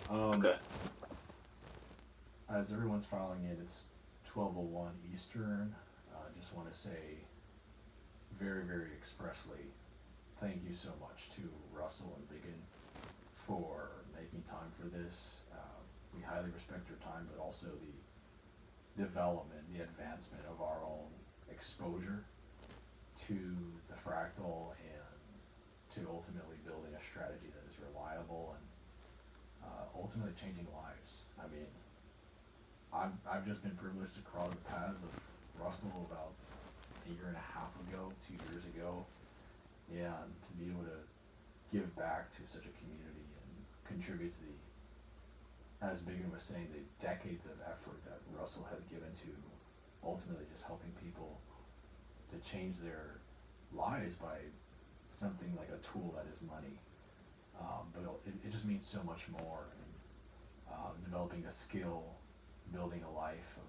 Um, Okay. as everyone's filing in, it's 12:01 Eastern. I just want to say very, very expressly thank you so much to Russell and Biggun for making time for this. We highly respect your time, but also the development, the advancement of our own exposure to the fractal and to ultimately building a strategy that is reliable and ultimately changing lives. I mean, I've just been privileged to cross the paths of Russell about a year and a half ago, 2 years ago, and to be able to give back to such a community and contribute to the, as Bigum was saying, the decades of effort that Russell has given to ultimately just helping people to change their lives by something like a tool that is money. But it just means so much more. And developing a skill, building a life of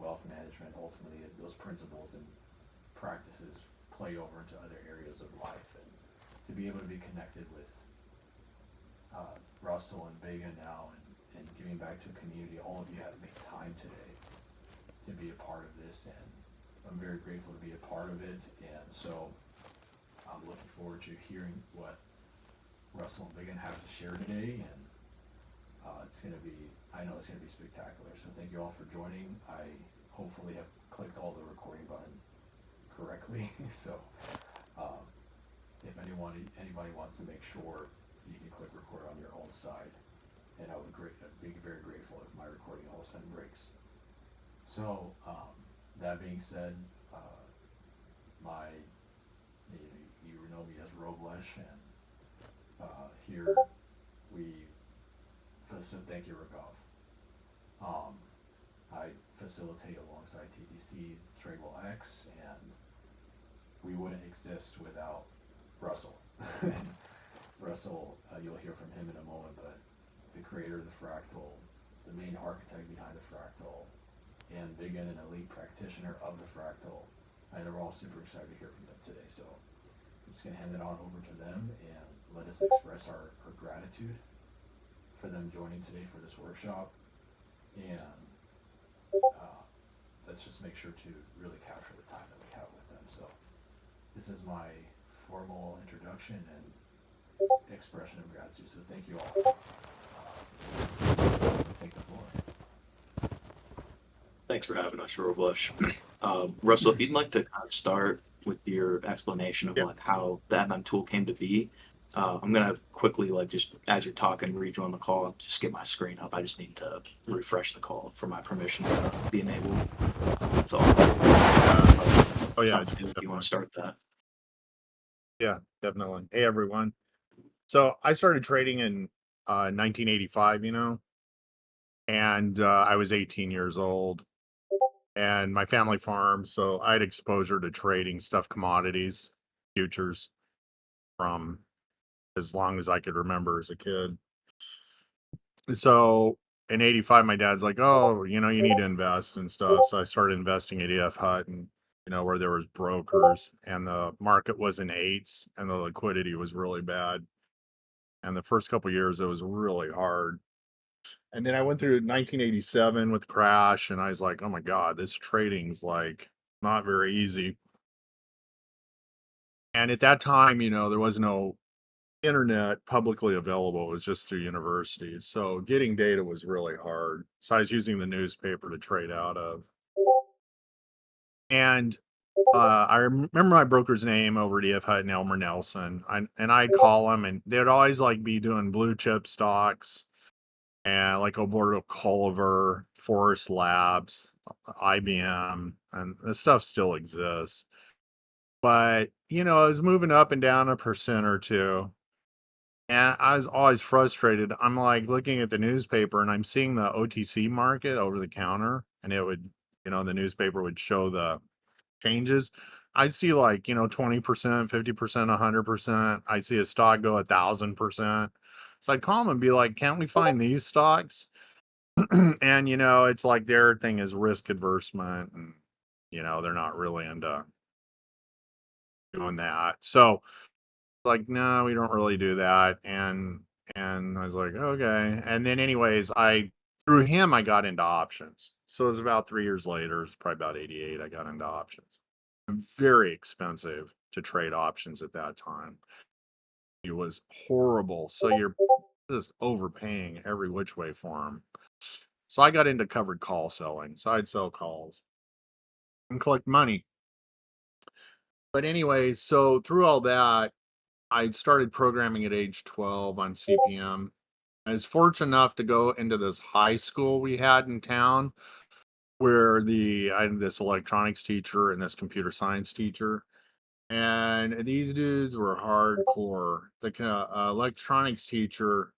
wealth management, ultimately those principles and practices play over into other areas of life. And to be able to be connected with Russell and Vega now and giving back to a community, all of you have made time today to be a part of this. And I'm very grateful to be a part of it. And so I'm looking forward to hearing what Russell and Biggun have to share today. And it's going to be, I know it's going to be spectacular. So thank you all for joining. I hopefully have clicked all the recording button correctly. So um, if anybody wants to make sure, you can click record on your own side. And I would be very grateful if my recording all of a sudden breaks. So that being said, my you know me as Roblesh, and here we thank you, Raghav. Um, I facilitate alongside TTC TradeWellX, and we wouldn't exist without Russell. Russell, you'll hear from him in a moment, but the creator of the Fractal, the main architect behind the Fractal, and Biggun, an elite practitioner of the Fractal. And we're all super excited to hear from them today. So I'm just going to hand it on over to them and let us express our gratitude for them joining today for this workshop. And let's just make sure to really capture the time that we have with them. So this is my formal introduction and expression of gratitude. So thank you all. Take the floor. Thanks for having us, Roblush. Russell, if you'd like to kind of start with your explanation of Yep. like how the MM tool came to be, I'm gonna quickly like just as you're talking rejoin the call, just get my screen up. I just need to refresh the call for my permission to be enabled. That's all. Oh yeah, Sounds good if you want to start that. yeah, definitely. Hey everyone. So I started trading in 1985, and I was 18 years old, and my family farmed, so I had exposure to trading stuff, commodities, futures, from as long as I could remember as a kid. So in 85, my dad's like, oh, you need to invest and stuff. So I started investing at EF Hut, and where there was brokers and the market was in eights and the liquidity was really bad. And the first couple of years it was really hard. And then I went through 1987 with the crash, and I was like, oh my God, this trading's like not very easy. And at that time, there was no internet publicly available. It was just through universities. So getting data was really hard. So I was using the newspaper to trade out of. And I remember my broker's name over at EF Hut and Elmer Nelson. And I'd call him, and they'd always like be doing blue chip stocks and like Alberto Culver, Forest Labs, IBM, and this stuff still exists. But, I was moving up and down 1% or 2. And I was always frustrated. I'm like looking at the newspaper and I'm seeing the OTC market over the counter, and it would, the newspaper would show the changes. I'd see like, 20%, 50%, 100%. I'd see a stock go 1,000%. So I'd call them and be like, can't we find these stocks? And, it's like their thing is risk adversement, and, they're not really into doing that. So like, no, we don't really do that. And And I was like, okay. And then anyways, through him, I got into options. So it was about 3 years later, it's probably about 88, I got into options. Very expensive to trade options at that time. It was horrible. So you're just overpaying every which way for them. So I got into covered call selling. So I'd sell calls and collect money. But anyways, so through all that, I started programming at age 12 on CPM. I was fortunate enough to go into this high school we had in town where I had this electronics teacher and this computer science teacher. And these dudes were hardcore. The electronics teacher,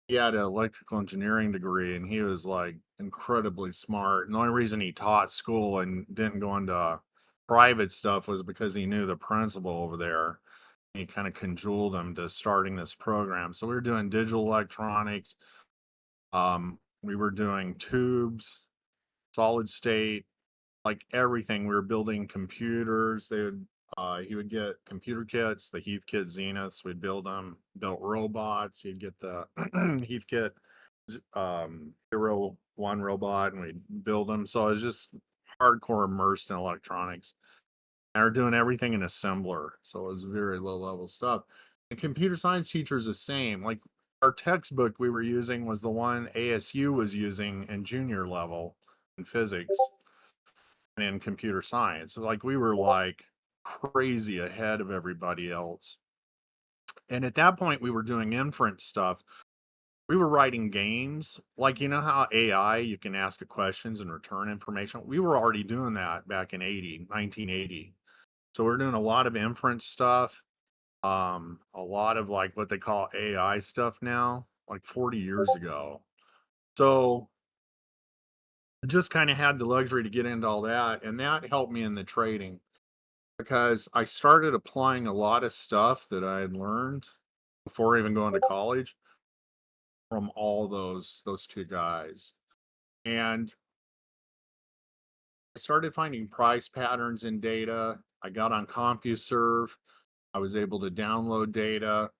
he had an electrical engineering degree and he was like incredibly smart. And the only reason he taught school and didn't go into private stuff was because he knew the principal over there. He kind of cajoled him to starting this program. So we were doing digital electronics. We were doing tubes, solid state, like everything. We were building computers. He would get computer kits, the Heathkit Zeniths. We'd build them. Built robots. He'd get the Heathkit Hero 1 robot, and we'd build them. So I was just hardcore immersed in electronics. And we're doing everything in assembler, so it was very low level stuff. And computer science teachers the same. Like our textbook we were using was the one ASU was using in junior level in physics and in computer science. So like we were like crazy ahead of everybody else. And at that point we were doing inference stuff. We were writing games. Like, you know how AI, you can ask questions and return information? We were already doing that back in 1980. So we're doing a lot of inference stuff. A lot of like what they call AI stuff now, like 40 years ago. So I just kind of had the luxury to get into all that, and that helped me in the trading because I started applying a lot of stuff that I had learned before even going to college from all those two guys. And I started finding price patterns in data. I got on CompuServe. I was able to download data,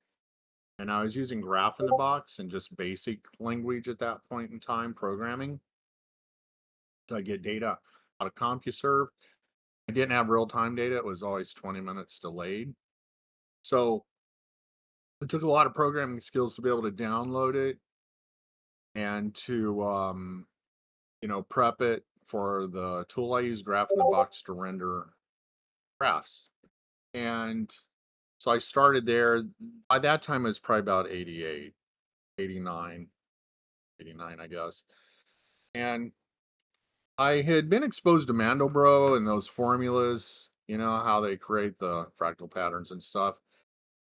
and I was using Graph in the Box and just basic language at that point in time, programming, to get data out of CompuServe. I didn't have real-time data. It was always 20 minutes delayed. So it took a lot of programming skills to be able to download it and to, prep it for the tool I use, Graph in the Box, to render graphs. And so I started there. By that time, it was probably about 88, 89, I guess. And I had been exposed to Mandelbrot and those formulas, how they create the fractal patterns and stuff.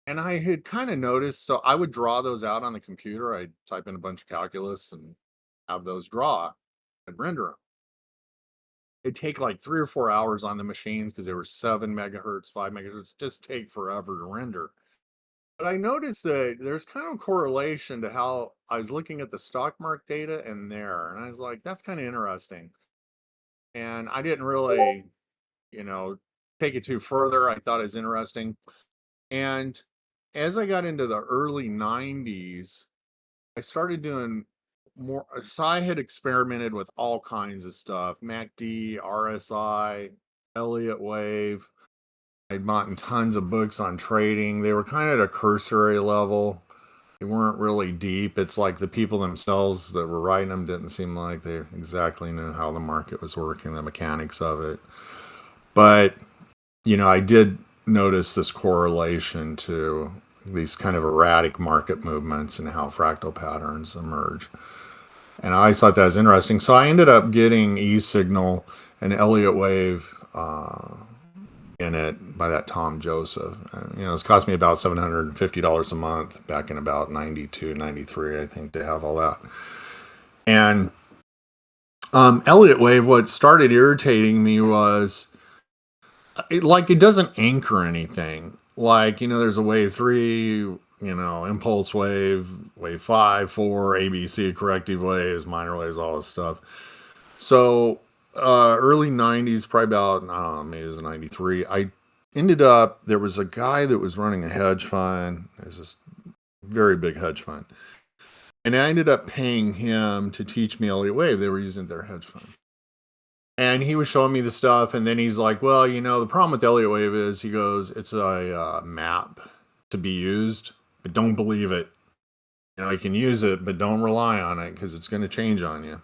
And I had kind of noticed, so I would draw those out on the computer. I'd type in a bunch of calculus and have those draw and render them. It'd take like 3 or 4 hours on the machines because they were 7 megahertz, 5 megahertz, just take forever to render. But I noticed that there's kind of a correlation to how I was looking at the stock market data and there. And I was like, that's kind of interesting. And I didn't really, take it too further. I thought it was interesting. And as I got into the early 90s, I started doing more. So I had experimented with all kinds of stuff: MACD, RSI, Elliott wave. I'd bought tons of books on trading. They were kind of at a cursory level. They weren't really deep. It's like the people themselves that were writing them didn't seem like they exactly knew how the market was working, the mechanics of it. But, I did notice this correlation to these kind of erratic market movements and how fractal patterns emerge. And I always thought that was interesting. So I ended up getting E-signal and Elliott wave in it by that Tom Joseph. It's cost me about $750 a month back in about 92, 93, I think, to have all that. And Elliott wave, what started irritating me was it doesn't anchor anything. Like, there's a wave 3, impulse wave, wave 5, 4, ABC, corrective waves, minor waves, all this stuff. So early 90s, probably about, maybe it was 93, I ended up, there was a guy that was running a hedge fund. It was this very big hedge fund. And I ended up paying him to teach me Elliott Wave. They were using their hedge fund. And he was showing me the stuff. And then he's like, well, you know, the problem with Elliott Wave is, he goes, it's a map to be used, but don't believe it. You know, you can use it, but don't rely on it because it's going to change on you.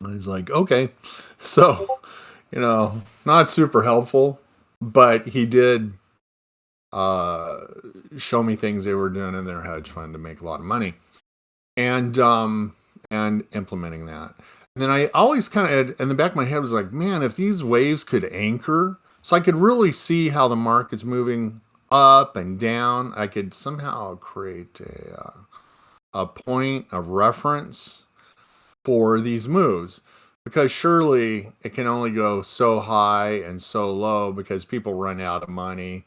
And he's like, okay. So, you know, not super helpful, but he did show me things they were doing in their hedge fund to make a lot of money, and implementing that. And then I always kind of, in the back of my head, was like, man, if these waves could anchor, so I could really see how the market's moving up and down, I could somehow create a point of reference for these moves, because surely it can only go so high and so low because people run out of money.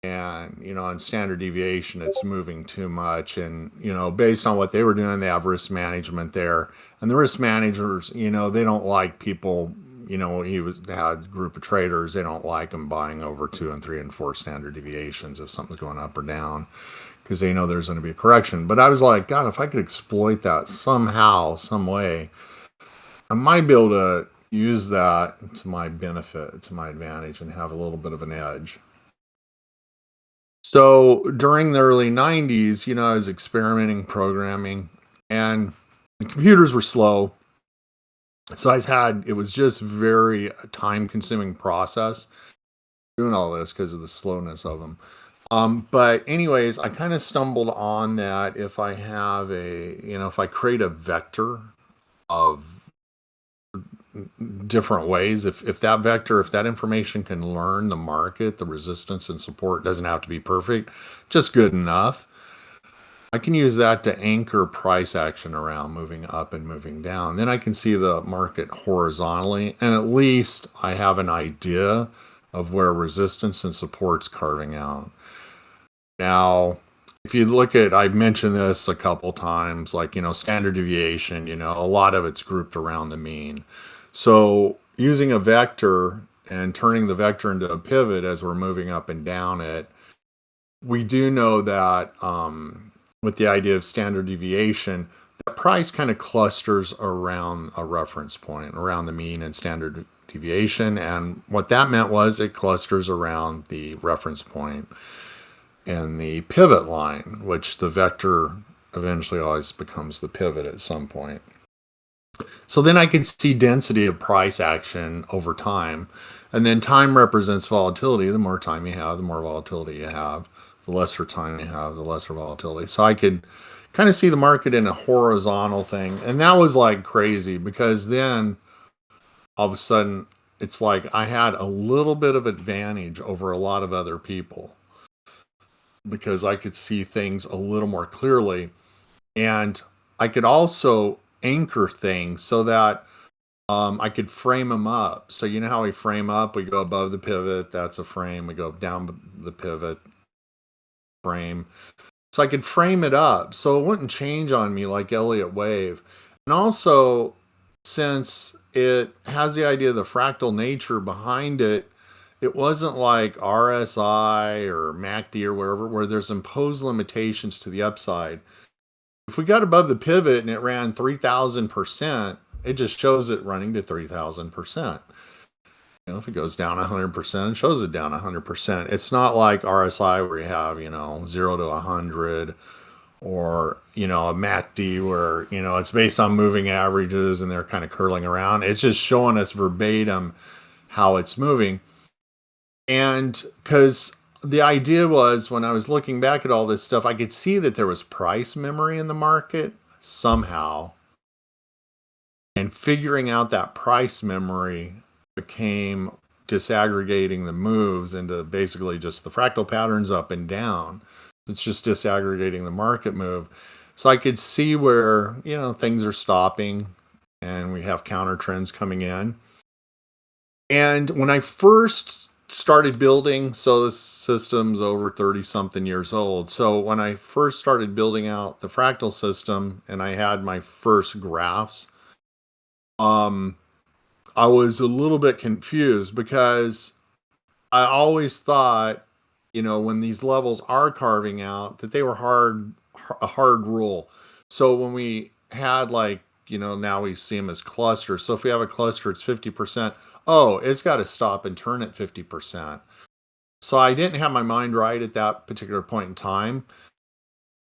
And, you know, on standard deviation, it's moving too much. And, you know, based on what they were doing, they have risk management there. And the risk managers, you know, they don't like people, you know, had a group of traders, they don't like them buying over 2 and 3 and 4 standard deviations if something's going up or down, because they know there's going to be a correction. But I was like, God, if I could exploit that somehow, some way, I might be able to use that to my benefit, to my advantage, and have a little bit of an edge. So during the early 90s, you know, I was experimenting, programming, and the computers were slow. So it was just very time-consuming process doing all this because of the slowness of them. But anyways, I kind of stumbled on that if I have if I create a vector of different ways, if that information can learn the market, the resistance and support doesn't have to be perfect, just good enough, I can use that to anchor price action around moving up and moving down. Then I can see the market horizontally, and at least I have an idea of where resistance and support's carving out. Now, if you look at, I've mentioned this a couple times, like, you know, standard deviation, you know, a lot of it's grouped around the mean. So using a vector and turning the vector into a pivot as we're moving up and down it, we do know that with the idea of standard deviation, the price kind of clusters around a reference point, around the mean and standard deviation. And what that meant was it clusters around the reference point and the pivot line, which the vector eventually always becomes the pivot at some point. So then I can see density of price action over time. And then time represents volatility. The more time you have, the more volatility you have. The lesser time you have, the lesser volatility. So I could kind of see the market in a horizontal thing. And that was like crazy, because then all of a sudden it's like I had a little bit of advantage over a lot of other people, because I could see things a little more clearly. And I could also anchor things so that I could frame them up. So you know how we frame up? We go above the pivot, that's a frame. We go down the pivot, frame. So I could frame it up so it wouldn't change on me like Elliott Wave. And also, since it has the idea of the fractal nature behind it, it wasn't like RSI or MACD or wherever, where there's imposed limitations to the upside. If we got above the pivot and it ran 3,000%, it just shows it running to 3,000%. You know, if it goes down 100%, it shows it down 100%. It's not like RSI where you have, you know, 0 to 100, or, you know, a MACD where, you know, it's based on moving averages and they're kind of curling around. It's just showing us verbatim how it's moving. And because the idea was, when I was looking back at all this stuff, I could see that there was price memory in the market somehow. And figuring out that price memory became disaggregating the moves into basically just the fractal patterns up and down. It's just disaggregating the market move. So I could see where, you know, things are stopping and we have counter trends coming in. And when I first started building, so this system's over 30 something years old. So when I first started building out the fractal system and I had my first graphs, I was a little bit confused, because I always thought, you know, when these levels are carving out, that they were hard a hard rule. So when we had like, now we see them as clusters. So if we have a cluster, it's 50%. Oh, it's got to stop and turn at 50%. So I didn't have my mind right at that particular point in time.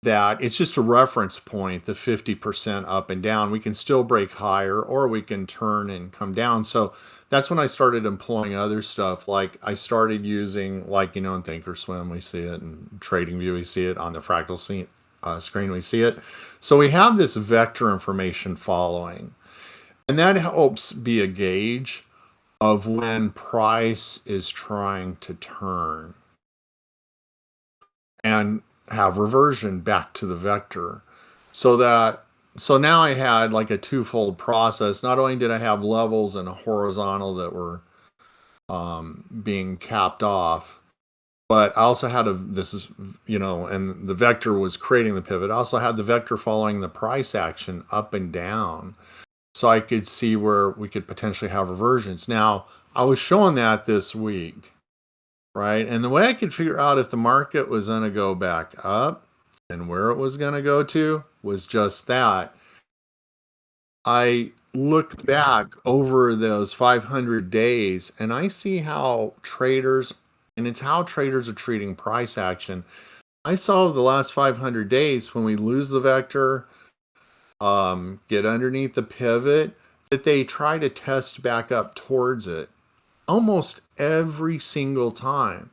That it's just a reference point, the 50% up and down. We can still break higher or we can turn and come down. So that's when I started employing other stuff. Like I started using, like, in Thinkorswim, we see it, and TradingView, we see it, on the Fractal screen, we see it. So we have this vector information following, and that helps be a gauge of when price is trying to turn and have reversion back to the vector. So now I had like a twofold process. Not only did I have levels and a horizontal that were being capped off, but I also had and the vector was creating the pivot. I also had the vector following the price action up and down, so I could see where we could potentially have reversions. Now, I was showing that this week, right? And the way I could figure out if the market was going to go back up and where it was going to go to was just that. I look back over those 500 days and I see how traders, and it's how traders are treating price action. I saw the last 500 days, when we lose the vector, get underneath the pivot, that they try to test back up towards it almost every single time.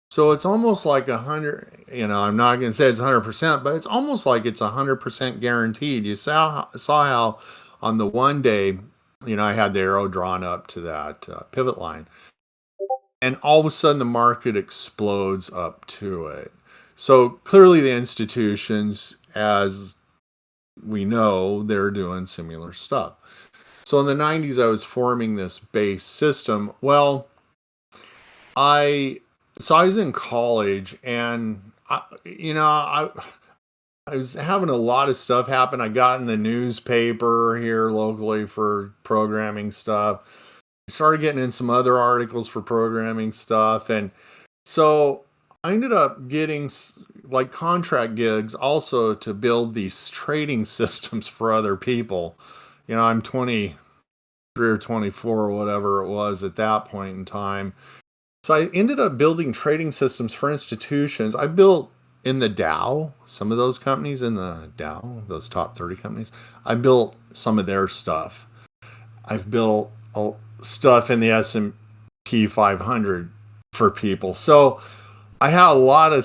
So it's almost like 100, I'm not going to say it's 100%, but it's almost like it's 100% guaranteed. You saw how on the one day, I had the arrow drawn up to that pivot line, and all of a sudden the market explodes up to it. So clearly the institutions, as we know, they're doing similar stuff. So in the 90s, I was forming this base system. Well, I was in college, and I was having a lot of stuff happen. I got in the newspaper here locally for programming stuff. I started getting in some other articles for programming stuff, and so I ended up getting like contract gigs also to build these trading systems for other people. I'm 23 or 24 or whatever it was at that point in time. So I ended up building trading systems for institutions. I built in the Dow, some of those companies in the Dow, those top 30 companies, I built some of their stuff. I've built stuff in the S&P 500 for people. So I had a lot of,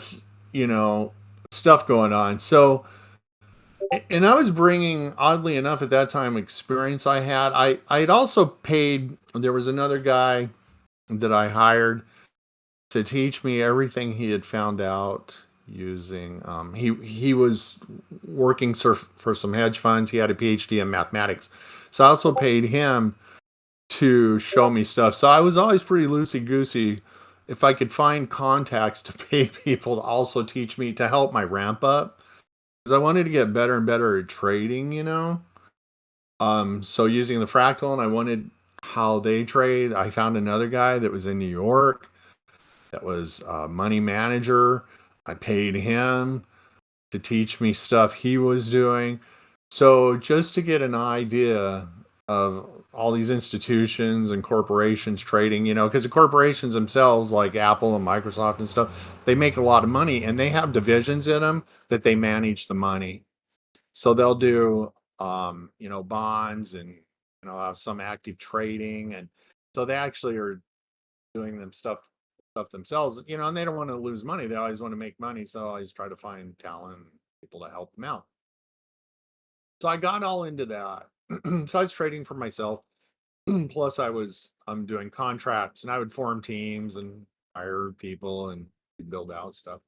stuff going on. So, and I was bringing, oddly enough, at that time, experience I had. I had also paid, there was another guy that I hired to teach me everything he had found out using, he was working for some hedge funds. He had a PhD in mathematics. So I also paid him to show me stuff. So I was always pretty loosey-goosey if I could find contacts to pay people to also teach me, to help my ramp up, because I wanted to get better and better at trading, So using the Fractal, and I wanted how they trade. I found another guy that was in New York that was a money manager. I paid him to teach me stuff he was doing. So just to get an idea of all these institutions and corporations trading, because the corporations themselves, like Apple and Microsoft and stuff, they make a lot of money, and they have divisions in them that they manage the money. So they'll do, bonds, and, have some active trading. And so they actually are doing them stuff themselves, and they don't want to lose money. They always want to make money. So I always try to find talent, people to help them out. So I got all into that. So I was trading for myself. Plus I'm doing contracts, and I would form teams and hire people and build out stuff.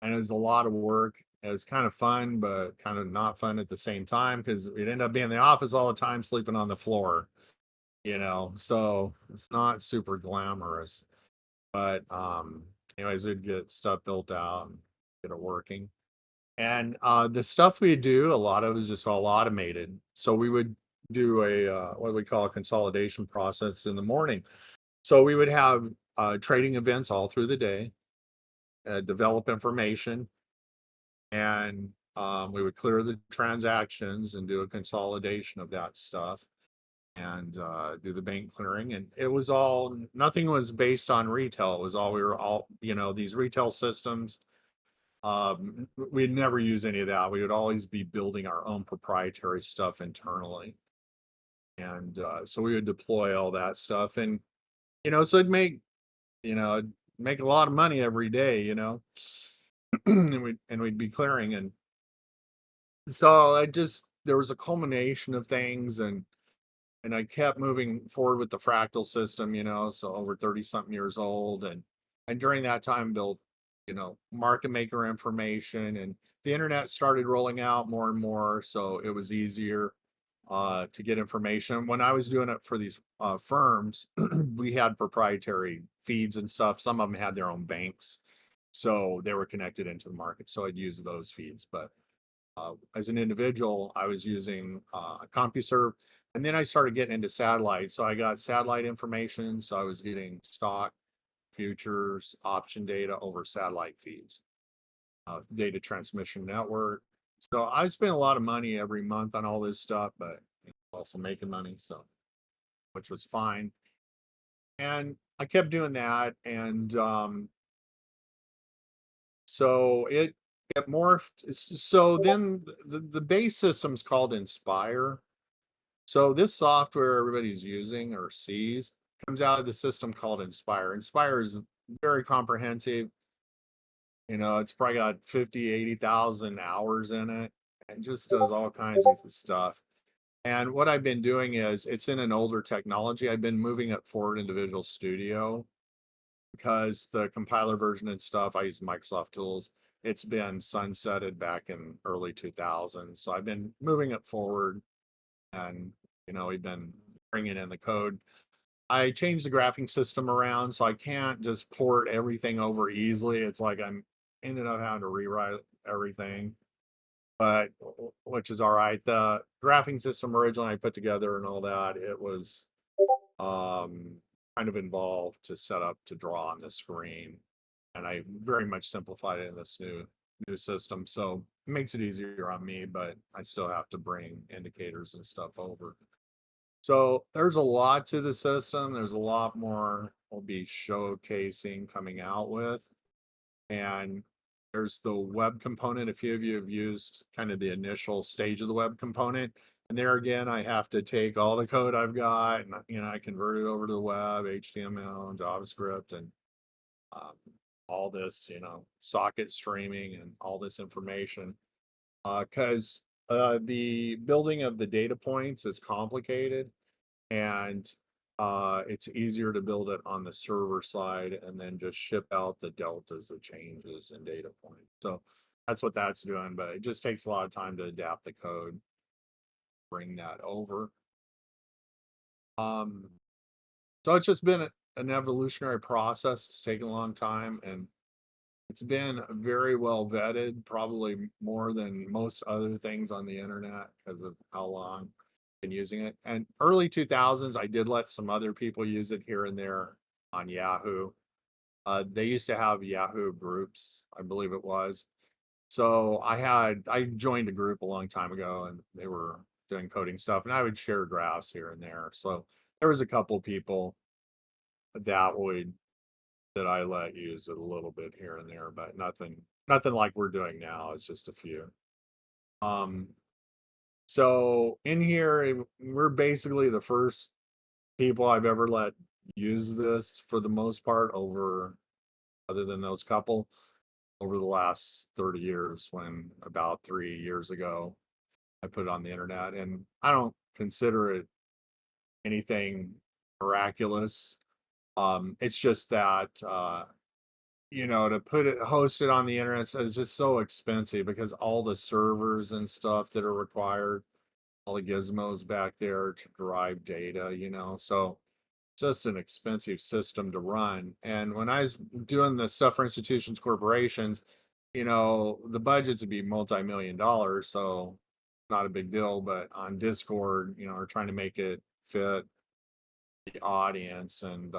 And it was a lot of work. It was kind of fun, but kind of not fun at the same time, because we'd end up being in the office all the time, sleeping on the floor, so it's not super glamorous. But anyways, we'd get stuff built out and get it working. And the stuff we do, a lot of it was just all automated. So we would do a what we call a consolidation process in the morning. So we would have trading events all through the day, develop information, and we would clear the transactions and do a consolidation of that stuff and do the bank clearing. And it was all, nothing was based on retail. It was all, we were all, these retail systems. We'd never use any of that. We would always be building our own proprietary stuff internally. And so we would deploy all that stuff. And, so it'd make a lot of money every day, and we'd be clearing. And so there was a culmination of things, and I kept moving forward with the Fractal system, so over 30 something years old. And during that time built, market maker information, and the internet started rolling out more and more. So it was easier to get information. When I was doing it for these firms, we had proprietary feeds and stuff. Some of them had their own banks, so they were connected into the market. So I'd use those feeds. But as an individual, I was using CompuServe, and then I started getting into satellite. So I got satellite information. So I was getting stock, futures, option data over satellite feeds, data transmission network. So I spent a lot of money every month on all this stuff, but also making money, so which was fine. And I kept doing that, and so it morphed. So then the base system's called Inspire. So this software everybody's using or sees comes out of the system called Inspire. Inspire is very comprehensive. It's probably got 50, 80,000 hours in it. It just does all kinds of stuff. And what I've been doing is, it's in an older technology. I've been moving it forward into Visual Studio because the compiler version and stuff, I use Microsoft tools. It's been sunsetted back in early 2000s. So I've been moving it forward, and, we've been bringing in the code. I changed the graphing system around, so I can't just port everything over easily. It's like I'm ended up having to rewrite everything, but which is all right. The graphing system originally I put together and all that, it was kind of involved to set up to draw on the screen, and I very much simplified it in this new system. So it makes it easier on me, but I still have to bring indicators and stuff over. So there's a lot to the system. There's a lot more we'll be showcasing coming out with. And there's the web component. A few of you have used kind of the initial stage of the web component. And there again, I have to take all the code I've got, and I convert it over to the web, HTML and JavaScript, and all this, socket streaming and all this information. Because the building of the data points is complicated, and it's easier to build it on the server side and then just ship out the deltas, the changes in data points. So that's what that's doing, but it just takes a lot of time to adapt the code, bring that over. So it's just been an evolutionary process. It's taken a long time, and it's been very well vetted, probably more than most other things on the internet because of how long I've been using it. And early 2000s, I did let some other people use it here and there on Yahoo. They used to have Yahoo groups, I believe it was. So I joined a group a long time ago, and they were doing coding stuff, and I would share graphs here and there. So there was a couple people that I let use it a little bit here and there, but nothing like we're doing now. It's just a few. So in here, we're basically the first people I've ever let use this for the most part other than those couple, over the last 30 years, when about 3 years ago, I put it on the internet. And I don't consider it anything miraculous. It's just that, to host it on the internet is just so expensive, because all the servers and stuff that are required, all the gizmos back there to derive data, so just an expensive system to run. And when I was doing the stuff for institutions, corporations, the budgets would be multi-million dollars, so not a big deal. But on Discord, we're trying to make it fit the audience and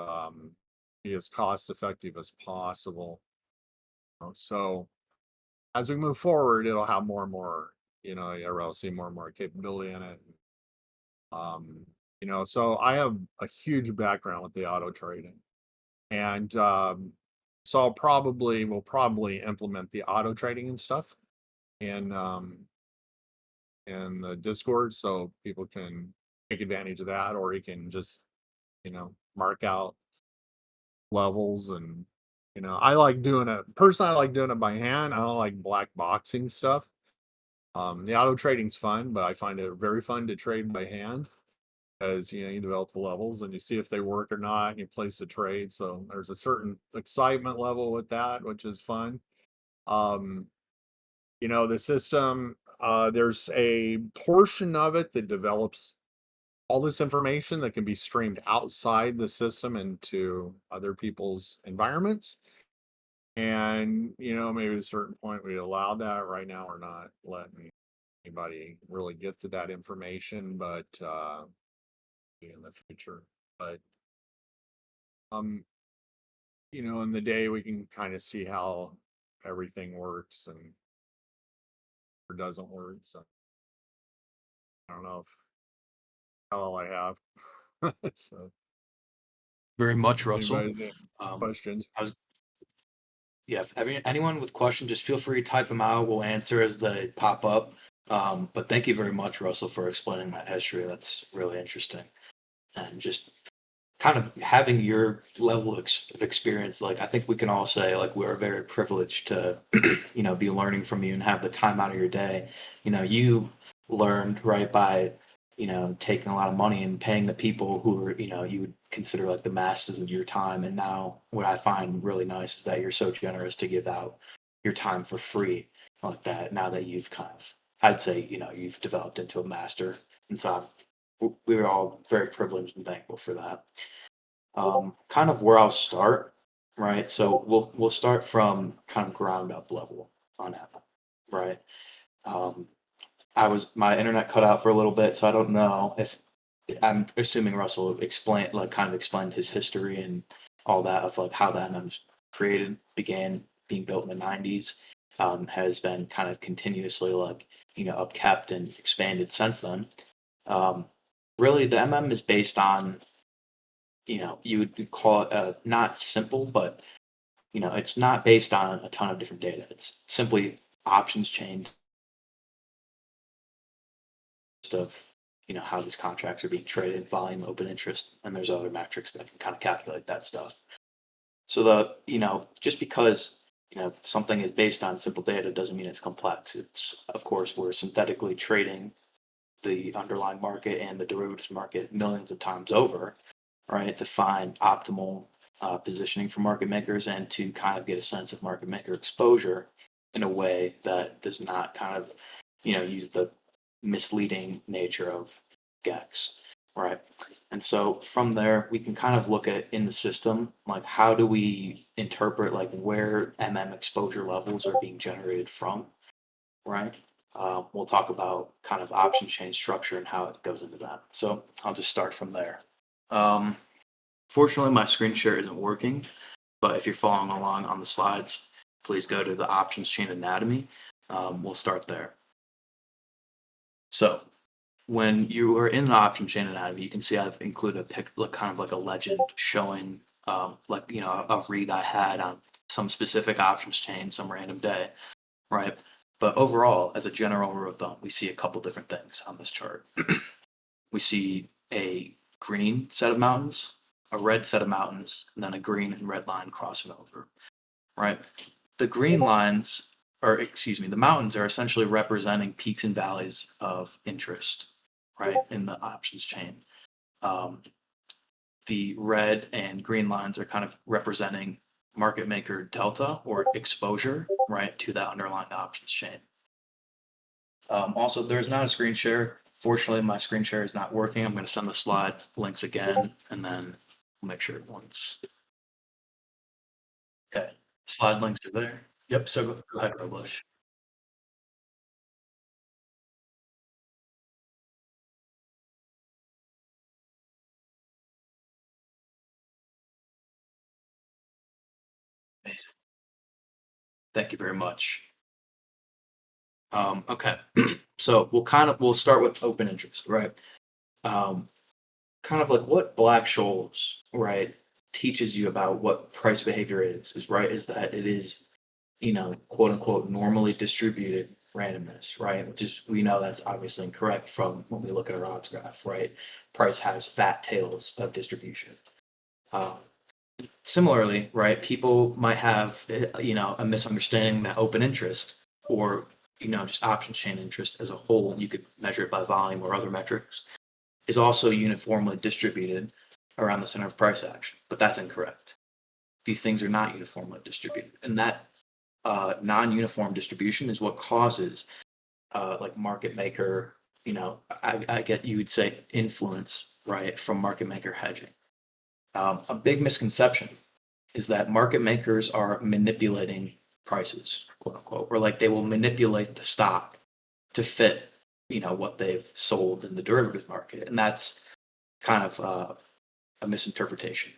be as cost effective as possible. So as we move forward, it'll have more and more, I'll see more and more capability in it. So I have a huge background with the auto trading. And so we'll probably implement the auto trading and stuff in the Discord so people can take advantage of that, or you can just, mark out levels. And I like doing it personally. I like doing it by hand. I don't like black boxing stuff. The auto trading's fun, but I find it very fun to trade by hand, because you develop the levels and you see if they work or not, and you place the trade. So there's a certain excitement level with that, which is fun. um the system, there's a portion of it that develops all this information that can be streamed outside the system into other people's environments. And maybe at a certain point we allow that. Right now we're not letting anybody really get to that information, but in the future. But in the day we can kind of see how everything works and or doesn't work. So I don't know if all I have. So Very much, Russell. anybody's got questions? I was, yeah, if anyone with questions, just feel free to type them out. We'll answer as they pop up. But thank you very much, Russell, for explaining that history. That's really interesting. And just kind of having your level of experience, like I think we can all say, like we're very privileged to, be learning from you and have the time out of your day. You learned right by, taking a lot of money and paying the people who are, you would consider like the masters of your time. And now what I find really nice is that you're so generous to give out your time for free like that. Now that you've kind of, I'd say, you've developed into a master. And so we're all very privileged and thankful for that. Kind of where I'll start, right? So we'll start from kind of ground up level on that, right? Um, my internet cut out for a little bit, so I don't know if I'm assuming Russell explained like kind of explained his history and all that of like how the MM's created, began being built in the 90s, has been kind of continuously like upkept and expanded since then. Um, really, the MM is based on you would call it not simple, but it's not based on a ton of different data. It's simply options chain of how these contracts are being traded, volume, open interest, and there's other metrics that can kind of calculate that stuff. So just because something is based on simple data doesn't mean it's complex. It's of course we're synthetically trading the underlying market and the derivatives market millions of times over, right, to find optimal positioning for market makers and to kind of get a sense of market maker exposure in a way that does not kind of, use the misleading nature of GEX, right? And so from there, we can kind of look at in the system, like how do we interpret like where MM exposure levels are being generated from, right? We'll talk about kind of option chain structure and how it goes into that. So I'll just start from there. Fortunately, my screen share isn't working, but if you're following along on the slides, please go to the options chain anatomy. We'll start there. So when you are in the option chain anatomy, you can see I've included a pic, like kind of like a legend showing like a read I had on some specific options chain some random day, right? But overall, as a general rule of thumb, we see a couple different things on this chart. We see a green set of mountains, a red set of mountains, and then a green and red line crossing over, right? The green lines, or excuse me, the mountains are essentially representing peaks and valleys of interest, right, in the options chain. The red and green lines are kind of representing market maker delta or exposure, right, to that underlying options chain. Also, there's not a screen share. Fortunately, my screen share is not working. I'm going to send the slide links again, and then we'll make sure everyone's okay. Slide links are there. Yep. So go ahead, Robush. Amazing. Thank you very much. Okay. So we'll start with open interest, right? Um, kind of like what Black-Scholes, right, teaches you about what price behavior is right, is that it is, quote unquote, normally distributed randomness, right? Which is, we know that's obviously incorrect from when we look at our odds graph, right? Price has fat tails of distribution. Um, Similarly, right, people might have, a misunderstanding that open interest or, just options chain interest as a whole, and you could measure it by volume or other metrics, is also uniformly distributed around the center of price action. But that's incorrect. These things are not uniformly distributed. And that non-uniform distribution is what causes like market maker, I get you would say influence, right, from market maker hedging. A big misconception is that market makers are manipulating prices, quote unquote, or like they will manipulate the stock to fit, what they've sold in the derivatives market, and that's kind of a misinterpretation.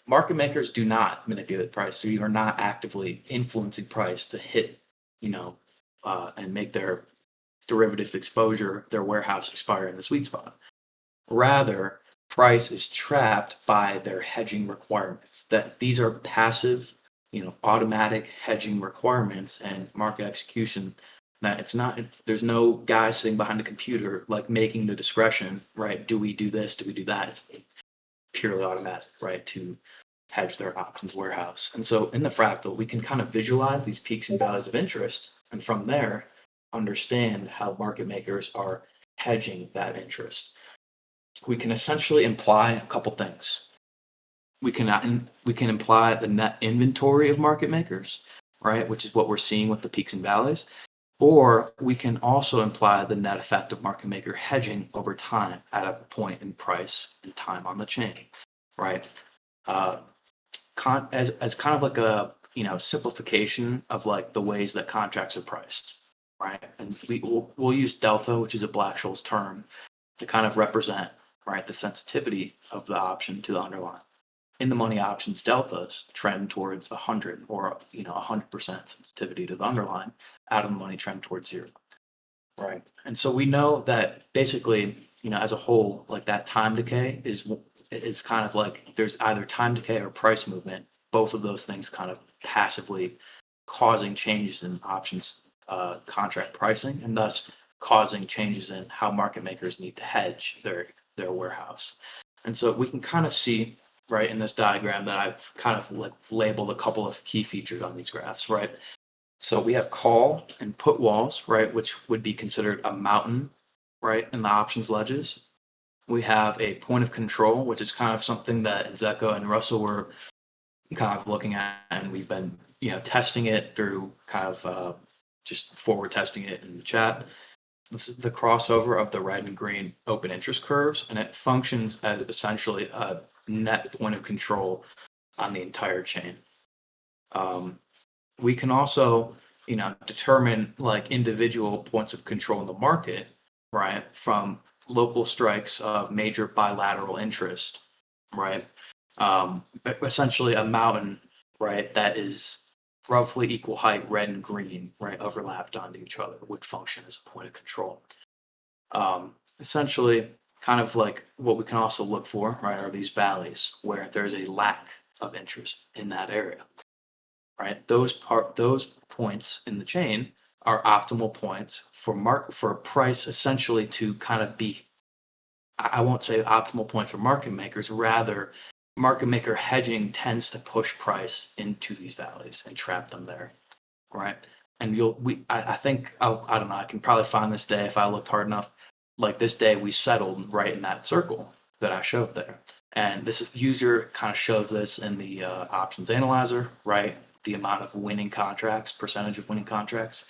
Market makers do not manipulate price; so you are not actively influencing price to hit, and make their derivative exposure, their warehouse expire in the sweet spot. Rather, price is trapped by their hedging requirements. That these are passive, automatic hedging requirements and market execution. That there's no guy sitting behind a computer like making the discretion, right? Do we do this? Do we do that? It's purely automatic, right? To hedge their options warehouse. And so in the fractal, we can kind of visualize these peaks and valleys of interest, and from there, understand how market makers are hedging that interest. We can essentially imply a couple things. We can imply the net inventory of market makers, right, which is what we're seeing with the peaks and valleys, or we can also imply the net effect of market maker hedging over time at a point in price and time on the chain, right? As kind of like a simplification of like the ways that contracts are priced, right? And we'll use delta, which is a Black-Scholes term, to kind of represent, right, the sensitivity of the option to the underlying. In the money options, deltas trend towards 100 or 100% sensitivity to the underlying. Out of the money trend towards 0, right? And so we know that basically, as a whole, like that time decay is kind of like there's either time decay or price movement. Both of those things kind of passively causing changes in options contract pricing, and thus causing changes in how market makers need to hedge their warehouse. And so we can kind of see, right, in this diagram that I've kind of like labeled a couple of key features on these graphs, right? So we have call and put walls, right, which would be considered a mountain, right, in the options ledges. We have a point of control, which is kind of something that Zeko and Russell were kind of looking at, and we've been, testing it through kind of just forward testing it in the chat. This is the crossover of the red and green open interest curves, and it functions as essentially a net point of control on the entire chain. We can also, determine like individual points of control in the market, right, from local strikes of major bilateral interest, right? Essentially a mountain, right, that is roughly equal height, red and green, right, overlapped onto each other, would function as a point of control. Essentially, kind of like what we can also look for, right, are these valleys where there's a lack of interest in that area, right? Those points in the chain are optimal points for price essentially to kind of be, I won't say optimal points for market makers, rather market maker hedging tends to push price into these valleys and trap them there, right? And I think, I don't know, I can probably find this day if I looked hard enough. Like this day, we settled right in that circle that I showed there. And this user kind of shows this in the options analyzer, right? The amount of winning contracts, percentage of winning contracts.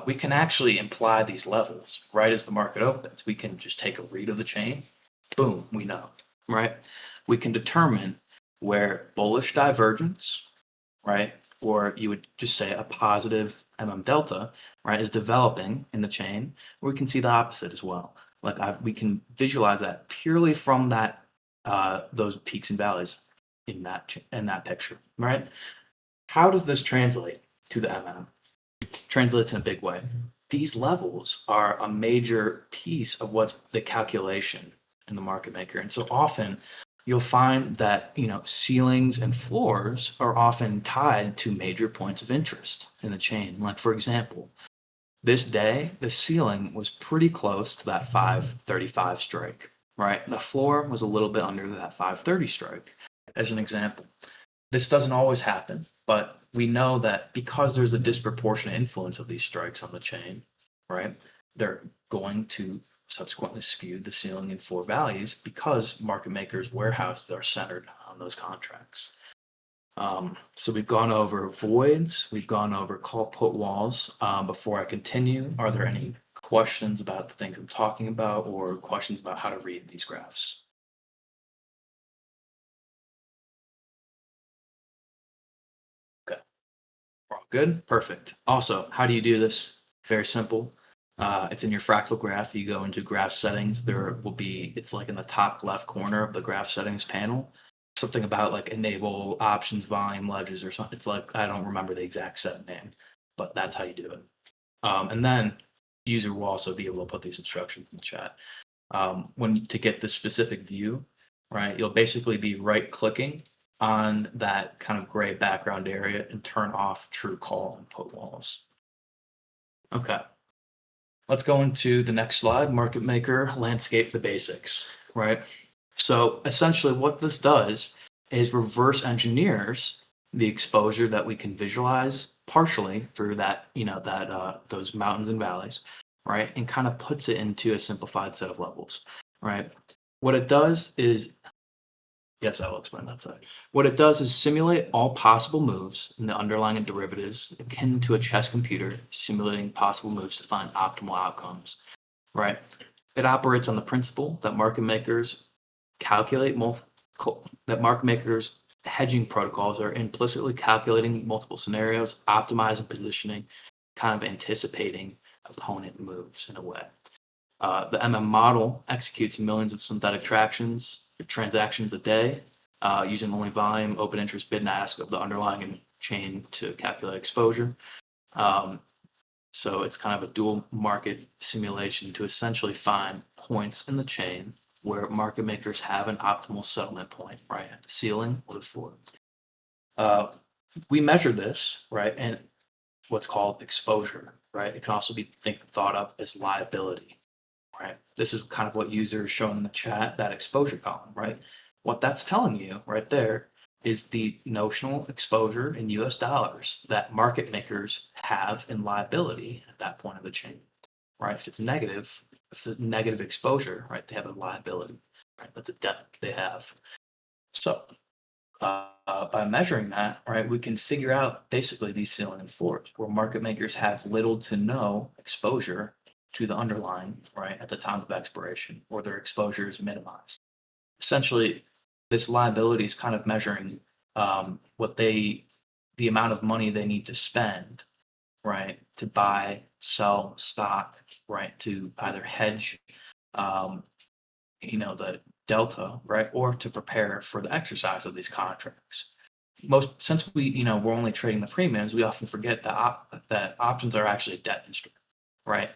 We can actually imply these levels right as the market opens. We can just take a read of the chain. Boom, we know, right? We can determine where bullish divergence, right, or you would just say a positive delta, right, is developing in the chain. Or we can see the opposite as well. Like we can visualize that purely from that those peaks and valleys in that picture, right? How does this translate to the MM? Translates in a big way. these levels are a major piece of what's the calculation in the market maker. And so often you'll find that, ceilings and floors are often tied to major points of interest in the chain. Like, for example, this day, the ceiling was pretty close to that 535 strike, right? The floor was a little bit under that 530 strike, as an example. This doesn't always happen, but we know that because there's a disproportionate influence of these strikes on the chain, right? They're going to subsequently skew the ceiling and floor values because market makers' warehouses are centered on those contracts. So we've gone over voids, we've gone over call put walls. Before I continue, are there any questions about the things I'm talking about or questions about how to read these graphs? Okay, we're all good, perfect. Also, how do you do this? Very simple. It's in your fractal graph. You go into graph settings. There will be, it's like in the top left corner of the graph settings panel, something about like enable options, volume, ledges, or something. It's like, I don't remember the exact set name, but that's how you do it. And then user will also be able to put these instructions in the chat. To get this specific view, right, you'll basically be right clicking on that kind of gray background area and turn off true call and put walls. Okay. Let's go into the next slide, market maker, landscape, the basics, right? So essentially what this does is reverse engineers the exposure that we can visualize partially through that, those mountains and valleys, right? And kind of puts it into a simplified set of levels, right? What it does is, yes, I will explain that side. What it does is simulate all possible moves in the underlying derivatives akin to a chess computer, simulating possible moves to find optimal outcomes, right? It operates on the principle that market makers hedging protocols are implicitly calculating multiple scenarios, optimizing positioning, kind of anticipating opponent moves in a way. The MM model executes millions of synthetic transactions a day, using only volume, open interest, bid and ask of the underlying chain to calculate exposure. So it's kind of a dual market simulation to essentially find points in the chain where market makers have an optimal settlement point, right, at the ceiling or the floor. We measure this, right, and what's called exposure, right? It can also be thought of as liability, right? This is kind of what users shown in the chat, that exposure column, right? What that's telling you right there is the notional exposure in US dollars that market makers have in liability at that point of the chain, right? If it's a negative exposure, right, they have a liability, right? That's a debt they have. So by measuring that, right, we can figure out basically these ceiling and floors where market makers have little to no exposure to the underlying, right, at the time of expiration, or their exposure is minimized. Essentially, this liability is kind of measuring the amount of money they need to spend, right, to buy, sell stock, right, to either hedge, the delta, right, or to prepare for the exercise of these contracts. Since we're only trading the premiums, we often forget that options are actually a debt instrument, right?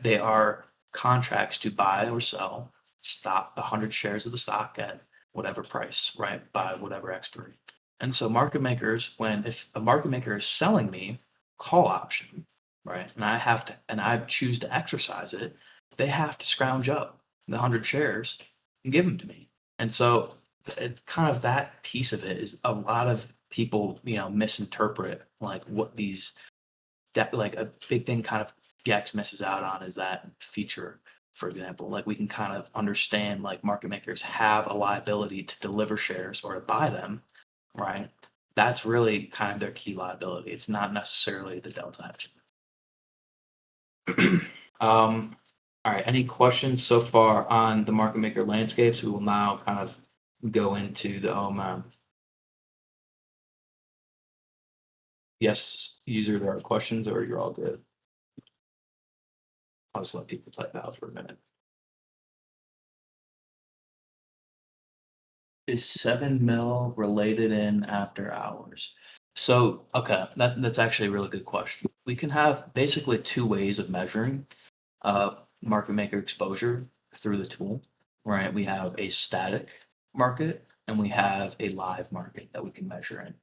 They are contracts to buy or sell stock, 100 shares of the stock at whatever price, right, by whatever expiry. And so market makers, if a market maker is selling me call option, right, and I choose to exercise it, they have to scrounge up the 100 shares and give them to me. And so it's kind of that piece of it is a lot of people, misinterpret like what like a big thing kind of Gex misses out on is that feature. For example, like we can kind of understand like market makers have a liability to deliver shares or to buy them, right? That's really kind of their key liability. It's not necessarily the delta hedging. All right, any questions so far on the market maker landscapes? We will now kind of go into the OMM. Yes, user, there are questions or you're all good? I'll just let people type out for a minute. Is 7 mil related in after hours? So, okay, that's actually a really good question. We can have basically two ways of measuring market maker exposure through the tool, right? We have a static market and we have a live market that we can measure in,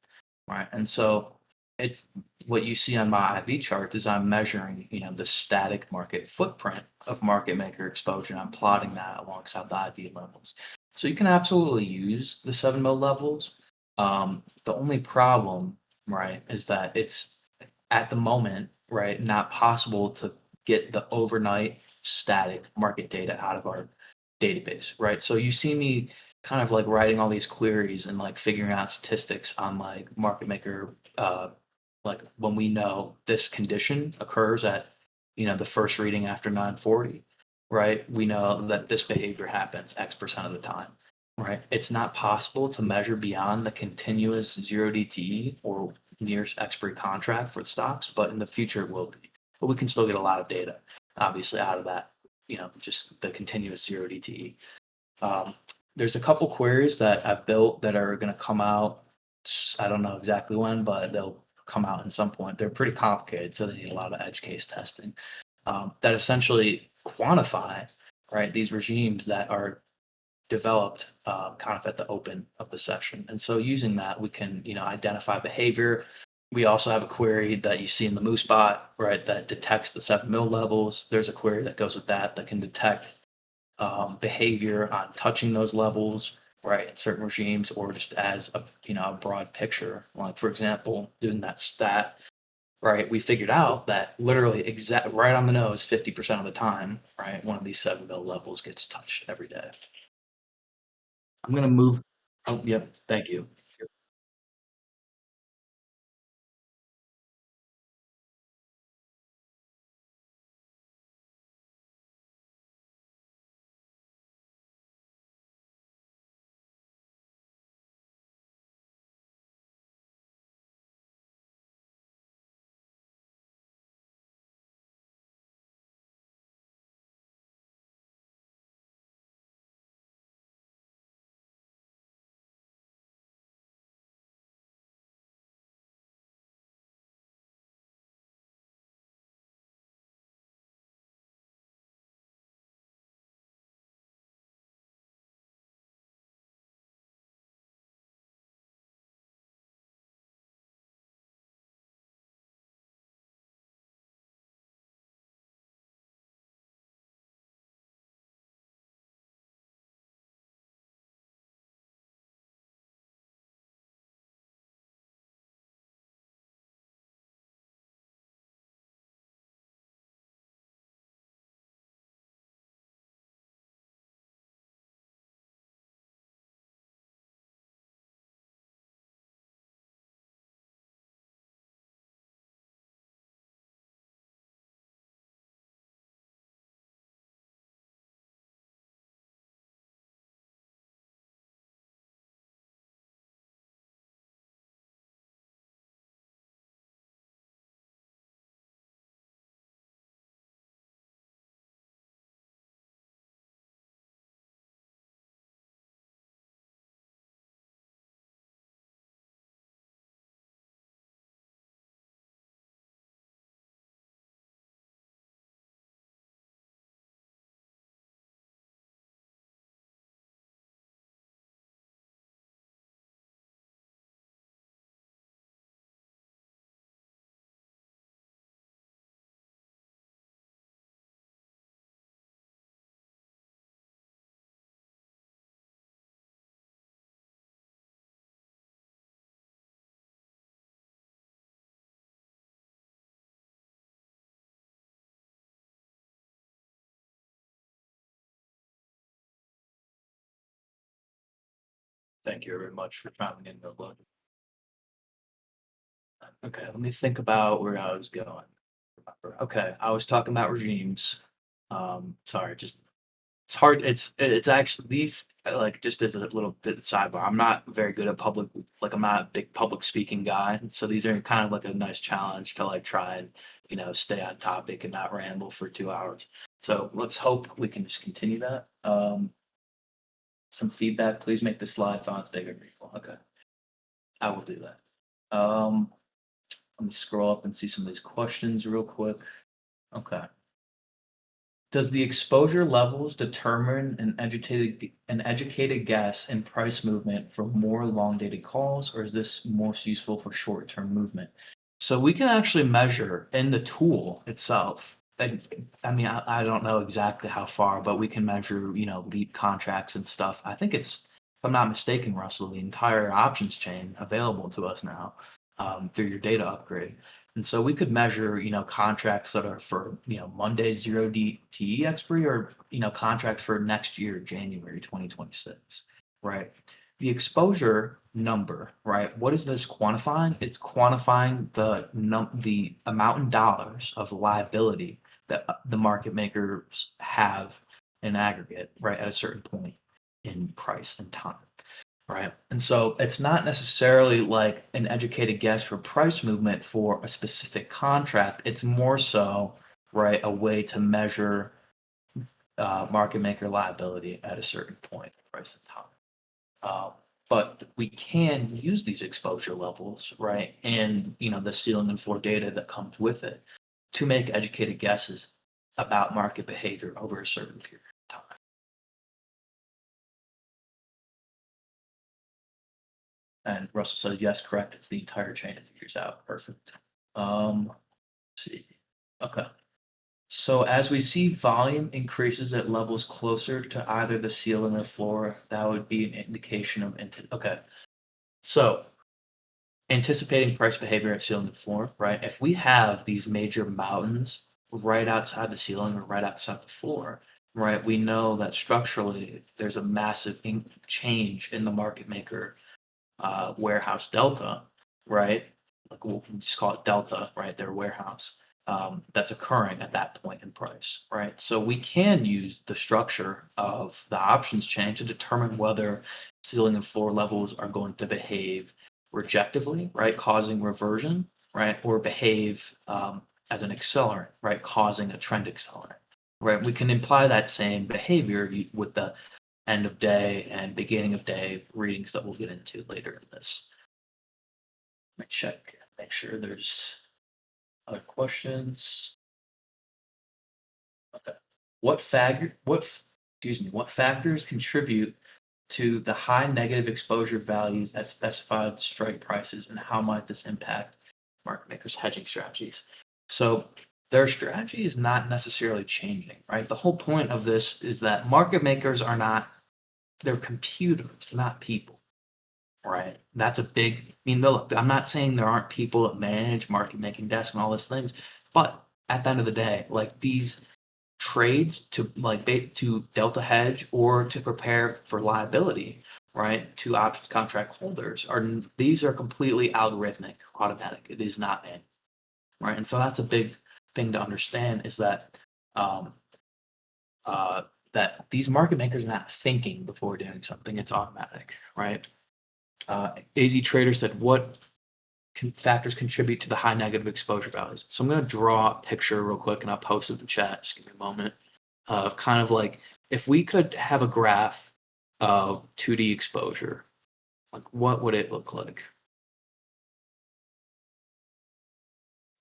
right? And so it's what you see on my IV chart is I'm measuring, the static market footprint of market maker exposure, and I'm plotting that alongside the IV levels. So you can absolutely use the 7 mil levels. The only problem, right, is that it's at the moment, right, not possible to get the overnight static market data out of our database, right? So you see me kind of like writing all these queries and like figuring out statistics on like market maker, like when we know this condition occurs at, the first reading after 940, right? We know that this behavior happens X% of the time, right? It's not possible to measure beyond the continuous 0 DTE or near expiry contract for stocks, but in the future it will be. But we can still get a lot of data, obviously, out of that, just the continuous 0 DTE. There's a couple queries that I've built that are going to come out. I don't know exactly when, but they'll come out at some point. They're pretty complicated, so they need a lot of edge case testing that essentially quantify, right, these regimes that are developed kind of at the open of the session. And so using that, we can, identify behavior. We also have a query that you see in the MooseBot, right, that detects the 7 mil levels. There's a query that goes with that can detect behavior on touching those levels, right, in certain regimes, or just as a broad picture. Like for example, doing that stat, right, we figured out that literally exact right on the nose, 50% of the time, right, one of these 7 mil levels gets touched every day. I'm gonna move. Oh, yep. Thank you. Thank you very much for chiming in, Noblood. Okay, let me think about where I was going. Okay, I was talking about regimes. Sorry, just it's hard. It's actually these like just as a little bit sidebar. I'm not very good at public. Like I'm not a big public speaking guy, so these are kind of like a nice challenge to like try and stay on topic and not ramble for 2 hours. So let's hope we can just continue that. Some feedback. Please make the slide fonts bigger. Okay, I will do that. Let me scroll up and see some of these questions real quick. Okay. Does the exposure levels determine an educated guess in price movement for more long dated calls, or is this most useful for short term movement? So we can actually measure in the tool itself. And I mean, I don't know exactly how far, but we can measure, leap contracts and stuff. I think it's, if I'm not mistaken, Russell, the entire options chain available to us now through your data upgrade. And so we could measure, contracts that are for, Monday's 0DTE expiry, or, contracts for next year, January 2026, right? The exposure number, right? What is this quantifying? It's quantifying the amount in dollars of liability that the market makers have in aggregate, right, at a certain point in price and time. Right. And so it's not necessarily like an educated guess for price movement for a specific contract. It's more so, right, a way to measure market maker liability at a certain point in price and time. But we can use these exposure levels, right, and the ceiling and floor data that comes with it to make educated guesses about market behavior over a certain period of time. And Russell says, yes, correct. It's the entire chain it figures out. Perfect. Let's see. Okay. So as we see volume increases at levels closer to either the ceiling or floor, that would be an indication of, okay. So anticipating price behavior at ceiling and floor, right? If we have these major mountains right outside the ceiling or right outside the floor, right, we know that structurally there's a massive change in the market maker warehouse delta, right? Like we'll just call it delta, right? Their warehouse that's occurring at that point in price, right? So we can use the structure of the options chain to determine whether ceiling and floor levels are going to behave rejectively, right, causing reversion, right, or behave as an accelerant, right, causing a trend accelerant, right? We can imply that same behavior with the end of day and beginning of day readings that we'll get into later in this. Let me check, make sure there's other questions. Okay. What factors contribute to the high negative exposure values at specified strike prices, and how might this impact market makers' hedging strategies? So their strategy is not necessarily changing, right? The whole point of this is that market makers are not, they're computers, not people, right? That's a big, I mean, look, I'm not saying there aren't people that manage market making desks and all these things, but at the end of the day, like these trades to to delta hedge or to prepare for liability, right, to option contract holders, these are completely algorithmic, automatic. It is not manual, right? And so that's a big thing to understand, is that um, that these market makers are not thinking before doing something. It's automatic, right? AZ Trader said, what factors contribute to the high negative exposure values? So I'm going to draw a picture real quick and I'll post it in the chat. Just give me a moment. Of kind of like, if we could have a graph of 2D exposure, like what would it look like?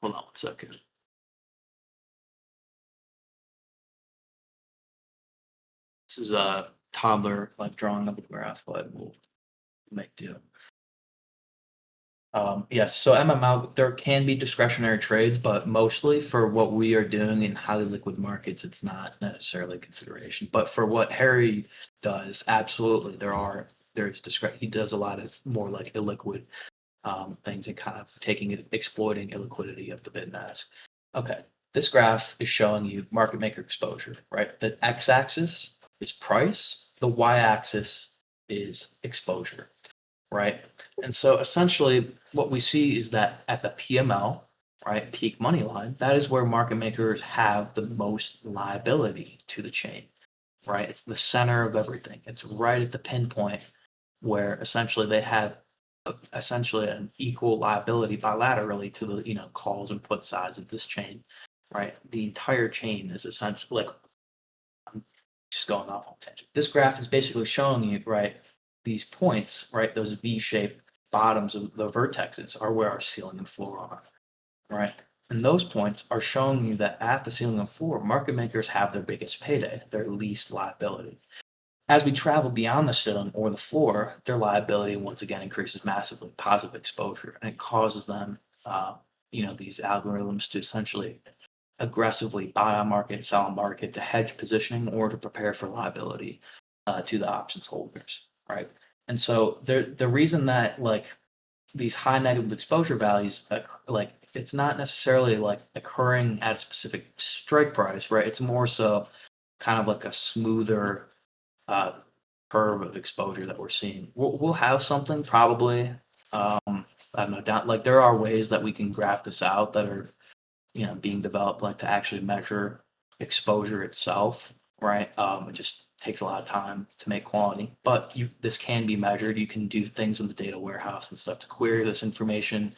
Hold on 1 second. This is a toddler like drawing up a graph, but we'll make do. Yes, so MML, there can be discretionary trades, but mostly for what we are doing in highly liquid markets, it's not necessarily a consideration. But for what Harry does, absolutely, there's discretion. He does a lot of more like illiquid things and kind of exploiting illiquidity of the bid and ask. Okay, this graph is showing you market maker exposure, right? The x-axis is price, the y-axis is exposure, right? And so essentially what we see is that at the PML, right, peak money line, that is where market makers have the most liability to the chain, right? It's the center of everything. It's right at the pinpoint where essentially they have essentially an equal liability bilaterally to the calls and put sides of this chain, right? The entire chain is essentially like, I'm just going off on tangent. This graph is basically showing you, right, these points, right, those V-shaped bottoms of the vertexes are where our ceiling and floor are, right? And those points are showing you that at the ceiling and floor, market makers have their biggest payday, their least liability. As we travel beyond the ceiling or the floor, their liability once again increases massively, positive exposure, and it causes them, these algorithms to essentially aggressively buy on market, sell on market to hedge positioning or to prepare for liability to the options holders, right? And so the reason that like these high negative exposure values, like it's not necessarily like occurring at a specific strike price, right? It's more so kind of like a smoother uh, curve of exposure that we're seeing. We'll have something probably. I don't know. Down like there are ways that we can graph this out that are being developed like to actually measure exposure itself, right? It just takes a lot of time to make quality, but this can be measured. You can do things in the data warehouse and stuff to query this information.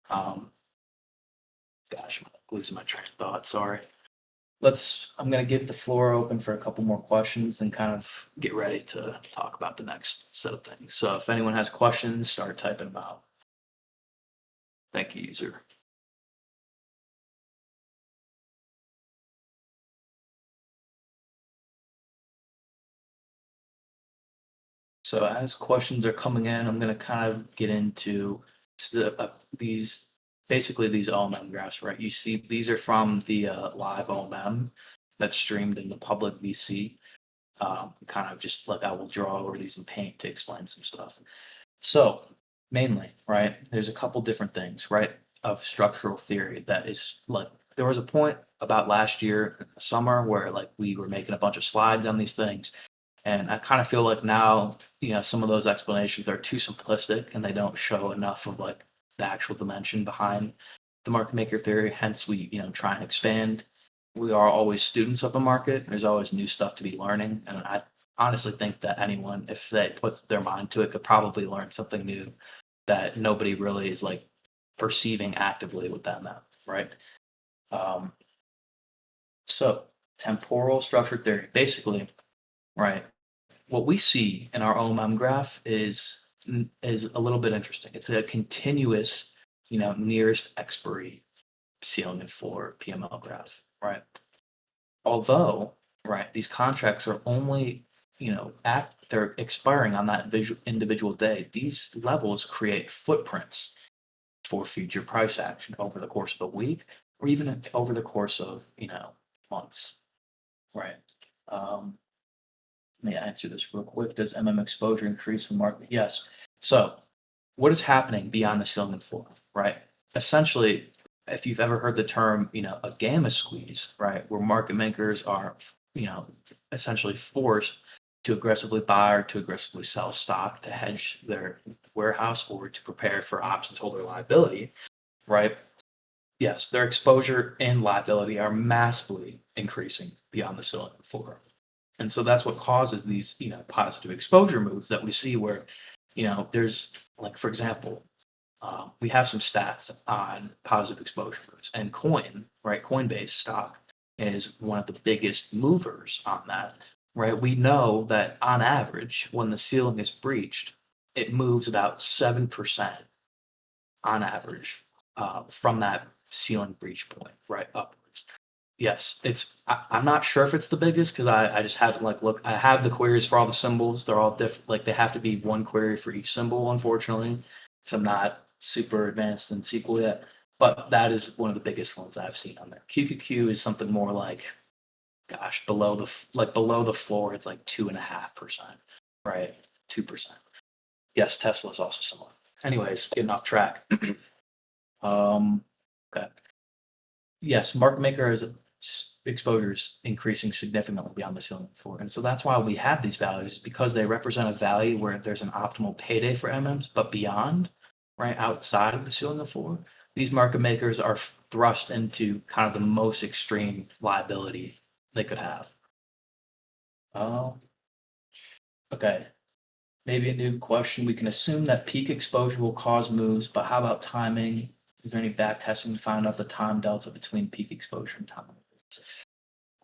Gosh, I'm losing my train of thought. Sorry. I'm going to give the floor open for a couple more questions and kind of get ready to talk about the next set of things. So if anyone has questions, start typing them out. Thank you, user. So as questions are coming in, I'm going to kind of get into these OMM graphs, right? You see, these are from the live OMM that's streamed in the public VC. Kind of just like I will draw over these in paint to explain some stuff. So mainly, right, there's a couple different things, right, of structural theory that is like there was a point about last year in the summer where like we were making a bunch of slides on these things. And I kind of feel like now, some of those explanations are too simplistic and they don't show enough of like the actual dimension behind the market maker theory. Hence, we, try and expand. We are always students of the market. There's always new stuff to be learning. And I honestly think that anyone, if they puts their mind to it, could probably learn something new that nobody really is like perceiving actively with them now, right? So temporal structured theory, basically, right? What we see in our OMM graph is a little bit interesting. It's a continuous, nearest expiry ceiling and floor PML graph, right? Although, right, these contracts are only, they're expiring on that individual day. These levels create footprints for future price action over the course of a week or even over the course of, months, right? Let me answer this real quick. Does MM exposure increase in market? Yes. So what is happening beyond the ceiling and floor, right? Essentially, if you've ever heard the term, a gamma squeeze, right, where market makers are, essentially forced to aggressively buy or to aggressively sell stock to hedge their warehouse or to prepare for options holder liability, right? Yes, their exposure and liability are massively increasing beyond the ceiling and floor. And so that's what causes these, positive exposure moves that we see where, there's like, for example, we have some stats on positive exposure moves and Coinbase stock is one of the biggest movers on that, right? We know that on average, when the ceiling is breached, it moves about 7% on average from that ceiling breach point, right, upwards. Yes, I'm not sure if it's the biggest because I just haven't like look. I have the queries for all the symbols. They're all different. Like they have to be one query for each symbol, unfortunately, because I'm not super advanced in SQL yet. But that is one of the biggest ones I've seen on there. QQQ is something more like, gosh, below the floor. It's like 2.5%, right? 2%. Yes, Tesla is also similar. Anyways, getting off track. Okay. Yes, market maker is exposures increasing significantly beyond the ceiling floor. And so that's why we have these values, because they represent a value where there's an optimal payday for MMs, but beyond, right, outside of the ceiling and floor, these market makers are thrust into kind of the most extreme liability they could have. Okay. Maybe a new question. We can assume that peak exposure will cause moves, but how about timing? Is there any back testing to find out the time delta between peak exposure and time?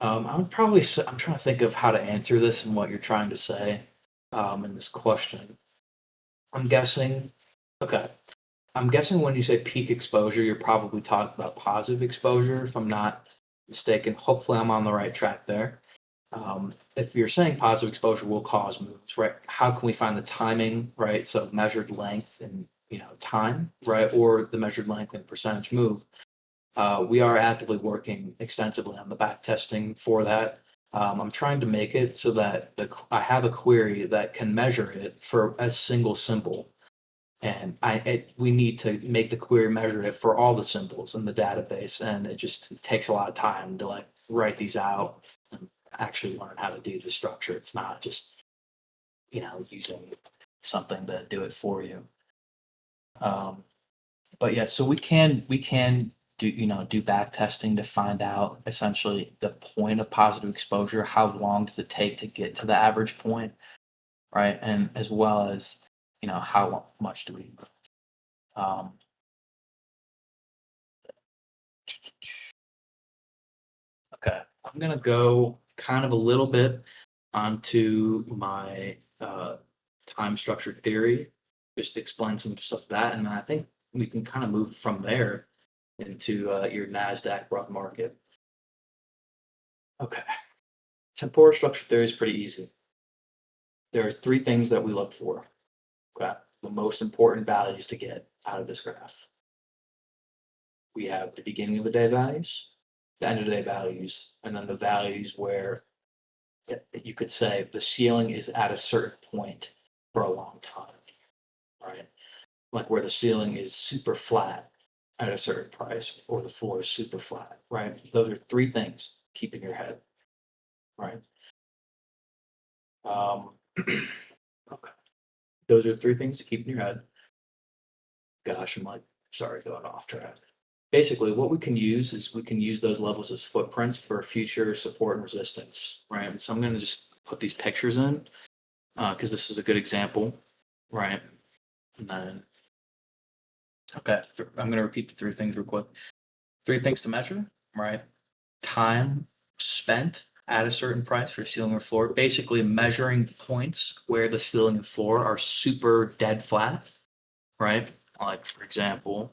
I would probably say, I'm trying to think of how to answer this and what you're trying to say in this question. I'm guessing Okay. I'm guessing when you say peak exposure, you're probably talking about positive exposure, if I'm not mistaken. Hopefully, I'm on the right track there. If you're saying positive exposure will cause moves, right? How can we find the timing, right? So measured length and time, right, or the measured length and percentage move. We are actively working extensively on the back testing for that. I'm trying to make it so that I have a query that can measure it for a single symbol, and we need to make the query measure it for all the symbols in the database, and it just takes a lot of time to like write these out and actually learn how to do the structure. It's not just using something to do it for you. But yeah, so we can do back testing to find out essentially the point of positive exposure. How long does it take to get to the average point, right? And as well as how much do we move? Um, okay, I'm gonna go kind of a little bit onto my time structure theory, just to explain some stuff of that, and I think we can kind of move from there into your Nasdaq broad market. Okay, temporal structure theory is pretty easy. There are three things that we look for. Okay, the most important values to get out of this graph. We have the beginning of the day values, the end of the day values, and then the values where you could say the ceiling is at a certain point for a long time, right? Like where the ceiling is super flat at a certain price or the floor is super flat, right? Those are three things keep in your head, right? Um, okay. Those are three things to keep in your head. Gosh, I'm like, sorry, going off track. Basically, what we can use is we can use those levels as footprints for future support and resistance, right? And so I'm going to just put these pictures in because this is a good example, right? And then, okay, I'm going to repeat the three things real quick. Three things to measure, right? Time spent at a certain price for ceiling or floor, basically measuring points where the ceiling and floor are super dead flat, right? Like, for example,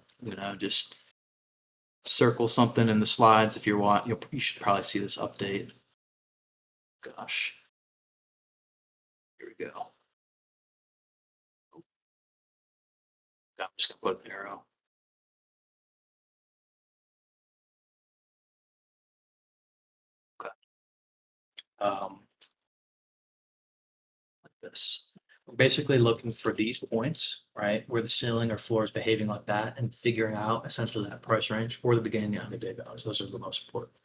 just circle something in the slides if you're watching. You should probably see this update. Gosh, here we go. I'm just gonna put an arrow. Okay. Um, like this. We're basically looking for these points, right, where the ceiling or floor is behaving like that, and figuring out essentially that price range or the beginning and end of day values. Those are the most important.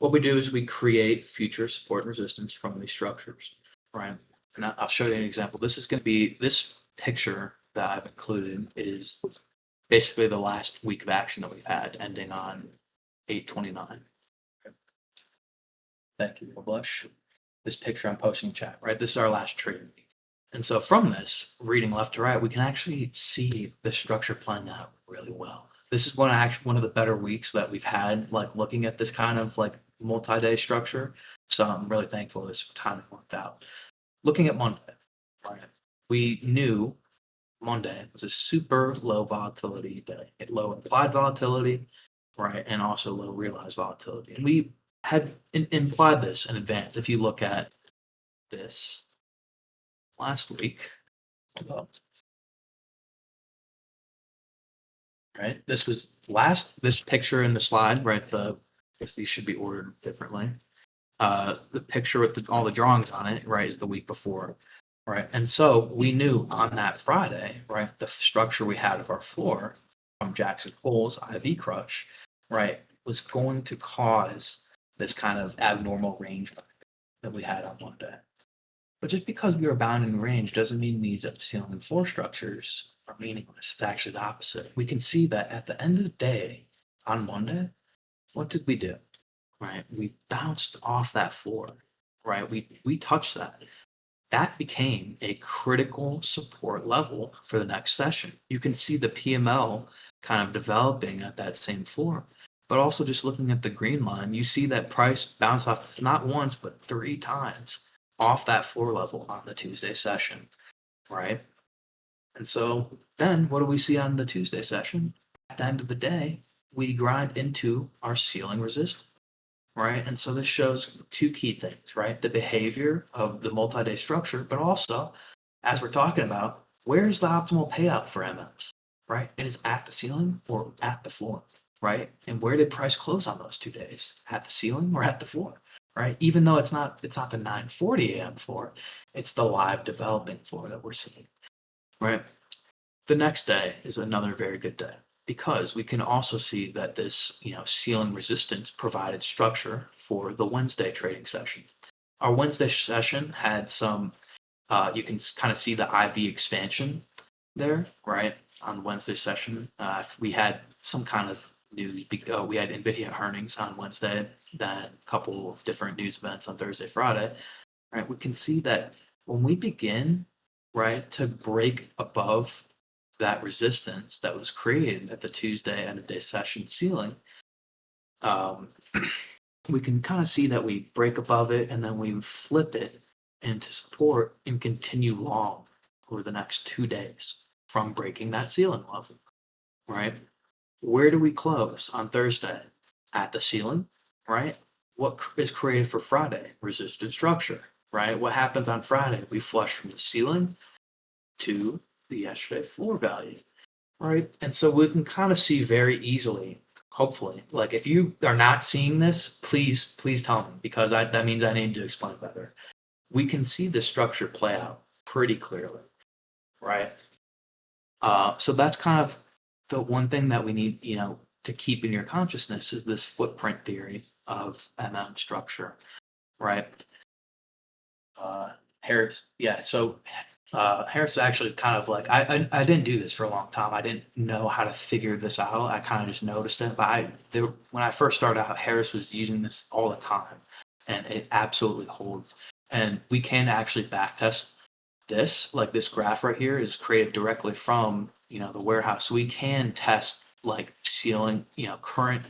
What we do is we create future support and resistance from these structures, right? And I'll show you an example. This is going to be this picture that I've included is basically the last week of action that we've had, ending on 8/29. Thank you, Blush. This picture I'm posting in chat, right? This is our last trade week. And so from this, reading left to right, we can actually see the structure playing out really well. This is one of the better weeks that we've had, like looking at this kind of like multi-day structure. So I'm really thankful this timing worked out. Looking at Monday, right? We knew Monday was a super low volatility day, low implied volatility, right, and also low realized volatility. And we had implied this in advance. If you look at this last week, right, this picture in the slide, right? I guess these should be ordered differently. The picture with all the drawings on it, right, is the week before, right? And so we knew on that Friday, right, the structure we had of our floor from Jackson Hole's IV crush, right, was going to cause this kind of abnormal range that we had on Monday. But just because we were bound in range doesn't mean these ceiling and floor structures are meaningless. It's actually the opposite. We can see that at the end of the day on Monday, what did we do? Right? We bounced off that floor, right? We touched that. That became a critical support level for the next session. You can see the PML kind of developing at that same floor. But also just looking at the green line, you see that price bounce off not once, but three times off that floor level on the Tuesday session, right? And so then what do we see on the Tuesday session? At the end of the day, we grind into our ceiling resistance, right? And so this shows two key things, right? The behavior of the multi-day structure, but also, as we're talking about, where's the optimal payout for MMs, right? It is at the ceiling or at the floor, right? And where did price close on those 2 days? At the ceiling or at the floor, right? Even though it's not the 9:40 a.m. floor, it's the live developing floor that we're seeing, right? The next day is another very good day because we can also see that this, ceiling resistance provided structure for the Wednesday trading session. Our Wednesday session had some, you can kind of see the IV expansion there, right? On the Wednesday session, we had some kind of news. We had NVIDIA earnings on Wednesday, then a couple of different news events on Thursday, Friday, right? We can see that when we begin, right, to break above that resistance that was created at the Tuesday end of day session ceiling, um, we can kind of see that we break above it and then we flip it into support and continue long over the next 2 days from breaking that ceiling level, right? Where do we close on Thursday? At the ceiling, right? What is created for Friday? Resisted structure, right? What happens on Friday? We flush from the ceiling to the yesterday floor value, right? And so we can kind of see very easily, hopefully, like if you are not seeing this, please tell me because that means I need to explain better. We can see the structure play out pretty clearly, right? So that's kind of the one thing that we need, to keep in your consciousness is this footprint theory of MM structure, right? Harris, yeah. So Harris actually kind of like I didn't do this for a long time. I didn't know how to figure this out. I kind of just noticed it. But when I first started out, Harris was using this all the time, and it absolutely holds. And we can actually backtest this. Like this graph right here is created directly from the warehouse. So we can test like ceiling, current,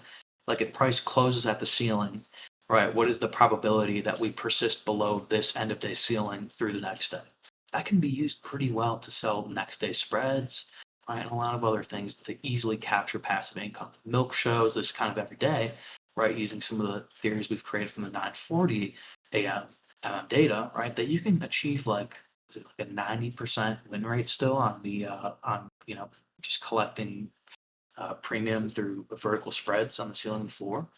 like if price closes at the ceiling, right? What is the probability that we persist below this end of day ceiling through the next day? That can be used pretty well to sell next day spreads, right? And a lot of other things to easily capture passive income. Milk shows this kind of every day, right? Using some of the theories we've created from the 9:40 a.m. Data, right? That you can achieve like, is it like a 90% win rate still on the on just collecting premium through vertical spreads on the ceiling floor,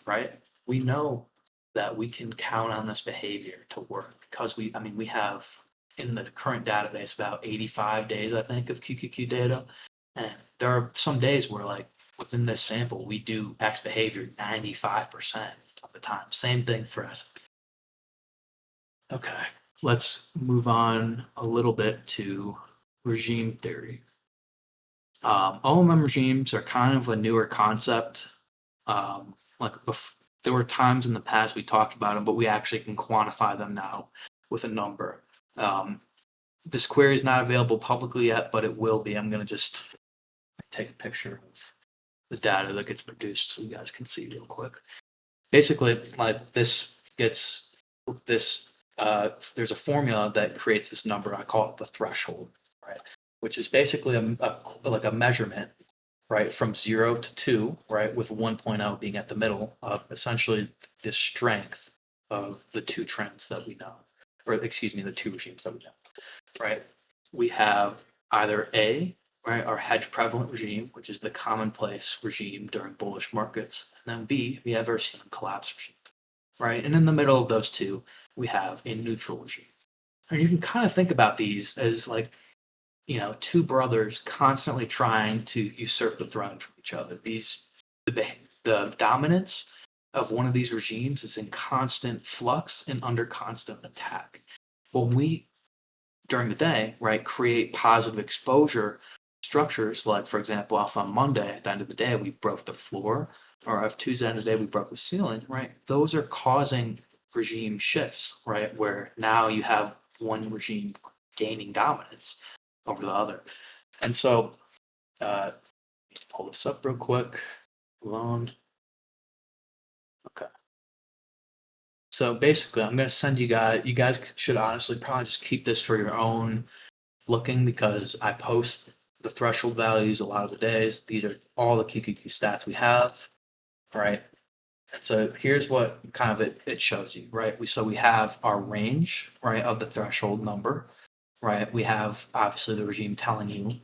right? We know that we can count on this behavior to work because we have in the current database about 85 days, I think, of QQQ data. And there are some days where like within this sample, we do X behavior 95% of the time. Same thing for S&P. Okay, let's move on a little bit to regime theory. OMM regimes are kind of a newer concept. Like there were times in the past we talked about them, but we actually can quantify them now with a number. This query is not available publicly yet, but it will be. I'm going to just take a picture of the data that gets produced so you guys can see real quick. Basically, like this gets this. There's a formula that creates this number. I call it the threshold, right? Which is basically like a measurement, right, from 0 to 2, right, with 1.0 being at the middle of essentially the strength of the two trends that we know, or excuse me, the two regimes that we know, right? We have either A, right, our hedge prevalent regime, which is the commonplace regime during bullish markets, and then B, we have our ceiling collapse regime, right? And in the middle of those two, we have a neutral regime. And you can kind of think about these as like two brothers constantly trying to usurp the throne from each other. The dominance of one of these regimes is in constant flux and under constant attack. When we, during the day, right, create positive exposure structures, like for example, off on Monday, at the end of the day, we broke the floor, or off Tuesday end of the day, we broke the ceiling, right? Those are causing regime shifts, right? Where now you have one regime gaining dominance over the other. And so, pull this up real quick. Loan. Okay. So basically, I'm going to send you guys should honestly probably just keep this for your own looking because I post the threshold values a lot of the days. These are all the QQQ stats we have, right? And so here's what kind of it shows you, right? So we have our range, right, of the threshold number, right? We have obviously the regime telling you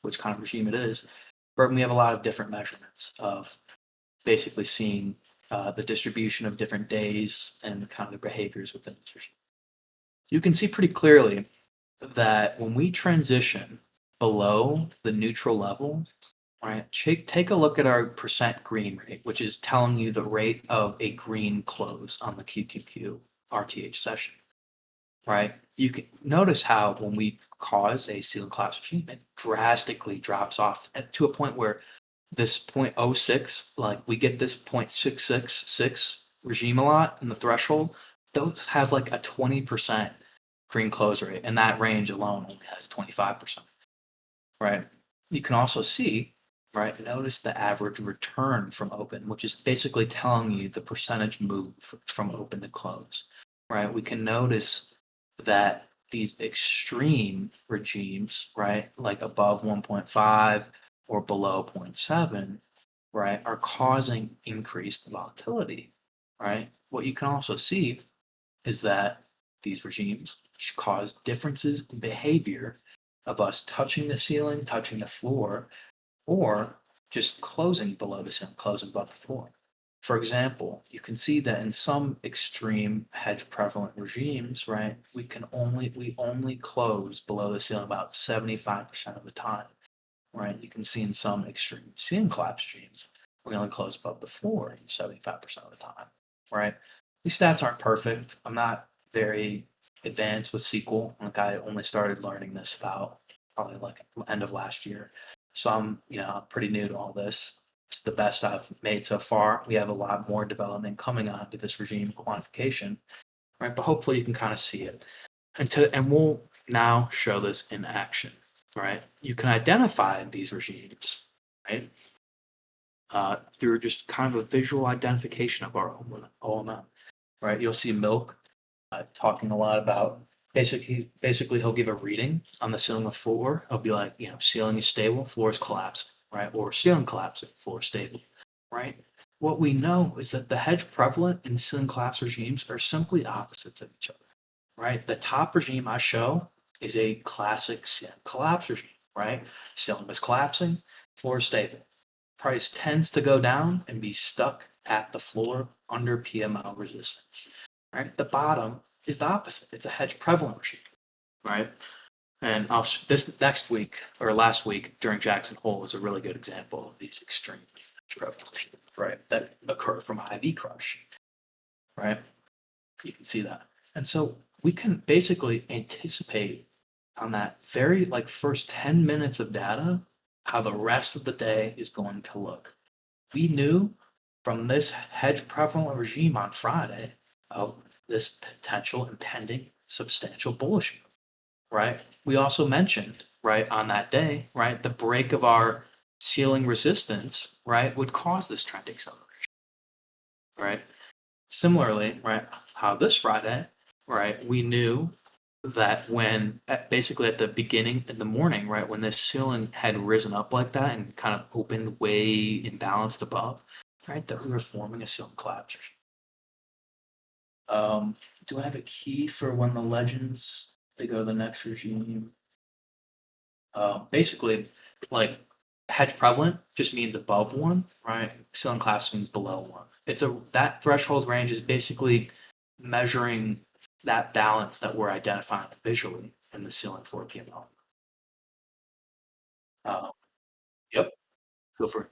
which kind of regime it is, but we have a lot of different measurements of basically seeing the distribution of different days and kind of the behaviors within this regime. You can see pretty clearly that when we transition below the neutral level, right, take a look at our percent green rate, which is telling you the rate of a green close on the QQQ RTH session, right? You can notice how when we cause a ceiling collapse regime, it drastically drops off to a point where this 0.06, like we get this 0.666 regime a lot in the threshold, those have like a 20% green close rate, and that range alone only has 25%, right? You can also see, right, notice the average return from open, which is basically telling you the percentage move from open to close, right? We can notice that these extreme regimes, right, like above 1.5 or below 0.7, right, are causing increased volatility, right? What you can also see is that these regimes cause differences in behavior of us touching the ceiling, touching the floor, or just closing below the ceiling, closing above the floor. For example, you can see that in some extreme hedge prevalent regimes, right, we only close below the ceiling about 75% of the time, right? You can see in some extreme ceiling collapse regimes, we only close above the floor 75% of the time, right? These stats aren't perfect. I'm not very advanced with SQL. Like I only started learning this about probably like end of last year. So I'm, pretty new to all this. It's the best I've made so far. We have a lot more development coming on to this regime quantification, right? But hopefully you can kind of see it. And we'll now show this in action, right? You can identify these regimes, right? Through just kind of a visual identification of our OMM, right? You'll see Milk talking a lot about basically he'll give a reading on the ceiling of floor. He'll be like, ceiling is stable, floor is collapsing, right? Or ceiling collapsing, floor is stable, right? What we know is that the hedge prevalent in ceiling collapse regimes are simply opposites of each other, right? The top regime I show is a classic ceiling collapse regime, right? Ceiling is collapsing, floor is stable. Price tends to go down and be stuck at the floor under PML resistance, right? The bottom is the opposite. It's a hedge prevalent regime, right? And this next week or last week during Jackson Hole was a really good example of these extreme hedge prevalent regimes, right? That occur from IV crush, right? You can see that. And so we can basically anticipate on that very first 10 minutes of data how the rest of the day is going to look. We knew from this hedge prevalent regime on Friday of this potential impending substantial bullish move, right? We also mentioned, right, on that day, right, the break of our ceiling resistance, right, would cause this trend acceleration, right? Similarly, right, how this Friday, right, we knew that when basically at the beginning in the morning, right, when this ceiling had risen up like that and kind of opened way imbalanced above, right, that we were forming a ceiling collapse. Do I have a key for when the legends they go to the next regime? Basically, like hedge prevalent just means above one, right? Ceiling collapse means below one. That threshold range is basically measuring that balance that we're identifying visually in the ceiling for PML. Yep, go for it.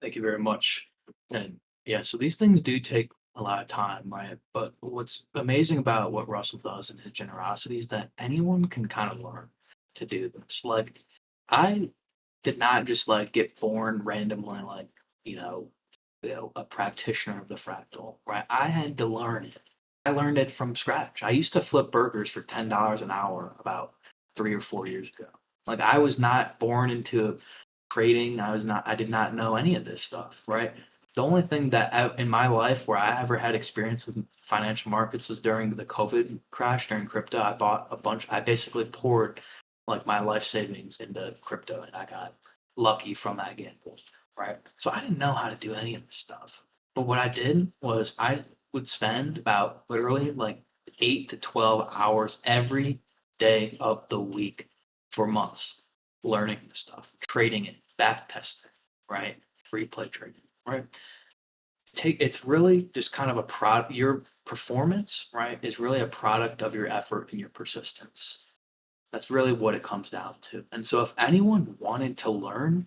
Thank you very much. And yeah, so these things do take a lot of time, right? But what's amazing about what Russell does and his generosity is that anyone can kind of learn to do this. Like, I did not just like get born randomly, like, a practitioner of the fractal, right? I had to learn it. I learned it from scratch. I used to flip burgers for $10 an hour about 3 or 4 years ago. Like, I was not born into trading. I did not know any of this stuff, right? The only thing that in my life where I ever had experience with financial markets was during the COVID crash during crypto. I bought a bunch. I basically poured like my life savings into crypto, and I got lucky from that gamble, right? So I didn't know how to do any of this stuff. But what I did was I would spend about literally like 8 to 12 hours every day of the week for months learning the stuff, trading it, back testing, right? Replay trading, right? It's really just kind of a product. Your performance, right, is really a product of your effort and your persistence. That's really what it comes down to. And so if anyone wanted to learn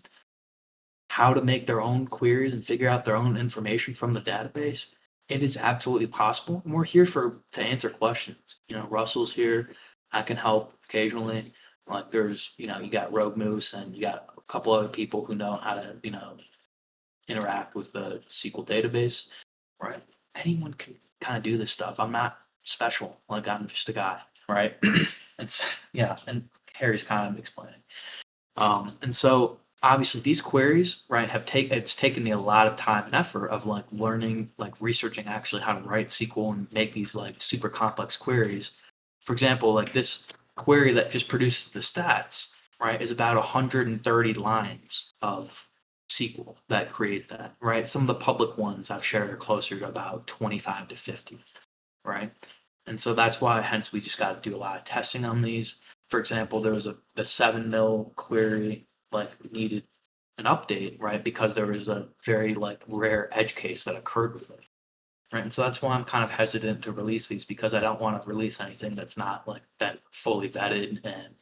how to make their own queries and figure out their own information from the database, it is absolutely possible. And we're here to answer questions. Russell's here. I can help occasionally. Like you got Rogue Moose and you got a couple other people who know how to, interact with the SQL database, right? Anyone can kind of do this stuff. I'm not special. Like I'm just a guy, right? It's yeah, and Harry's kind of explaining. And so obviously these queries, right, it's taken me a lot of time and effort of like learning, like researching actually how to write SQL and make these like super complex queries. For example, like this query that just produces the stats, right, is about 130 lines of SQL that create that, right? Some of the public ones I've shared are closer to about 25 to 50, right? And so that's why, hence, we just got to do a lot of testing on these. For example, there was the 7 mil query like needed an update, right? Because there was a very like rare edge case that occurred with it, right? And so that's why I'm kind of hesitant to release these because I don't want to release anything that's not like that fully vetted and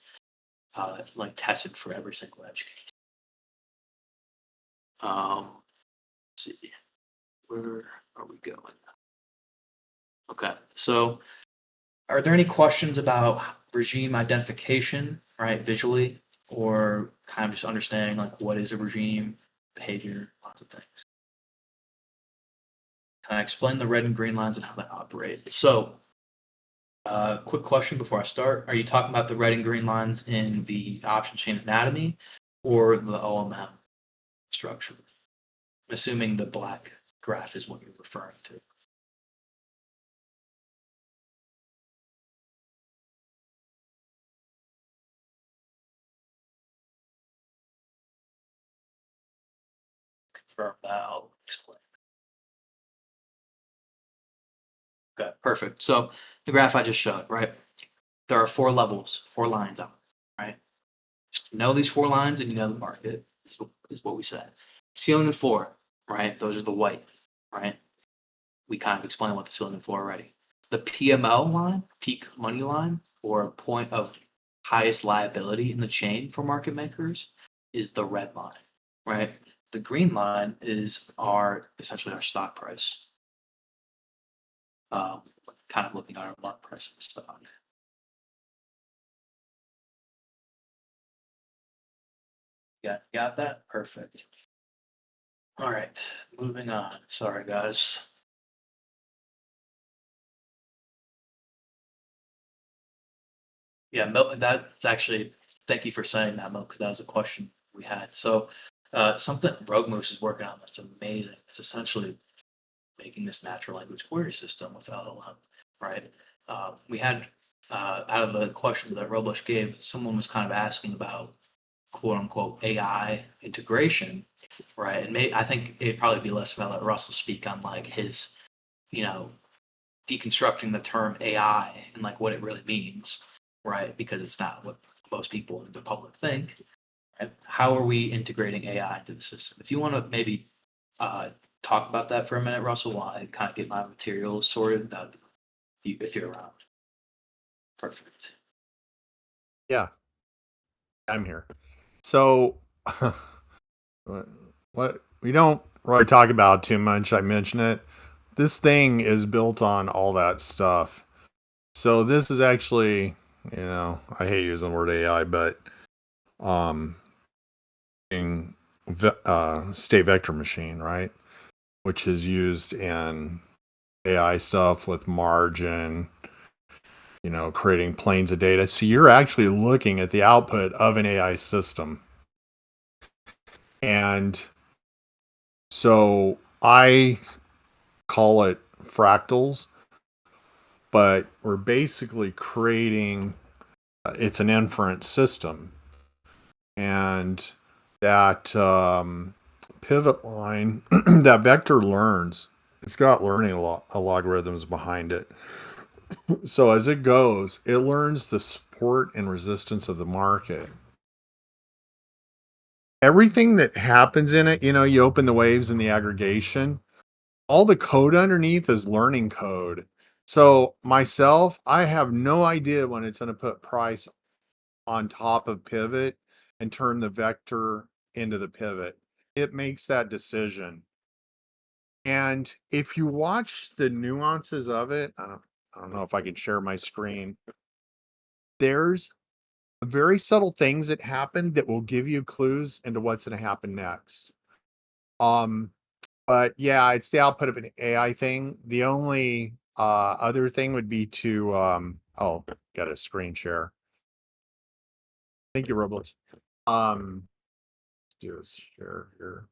like tested for every single edge case. Let's see, where are we going? Okay, so are there any questions about regime identification, right, visually, or kind of just understanding like what is a regime, behavior, lots of things? Can I explain the red and green lines and how they operate? So, quick question before I start: are you talking about the red and green lines in the option chain anatomy, or the OMM structure? I'm assuming the black graph is what you're referring to. Confirm that. I'll explain. Okay, perfect. So the graph I just showed, right? There are 4 levels, 4 lines on it, right? Just know these 4 lines and you know the market is what we said. Ceiling and floor, right? Those are the white, right? We kind of explained what the ceiling and floor already. The PML line, peak money line, or point of highest liability in the chain for market makers is the red line, right? The green line is essentially our stock price. Kind of looking at our market price of the stock. Got that? Perfect. All right, moving on. Sorry, guys. Yeah, that's actually, thank you for saying that, Mo, because that was a question we had. So, something Rogue Moose is working on that's amazing. It's essentially making this natural language query system with LLM, right? We had, out of the questions that Robush gave, someone was kind of asking about quote unquote AI integration, right? And I think it'd probably be less about let Russell speak on like his, you know, deconstructing the term AI and like what it really means, right? Because it's not what most people in the public think. Right? How are we integrating AI into the system? If you want to maybe talk about that for a minute, Russell, while I kind of get my materials sorted, that if you're around. Perfect. Yeah, I'm here. So, what we don't really talk about too much. I mention it. This thing is built on all that stuff. So this is actually, I hate using the word AI, but um, state vector machine, right? Which is used in AI stuff with margin, creating planes of data. So you're actually looking at the output of an AI system. And so I call it fractals, but we're basically creating it's an inference system. And that pivot line, that vector learns, it's got learning logarithms behind it. So as it goes, it learns the support and resistance of the market. Everything that happens in it, you open the waves and the aggregation, all the code underneath is learning code. So myself, I have no idea when it's going to put price on top of pivot and turn the vector into the pivot. It makes that decision. And if you watch the nuances of it, I don't know if I can share my screen. There's very subtle things that happen that will give you clues into what's going to happen next. But yeah, it's the output of an AI thing. The only other thing would be to oh, got a screen share. Thank you, Robles. Do a share here.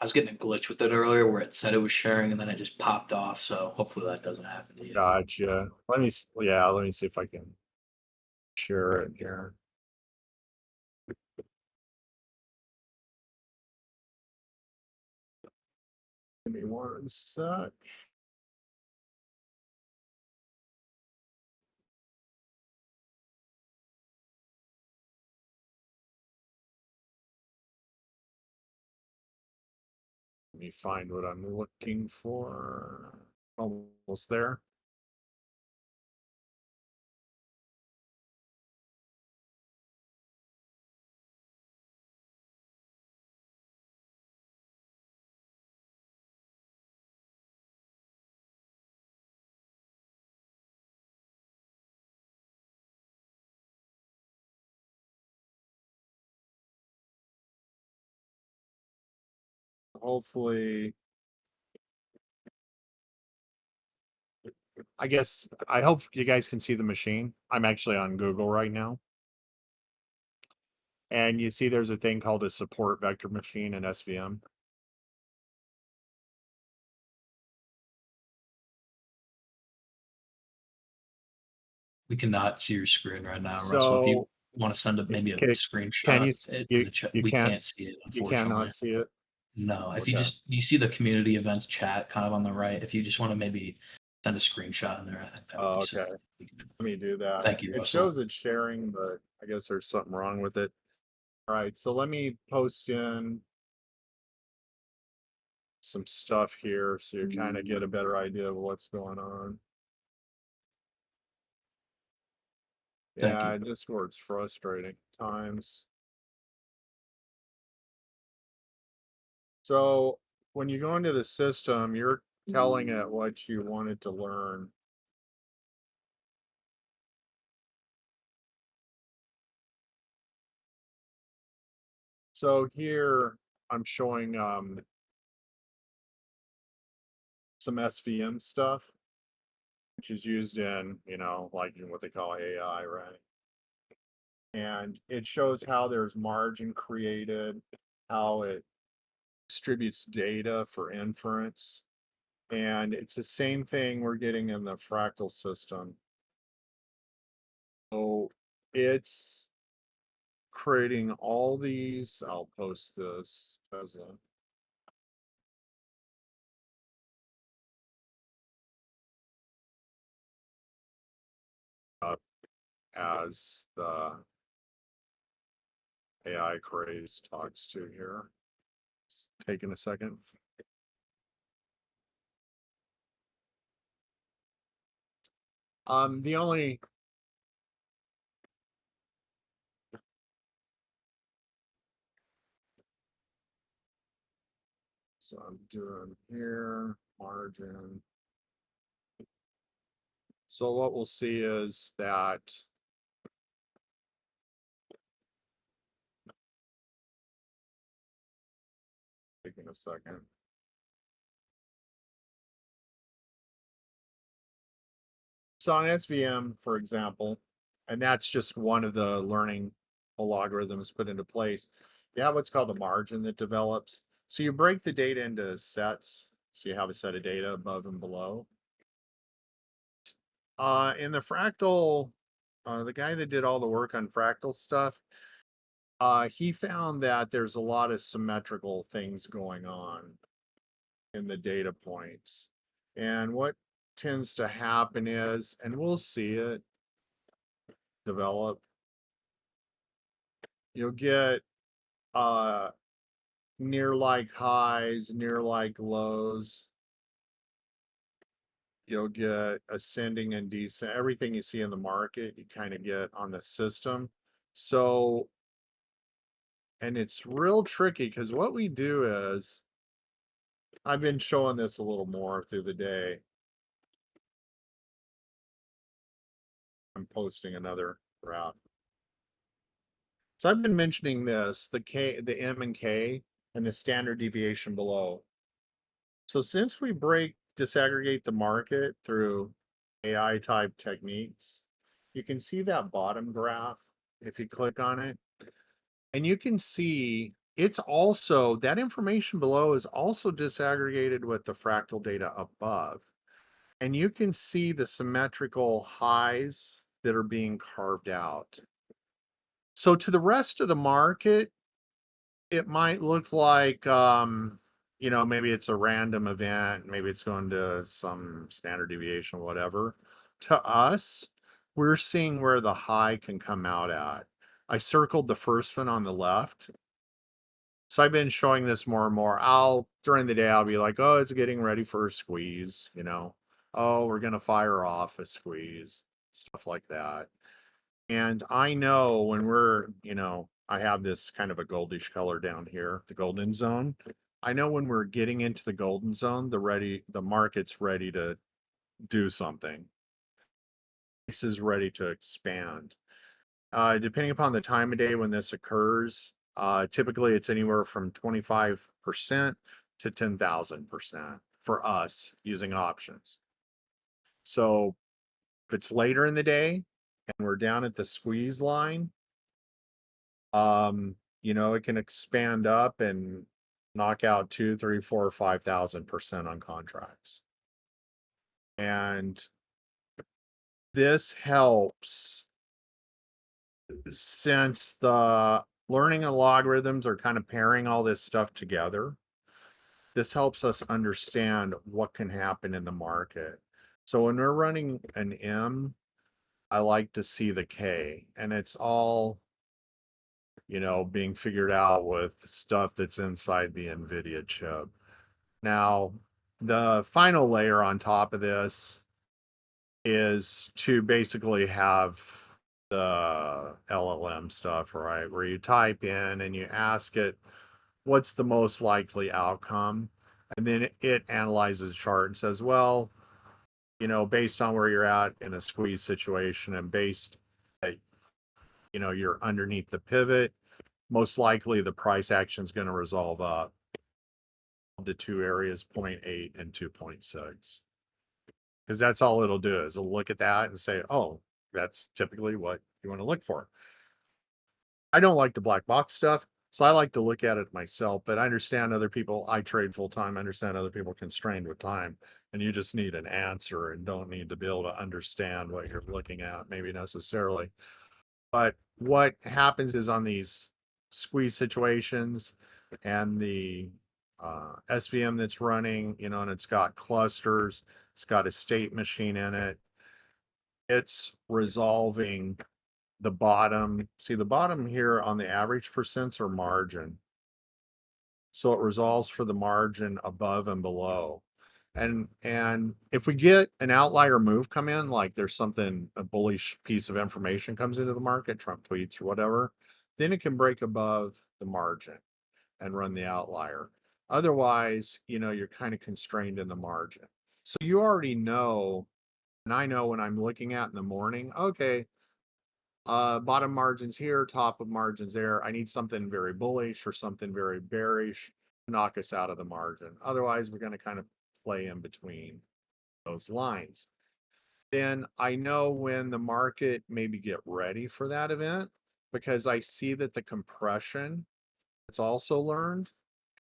I was getting a glitch with it earlier where it said it was sharing and then it just popped off. So hopefully that doesn't happen to you. Gotcha. Let me see if I can share it here. Give me one sec. Let me find what I'm looking for. Almost there. Hopefully, I hope you guys can see the machine. I'm actually on Google right now. And you see there's a thing called a support vector machine in SVM. We cannot see your screen right now, Russell. If you So want to send maybe a can screenshot in you the chat, you we can't can't see it, you unfortunately. cannot see it? No, if Okay. you see the community events chat kind of on the right, if you just want to maybe send a screenshot in there, I think that would be Okay. Let me do that. Thank you, It Russell. shows it's sharing, but I guess there's something wrong with it. All right, so let me post in some stuff here so you kind of get a better idea of what's going on. Thank Yeah, you. Discord's frustrating times. So when you go into the system, you're telling it what you want it to learn. So here I'm showing some SVM stuff, which is used in, like in what they call AI, right? And it shows how there's margin created, how it distributes data for inference. And it's the same thing we're getting in the fractal system. So it's creating all these. I'll post this as as the AI craze talks to here. It's taking a second. The only So I'm doing here, margin. So what we'll see is that taking a second. So on SVM, for example, and that's just one of the learning algorithms put into place. You have what's called a margin that develops. So you break the data into sets. So you have a set of data above and below. In the Fractal, the guy that did all the work on Fractal stuff, he found that there's a lot of symmetrical things going on in the data points. And what tends to happen is, and we'll see it develop, you'll get near like highs, near like lows. You'll get ascending and descending. Everything you see in the market, you kind of get on the system. So, and it's real tricky because what we do is, I've been showing this a little more through the day. I'm posting another graph. So I've been mentioning this, the K, the M and K, and the standard deviation below. So since we disaggregate the market through AI type techniques, you can see that bottom graph if you click on it. And you can see it's also, that information below is also disaggregated with the fractal data above. And you can see the symmetrical highs that are being carved out. So to the rest of the market, it might look like, you know, maybe it's a random event, maybe it's going to some standard deviation, whatever. To us, we're seeing where the high can come out at. I circled the first one on the left. So I've been showing this more and more. During the day, I'll be like, oh, it's getting ready for a squeeze, you know. Oh, we're going to fire off a squeeze, stuff like that. And I know when we're, you know, I have this kind of a goldish color down here, the golden zone. I know when we're getting into the golden zone, the market's ready to do something. This is ready to expand. Depending upon the time of day when this occurs, typically it's anywhere from 25% to 10,000% for us using options. So if it's later in the day and we're down at the squeeze line, you know, it can expand up and knock out 2, 3, 4, or 5,000% on contracts. And this helps, since the learning algorithms are kind of pairing all this stuff together. This helps us understand what can happen in the market. So when we're running an M, I like to see the K, and it's all, you know, being figured out with stuff that's inside the NVIDIA chip. Now, the final layer on top of this is to basically have the LLM stuff, right? Where you type in and you ask it, what's the most likely outcome? And then it analyzes the chart and says, well, you know, based on where you're at in a squeeze situation and based, you know, you're underneath the pivot, most likely the price action is going to resolve up to two areas, 0.8 and 2.6. Because that's all it'll do is it'll look at that and say, oh, that's typically what you want to look for. I don't like the black box stuff, so I like to look at it myself, but I understand other people, I trade full time, I understand other people constrained with time, and you just need an answer and don't need to be able to understand what you're looking at, maybe necessarily. But what happens is on these squeeze situations and the SVM that's running, you know, and it's got clusters, it's got a state machine in it, it's resolving the bottom. See, the bottom here on the average percents are margin. So it resolves for the margin above and below. And if we get an outlier move come in, like there's something, a bullish piece of information comes into the market, Trump tweets or whatever, then it can break above the margin and run the outlier. Otherwise, you're kind of constrained in the margin. So you already know, and I know when I'm looking at in the morning, okay, bottom margins here, top of margins there. I need something very bullish or something very bearish to knock us out of the margin. Otherwise, we're going to kind of play in between those lines. Then I know when the market maybe get ready for that event, because I see that the compression that's also learned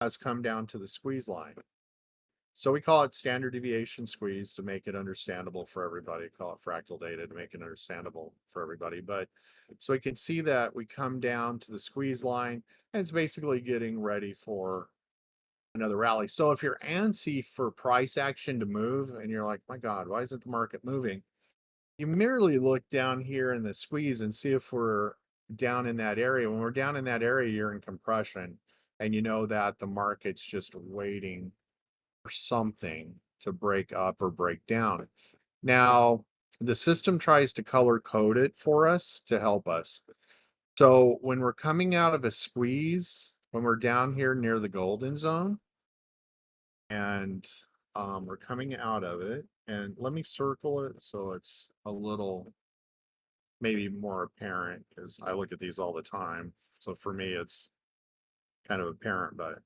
has come down to the squeeze line. So we call it standard deviation squeeze to make it understandable for everybody. Call it fractal data to make it understandable for everybody. But so we can see that we come down to the squeeze line, and it's basically getting ready for another rally. So if you're antsy for price action to move and you're like, my God, why isn't the market moving? You merely look down here in the squeeze and see if we're down in that area. When we're down in that area, you're in compression, and you know that the market's just waiting for something to break up or break down. Now, the system tries to color code it for us to help us. So when we're coming out of a squeeze, when we're down here near the golden zone, and we're coming out of it, and let me circle it so it's a little maybe more apparent, because I look at these all the time. So for me, it's kind of apparent, but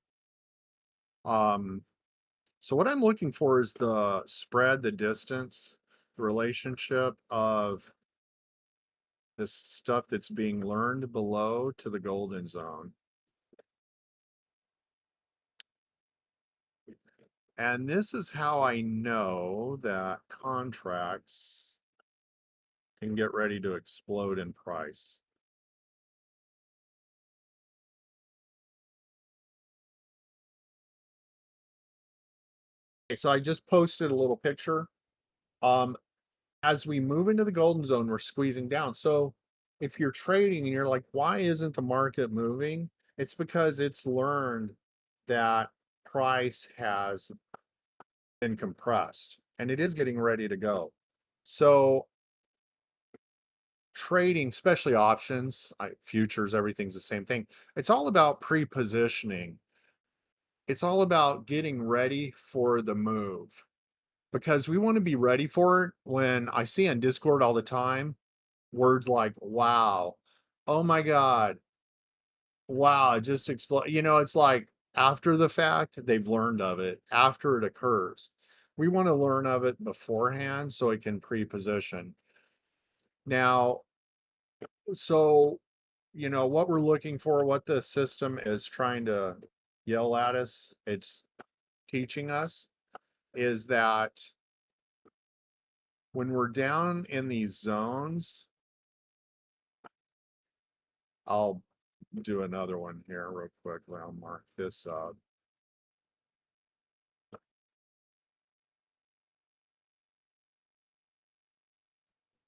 so what I'm looking for is the spread, the distance, the relationship of this stuff that's being learned below to the golden zone. And this is how I know that contracts can get ready to explode in price. Okay, so I just posted a little picture. As we move into the golden zone, we're squeezing down. So if you're trading and you're like, why isn't the market moving? It's because it's learned that price has been compressed and it is getting ready to go. So trading, especially options, futures, everything's the same thing. It's all about pre-positioning. It's all about getting ready for the move, because we want to be ready for it. When I see on Discord all the time, words like, wow, oh my God, wow, it just explode. It's like after the fact, they've learned of it after it occurs. We want to learn of it beforehand so it can pre-position. Now, so, what we're looking for, what the system is trying to yell at us, it's teaching us, is that when we're down in these zones, I'll do another one here real quickly. I'll mark this up.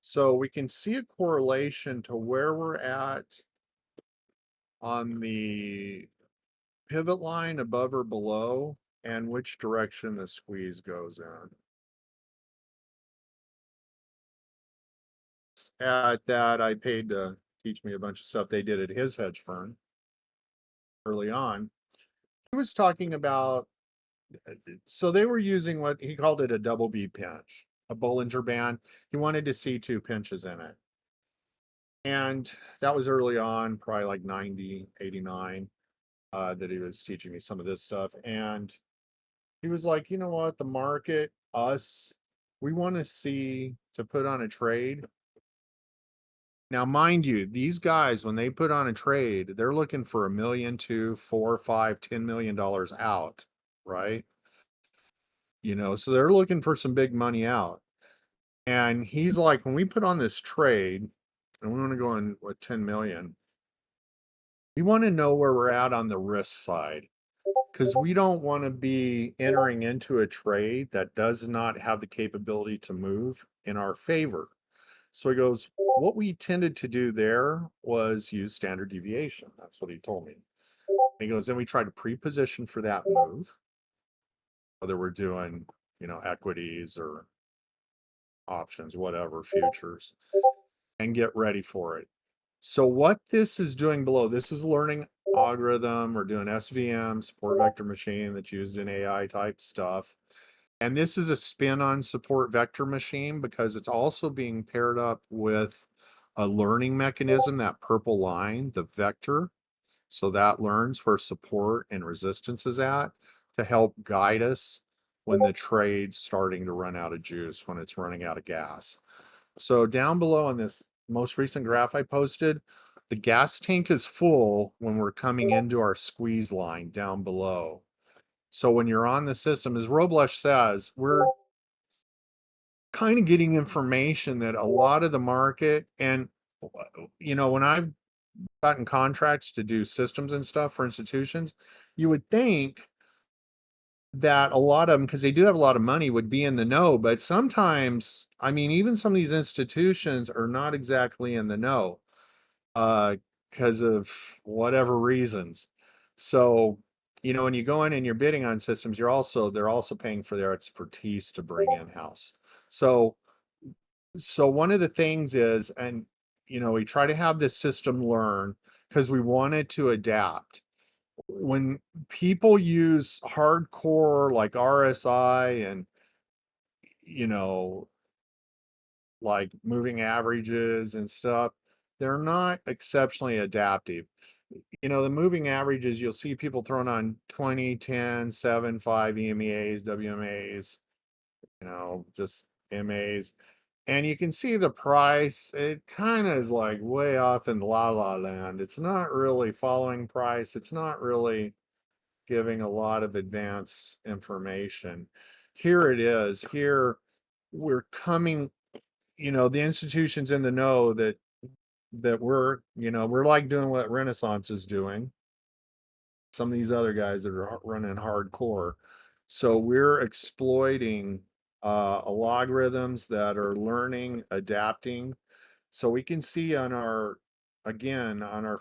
So we can see a correlation to where we're at on the pivot line above or below and which direction the squeeze goes in. At that, I paid to teach me a bunch of stuff they did at his hedge firm early on. He was talking about, so they were using what he called it a double B pinch, a Bollinger Band. He wanted to see 2 pinches in it. And that was early on, probably like 90, 89, that he was teaching me some of this stuff. And he was like, you know what, the market, us, we want to see to put on a trade. Now, mind you, these guys, when they put on a trade, they're looking for $1 million, $2, $4, $5, $10 million out, right? So they're looking for some big money out. And he's like, when we put on this trade and we want to go in with 10 million, we want to know where we're at on the risk side, because we don't want to be entering into a trade that does not have the capability to move in our favor. So he goes, what we tended to do there was use standard deviation. That's what he told me. And he goes, then we try to pre-position for that move, whether we're doing, equities or options, whatever, futures, and get ready for it. So what this is doing below, this is learning algorithm. We're doing SVM, support vector machine, that's used in AI type stuff. And this is a spin on support vector machine because it's also being paired up with a learning mechanism, that purple line, the vector. So that learns where support and resistance is at to help guide us when the trade's starting to run out of juice, when it's running out of gas. So down below in this most recent graph I posted, the gas tank is full when we're coming into our squeeze line down below. So when you're on the system, as Roblush says, we're kind of getting information that a lot of the market, and when I've gotten contracts to do systems and stuff for institutions, you would think that a lot of them, because they do have a lot of money, would be in the know. But sometimes, I mean, even some of these institutions are not exactly in the know because of whatever reasons. So, when you go in and you're bidding on systems, they're also paying for their expertise to bring in house. So one of the things is, and we try to have this system learn because we want it to adapt. When people use hardcore like RSI and like moving averages and stuff, they're not exceptionally adaptive. The moving averages, you'll see people throwing on 20, 10, 7, 5 EMEAs, WMAs, just MAs. And you can see the price, it kind of is like way off in la la land. It's not really following price. It's not really giving a lot of advanced information. Here it is. Here we're coming, the institutions in the know that we're like doing what Renaissance is doing. Some of these other guys that are running hardcore. So we're exploiting logarithms that are learning, adapting. So we can see on our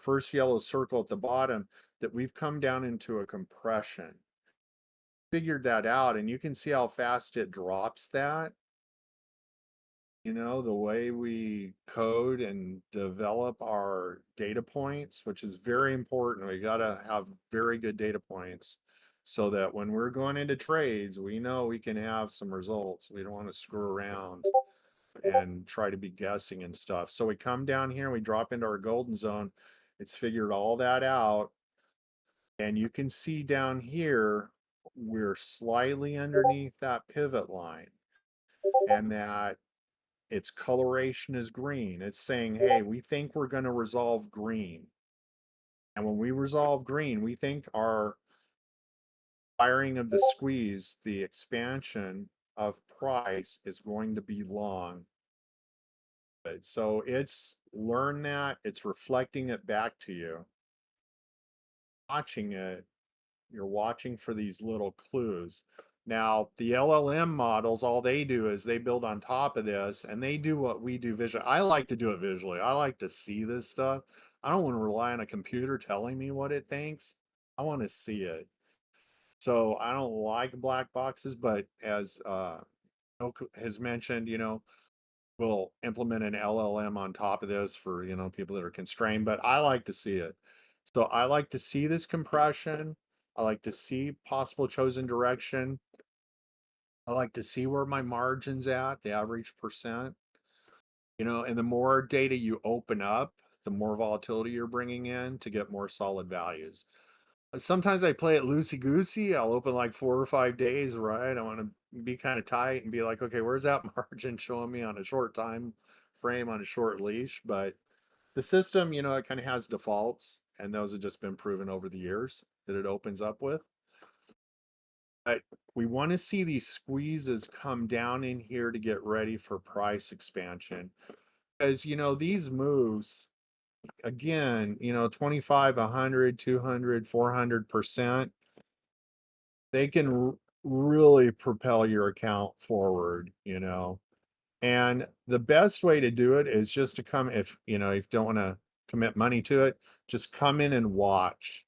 first yellow circle at the bottom that we've come down into a compression. Figured that out, and you can see how fast it drops that. The way we code and develop our data points, which is very important. We got to have very good data points so that when we're going into trades, we know we can have some results. We don't want to screw around and try to be guessing and stuff. So we come down here, we drop into our golden zone. It's figured all that out. And you can see down here, we're slightly underneath that pivot line, and that its coloration is green. It's saying, hey, we think we're going to resolve green. And when we resolve green, we think our firing of the squeeze, the expansion of price, is going to be long. So it's learned that, it's reflecting it back to you. Watching it, you're watching for these little clues. Now, the LLM models, all they do is they build on top of this, and they do what we do visually. I like to do it visually. I like to see this stuff. I don't want to rely on a computer telling me what it thinks. I want to see it. So I don't like black boxes, but as Oak has mentioned, we'll implement an LLM on top of this for, people that are constrained, but I like to see it. So I like to see this compression. I like to see possible chosen direction. I like to see where my margin's at, the average percent. And the more data you open up, the more volatility you're bringing in to get more solid values. Sometimes I play it loosey-goosey. I'll open like 4 or 5 days, right? I want to be kind of tight and be like, okay, where's that margin showing me on a short time frame, on a short leash? But the system, it kind of has defaults, and those have just been proven over the years that it opens up with. But we want to see these squeezes come down in here to get ready for price expansion. Because, these moves, again, 25, 100, 200, 400%, they can really propel your account forward, And the best way to do it is just to come, if you don't want to commit money to it, just come in and watch.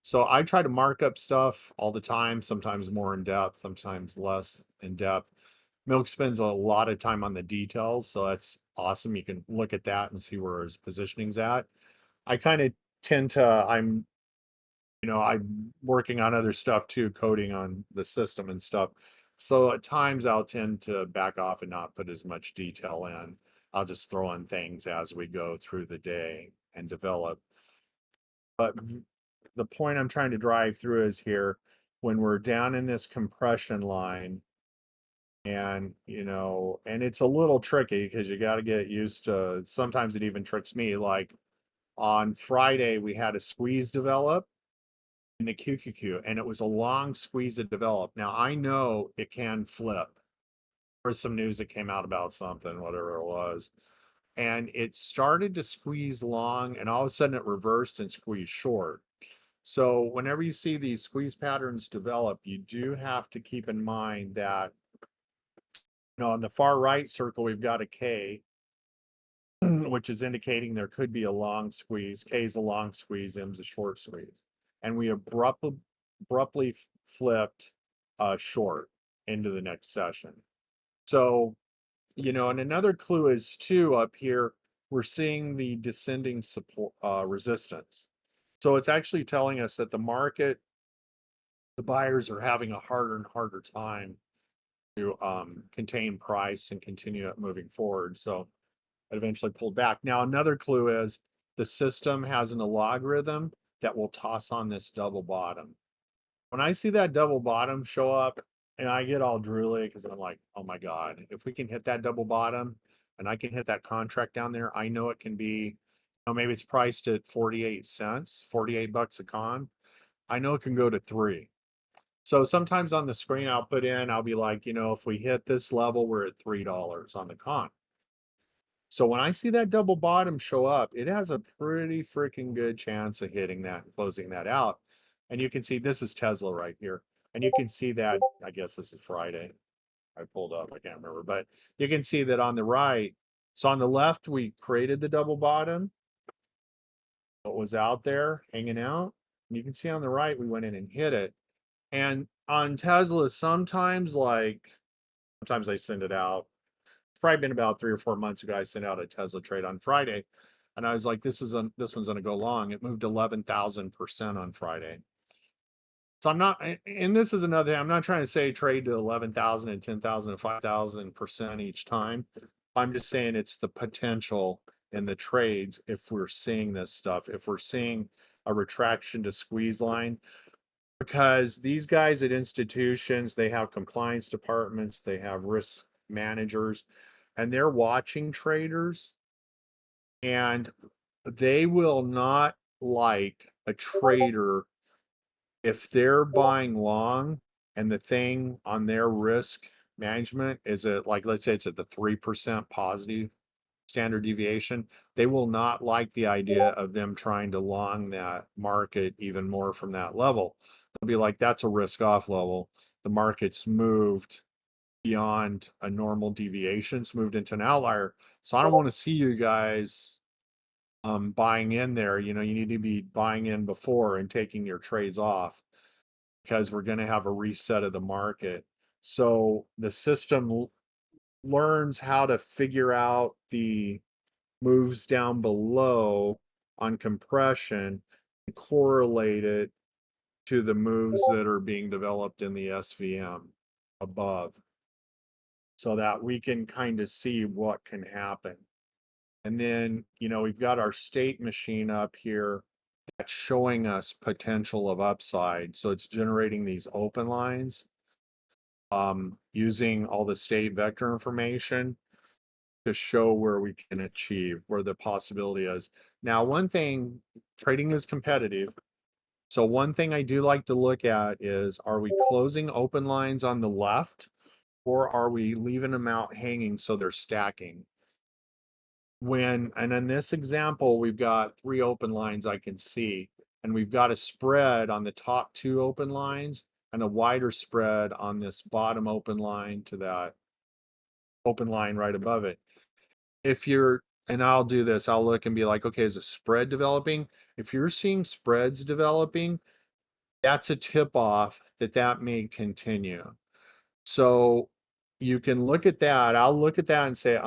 So I try to mark up stuff all the time, sometimes more in depth, sometimes less in depth. Milk spends a lot of time on the details, so that's awesome. You can look at that and see where his positioning's at. I kind of tend to, I'm I'm working on other stuff too, coding on the system and stuff. So at times I'll tend to back off and not put as much detail in. I'll just throw in things as we go through the day and develop. But the point I'm trying to drive through is here, when we're down in this compression line, and and it's a little tricky because you got to get used to, sometimes it even tricks me. Like on Friday, we had a squeeze develop in the QQQ, and it was a long squeeze that developed. Now I know it can flip. There was some news that came out about something, whatever it was, and it started to squeeze long, and all of a sudden it reversed and squeezed short. So whenever you see these squeeze patterns develop, you do have to keep in mind that, on the far right circle, we've got a K, which is indicating there could be a long squeeze. K is a long squeeze, M is a short squeeze. And we abruptly flipped short into the next session. So, and another clue is too, up here, we're seeing the descending support resistance. So it's actually telling us that the market, the buyers are having a harder and harder time to contain price and continue it moving forward. So it eventually pulled back. Now, another clue is the system has an logarithm that will toss on this double bottom. When I see that double bottom show up, and I get all drooly because I'm like, oh my God, if we can hit that double bottom and I can hit that contract down there, I know it can be, maybe it's priced at 48 cents, 48 bucks a con. I know it can go to 3. So sometimes on the screen I'll be like, if we hit this level, we're at $3 on the con. So when I see that double bottom show up, it has a pretty freaking good chance of hitting that and closing that out. And you can see this is Tesla right here. And you can see that, I guess this is Friday. I pulled up, I can't remember, but you can see that on the right. So on the left, we created the double bottom. What was out there hanging out. And you can see on the right, we went in and hit it. And on Tesla, sometimes I send it out. It's probably been about 3 or 4 months ago. I sent out a Tesla trade on Friday, and I was like, this one's going to go long. It moved 11,000% on Friday. So I'm not, and this is another thing. I'm not trying to say trade to 11,000 and 10,000 and 5,000% each time. I'm just saying it's the potential in the trades. If we're seeing this stuff, if we're seeing a retraction to squeeze line, because these guys at institutions, they have compliance departments, they have risk managers, and they're watching traders, and they will not like a trader if they're buying long and the thing on their risk management is at, like, let's say it's at the 3% positive standard deviation. They will not like the idea of them trying to long that market even more from that level. They'll be like, that's a risk off level. The market's moved beyond a normal deviation, it's moved into an outlier. So I don't want to see you guys buying in there. You need to be buying in before and taking your trades off, because we're going to have a reset of the market. So the system learns how to figure out the moves down below on compression and correlate it to the moves that are being developed in the SVM above, so that we can kind of see what can happen. And then, we've got our state machine up here that's showing us potential of upside. So it's generating these open lines using all the state vector information to show where we can achieve, where the possibility is. Now, one thing, trading is competitive. So one thing I do like to look at is, are we closing open lines on the left, or are we leaving them out hanging so they're stacking? And in this example, we've got 3 open lines I can see, and we've got a spread on the top 2 open lines and a wider spread on this bottom open line to that open line right above it. And I'll do this, I'll look and be like, okay, is a spread developing? If you're seeing spreads developing, that's a tip off that may continue. So you can look at that. I'll look at that and say,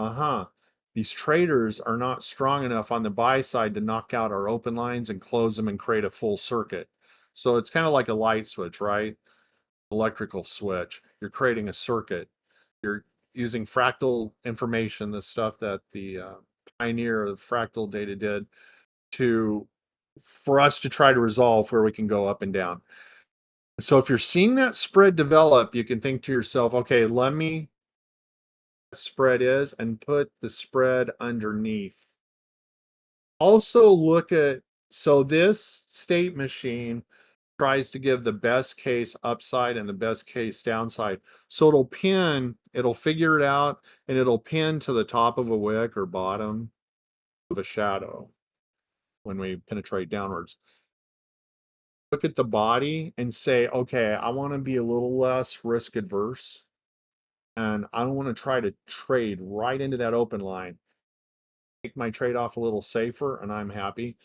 these traders are not strong enough on the buy side to knock out our open lines and close them and create a full circuit. So it's kind of like a light switch, right? Electrical switch. You're creating a circuit. You're using fractal information, the stuff that the pioneer of fractal data did for us to try to resolve where we can go up and down. So if you're seeing that spread develop, you can think to yourself, okay, let me spread is and put the spread underneath. Also look at, so this state machine tries to give the best case upside and the best case downside. So it'll figure it out, and it'll pin to the top of a wick or bottom of a shadow when we penetrate downwards. Look at the body and say, okay, I want to be a little less risk adverse, and I don't want to try to trade right into that open line. Make my trade off a little safer, and I'm happy.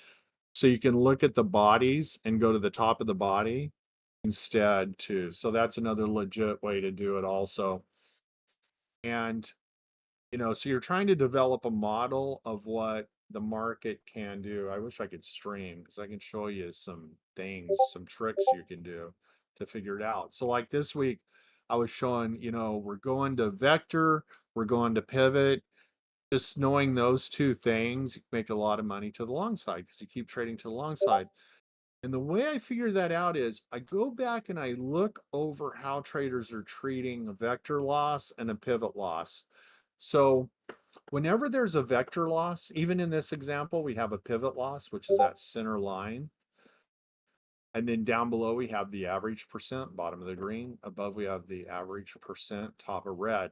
So you can look at the bodies and go to the top of the body instead too. So that's another legit way to do it also. And, so you're trying to develop a model of what the market can do. I wish I could stream because I can show you some things, some tricks you can do to figure it out. So like this week, I was showing, we're going to vector, we're going to pivot. Just knowing those two things, you make a lot of money to the long side because you keep trading to the long side. And the way I figure that out is I go back and I look over how traders are treating a vector loss and a pivot loss. So whenever there's a vector loss, even in this example, we have a pivot loss, which is that center line. And then down below, we have the average percent, bottom of the green. Above, we have the average percent, top of red.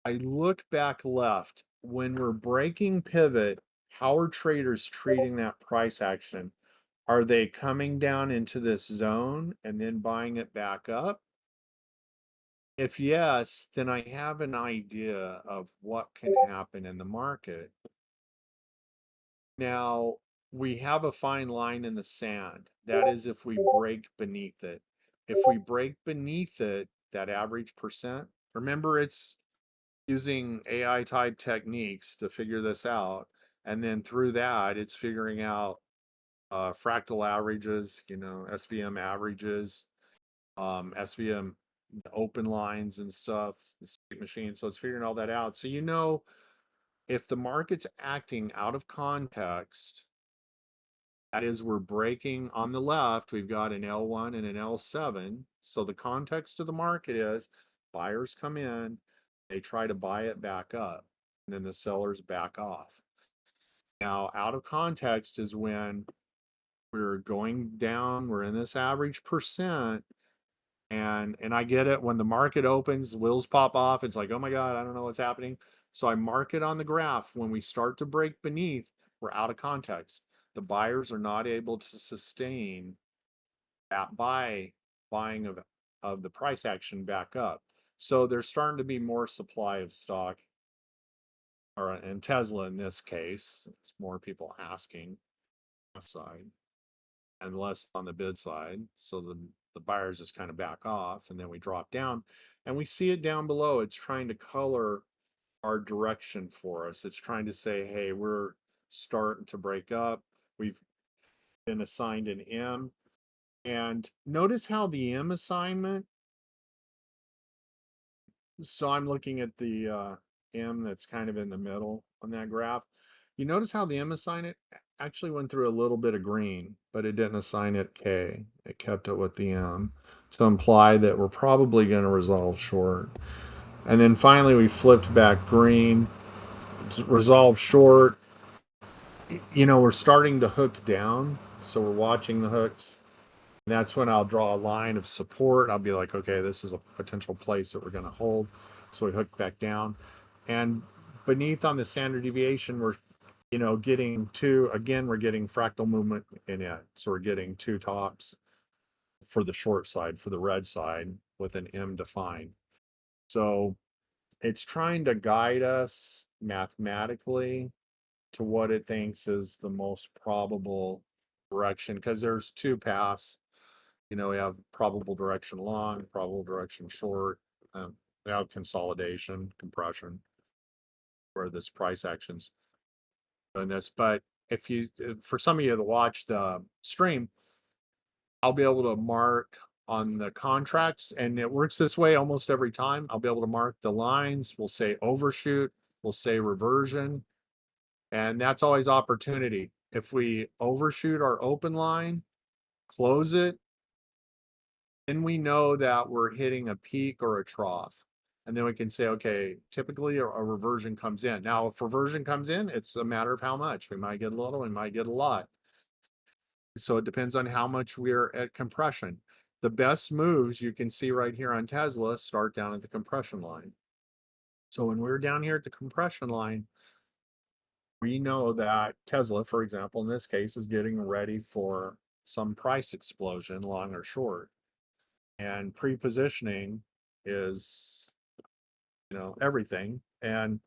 I look back left. When we're breaking pivot, how are traders treating that price action? Are they coming down into this zone and then buying it back up? If yes, then I have an idea of what can happen in the market. Now, we have a fine line in the sand. That is if we break beneath it. If we break beneath it, that average percent, remember it's using AI type techniques to figure this out. And then through that, it's figuring out fractal averages, SVM averages, SVM open lines and stuff, the state machine. So it's figuring all that out. So if the market's acting out of context, that is, we're breaking on the left, we've got an L1 and an L7. So the context of the market is buyers come in, they try to buy it back up, and then the sellers back off. Now, out of context is when we're going down, we're in this average percent, and I get it. When the market opens, wheels pop off. It's like, oh my God, I don't know what's happening. So I mark it on the graph. When we start to break beneath, we're out of context. The buyers are not able to sustain that buying of the price action back up. So there's starting to be more supply of stock, and Tesla in this case, it's more people asking side and less on the bid side. So the buyers just kind of back off, and then we drop down and we see it down below. It's trying to color our direction for us. It's trying to say, hey, we're starting to break up. We've been assigned an M. And notice how the M assignment, so I'm looking at the M that's kind of in the middle on that graph. You notice how the M assignment actually went through a little bit of green, but it didn't assign it K. It kept it with the M to imply that we're probably going to resolve short. And then finally we flipped back green, resolve short. We're starting to hook down, so we're watching the hooks. And that's when I'll draw a line of support. I'll be like, okay, this is a potential place that we're going to hold. So we hook back down. And beneath on the standard deviation, we're getting we're getting fractal movement in it. So we're getting two tops for the short side, for the red side, with an M defined. So it's trying to guide us mathematically to what it thinks is the most probable direction, because there's two paths. We have probable direction long, probable direction short. We have consolidation, compression, where this price action's doing this. But for some of you that watch the stream, I'll be able to mark on the contracts, and it works this way almost every time. I'll be able to mark the lines. We'll say overshoot, we'll say reversion, and that's always opportunity. If we overshoot our open line, close it, then we know that we're hitting a peak or a trough. And then we can say, okay, typically a reversion comes in. Now, if reversion comes in, it's a matter of how much. We might get a little, we might get a lot. So it depends on how much we're at compression. The best moves you can see right here on Tesla start down at the compression line. So when we're down here at the compression line, we know that Tesla, for example, in this case, is getting ready for some price explosion, long or short. And pre-positioning is, everything. And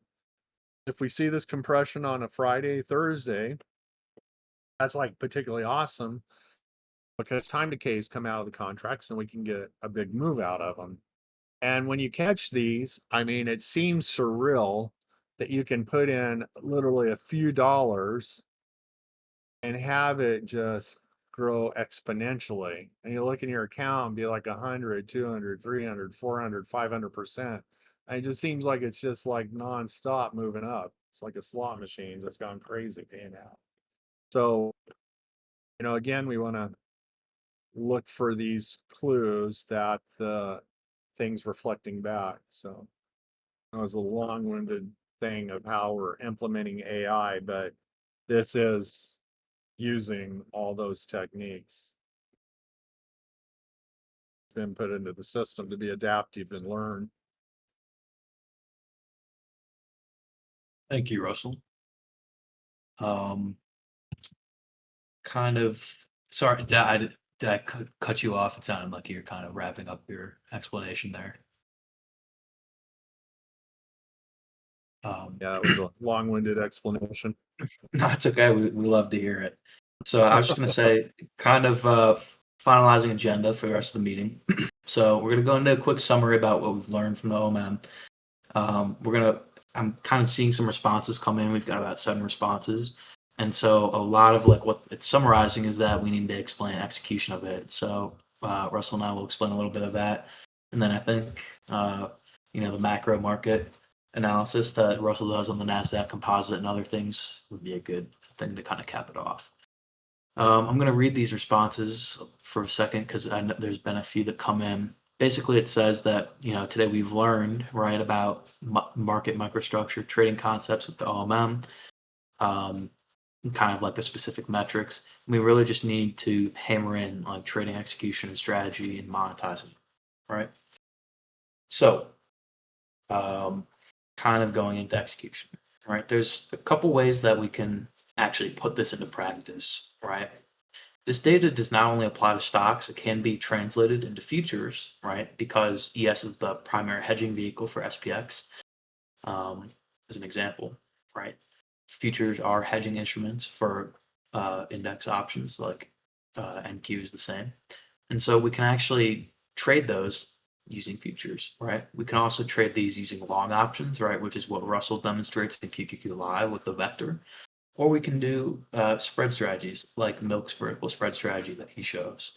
if we see this compression on a Friday, Thursday, that's like particularly awesome because time decays come out of the contracts and we can get a big move out of them. And when you catch these, I mean, it seems surreal that you can put in literally a few dollars and have it just grow exponentially. And you look in your account and be like 100, 200, 300, 400, 500%. And it just seems like it's just like nonstop moving up. It's like a slot machine that's gone crazy paying out. So, again, we want to look for these clues that the thing's reflecting back. So that was a long-winded thing of how we're implementing AI, but this is using all those techniques. It's been put into the system to be adaptive and learn. Thank you, Russell. Kind of sorry, did I cut you off? It sounded like you're kind of wrapping up your explanation there. Yeah, it was a long-winded explanation. No, it's okay. We love to hear it. So I was just going to say, kind of finalizing agenda for the rest of the meeting. So we're going to go into a quick summary about what we've learned from the OMM. I'm kind of seeing some responses come in. We've got about 7 responses. And so a lot of like what it's summarizing is that we need to explain execution of it. So Russell and I will explain a little bit of that. And then I think, the macro market analysis that Russell does on the NASDAQ composite and other things would be a good thing to kind of cap it off. I'm going to read these responses for a second because there's been a few that come in. Basically, it says that, today we've learned, right, about market microstructure, trading concepts with the OMM, kind of like the specific metrics. We really just need to hammer in like trading execution and strategy and monetizing, right? So, kind of going into execution, right? There's a couple ways that we can actually put this into practice, right? This data does not only apply to stocks, it can be translated into futures, right? Because ES is the primary hedging vehicle for SPX, as an example, right? Futures are hedging instruments for index options, like NQ is the same. And so we can actually trade those using futures, right? We can also trade these using long options, right? Which is what Russell demonstrates in QQQ Live with the vector. Or we can do spread strategies like Milk's vertical spread strategy that he shows.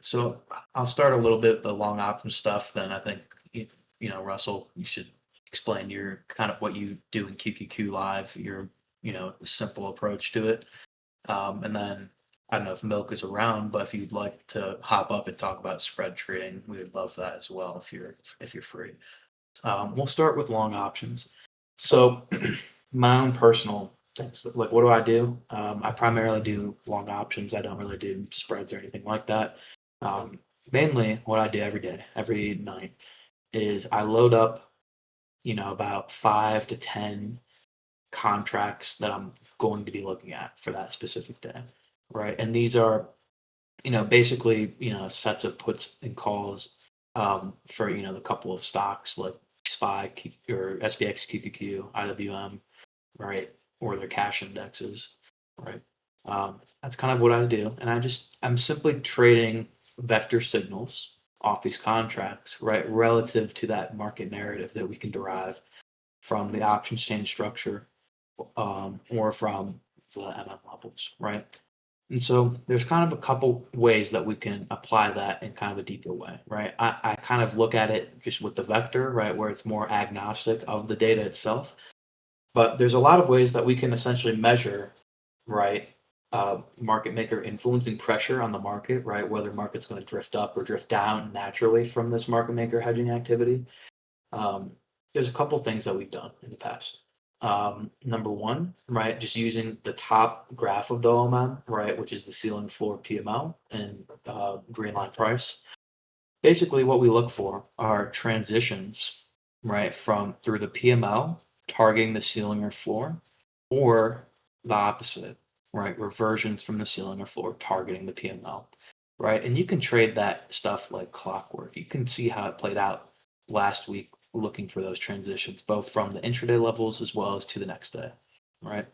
So I'll start a little bit with the long option stuff. Then I think, Russell, you should explain your kind of what you do in QQQ Live, your, simple approach to it. And then I don't know if Milk is around, but if you'd like to hop up and talk about spread trading, we would love that as well if you're free. We'll start with long options. So my own personal things, like what do? I primarily do long options. I don't really do spreads or anything like that. Mainly what I do every day, every night, is I load up, about 5 to 10 contracts that I'm going to be looking at for that specific day, right? And these are, basically, sets of puts and calls for, the couple of stocks like SPY or SPX, QQQ, IWM, right? Or their cash indexes, right? That's kind of what I do. And I'm simply trading vector signals off these contracts, right? Relative to that market narrative that we can derive from the option chain structure, or from the MM levels, right? And so there's kind of a couple ways that we can apply that in kind of a deeper way, right? I kind of look at it just with the vector, right, where it's more agnostic of the data itself. But there's a lot of ways that we can essentially measure, right, market maker influencing pressure on the market, right, whether market's going to drift up or drift down naturally from this market maker hedging activity. Um, there's a couple things that we've done in the past. Number one, right, just using the top graph of the OMM, right, which is the ceiling floor PML and green line price. Basically, what we look for are transitions, right, from through the PML targeting the ceiling or floor, or the opposite, right, reversions from the ceiling or floor targeting the PML, right? And you can trade that stuff like clockwork. You can see how it played out last week looking for those transitions, both from the intraday levels as well as to the next day, right?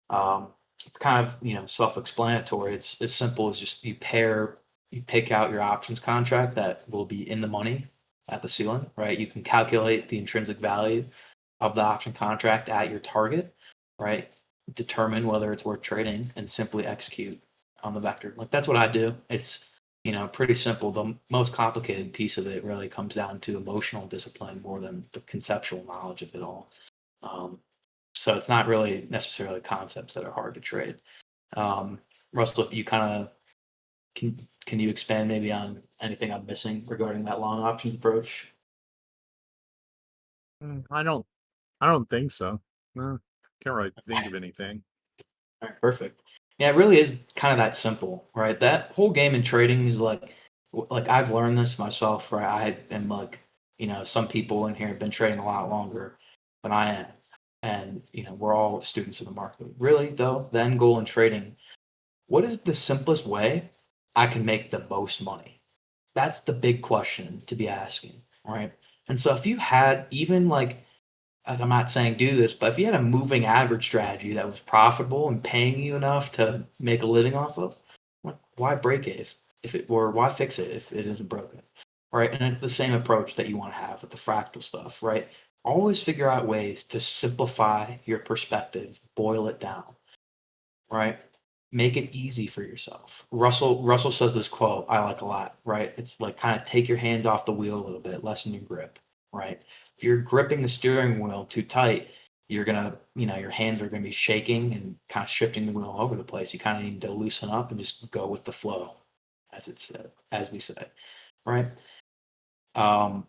Um, it's kind of self-explanatory. It's as simple as just you pick out your options contract that will be in the money at the ceiling, right? You can calculate the intrinsic value of the option contract at your target, right? Determine whether it's worth trading and simply execute on the vector. Like that's what I do. It's pretty simple. The most complicated piece of it really comes down to emotional discipline more than the conceptual knowledge of it all. So it's not really necessarily concepts that are hard to trade. Russell, if you kind of can you expand maybe on anything I'm missing regarding that long options approach? I don't think so. No, can't really think of anything. All right, perfect. Yeah, it really is kind of that simple, right? That whole game in trading is like I've learned this myself, right? I am like, some people in here have been trading a lot longer than I am. And, we're all students of the market. Really, though, the end goal in trading, what is the simplest way I can make the most money? That's the big question to be asking, right? And so if you had even like I'm not saying do this, but if you had a moving average strategy that was profitable and paying you enough to make a living off of, why break it if it or why fix it if it isn't broken, right? And it's the same approach that you want to have with the fractal stuff, right? Always figure out ways to simplify your perspective, boil it down, right? Make it easy for yourself. Russell says this quote I like a lot, right? It's like kind of take your hands off the wheel a little bit, lessen your grip, right? If you're gripping the steering wheel too tight, you're gonna, your hands are gonna be shaking and kind of shifting the wheel all over the place. You kind of need to loosen up and just go with the flow, as we say, right? Um,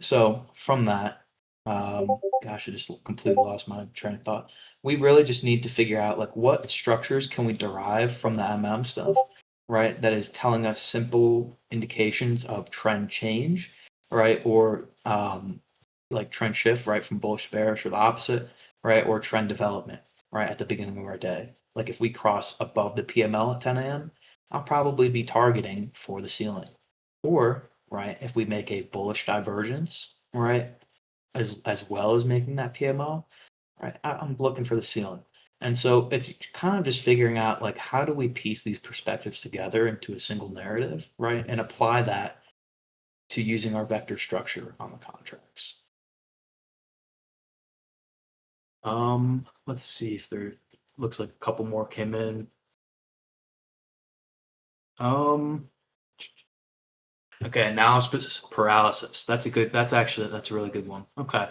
so from that, gosh, I just completely lost my train of thought. We really just need to figure out like what structures can we derive from the MM stuff, right? That is telling us simple indications of trend change, right? Or like trend shift, right? From bullish to bearish or the opposite, right? Or trend development, right? At the beginning of our day. Like if we cross above the PML at 10 a.m., I'll probably be targeting for the ceiling. Or, right, if we make a bullish divergence, right, as well as making that PMO, right, I'm looking for the ceiling. And so it's kind of just figuring out like how do we piece these perspectives together into a single narrative, right, and apply that to using our vector structure on the contracts. Let's see if there looks like a couple more came in. Um, okay, analysis paralysis. That's a really good one. Okay.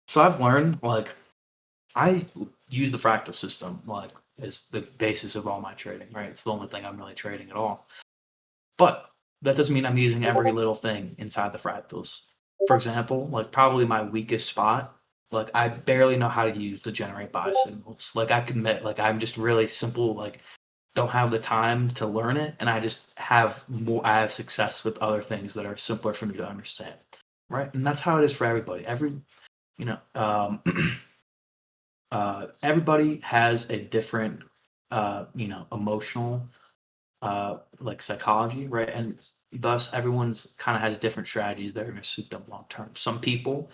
So I've learned like I use the fractal system like as the basis of all my trading, right? It's the only thing I'm really trading at all. But that doesn't mean I'm using every little thing inside the fractals. For example, like probably my weakest spot, like I barely know how to use the generate buy signals. Like I commit, like I'm just really simple, like don't have the time to learn it, and I have success with other things that are simpler for me to understand. Right. And that's how it is for everybody. You know, um everybody has a different emotional like psychology, right? And thus everyone's kind of has different strategies that are going to suit them long term. Some people,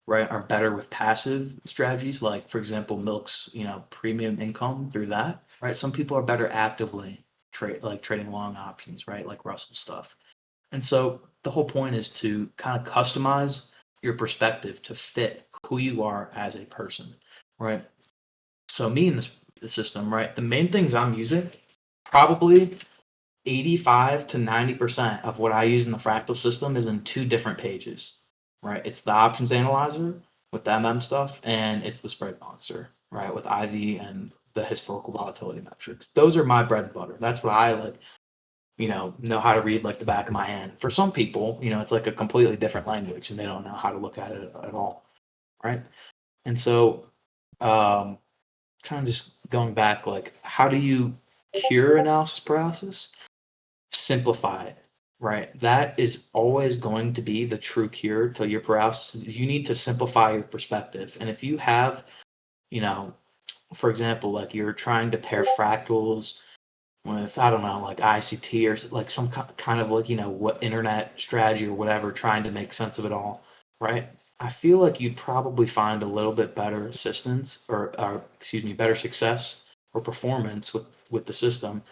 right, are better with passive strategies, like for example Milk's premium income through that, right? Some people are better actively trading long options, right, like Russell stuff. And so the whole point is to kind of customize your perspective to fit who you are as a person, right? so me in the system, right? The main things I'm using, probably 85 to 90% of what I use in the Fractal system is in two different pages, right? It's the options analyzer with the MM stuff, and it's the spread monster, right? With IV and the historical volatility metrics. Those are my bread and butter. That's what I like, know how to read like the back of my hand. For some people, it's like a completely different language and they don't know how to look at it at all, right? And so, um, kind of just going back, like, how do you cure analysis paralysis? Simplify it, right? That is always going to be the true cure to your paralysis. You need to simplify your perspective. And if you have, you know, for example, like you're trying to pair fractals with, I don't know, like ICT or like some kind of like, what internet strategy or whatever, trying to make sense of it all, right? I feel like you'd probably find a little bit better assistance or excuse me, better success or performance with the system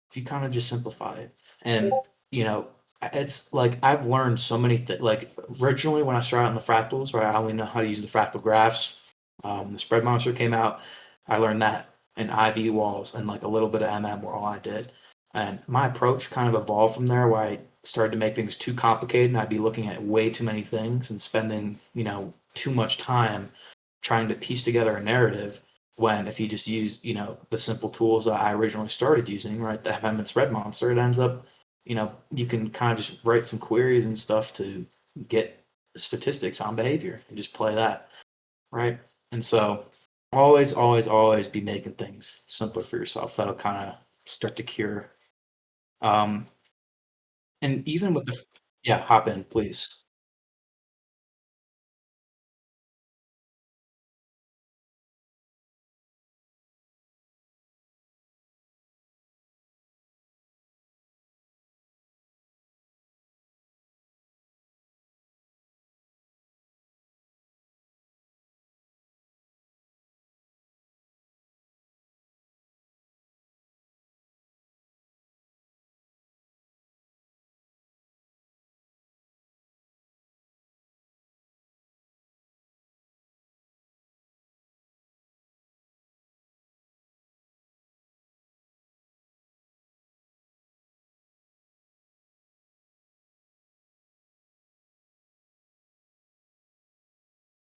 if you kind of just simplify it. And, you know, it's like I've learned so many things. Like originally when I started on the fractals, right, I only know how to use the fractal graphs. The spread monster came out. I learned that and IV walls and like a little bit of MM were all I did. And my approach kind of evolved from there where I started to make things too complicated and I'd be looking at way too many things and spending, too much time trying to piece together a narrative when if you just use, the simple tools that I originally started using, right, the MM and spread monster, it ends up, you can kind of just write some queries and stuff to get statistics on behavior and just play that, right? And so always, always, always be making things simpler for yourself. That'll kind of start to cure. Um, and even with the, yeah, hop in, please.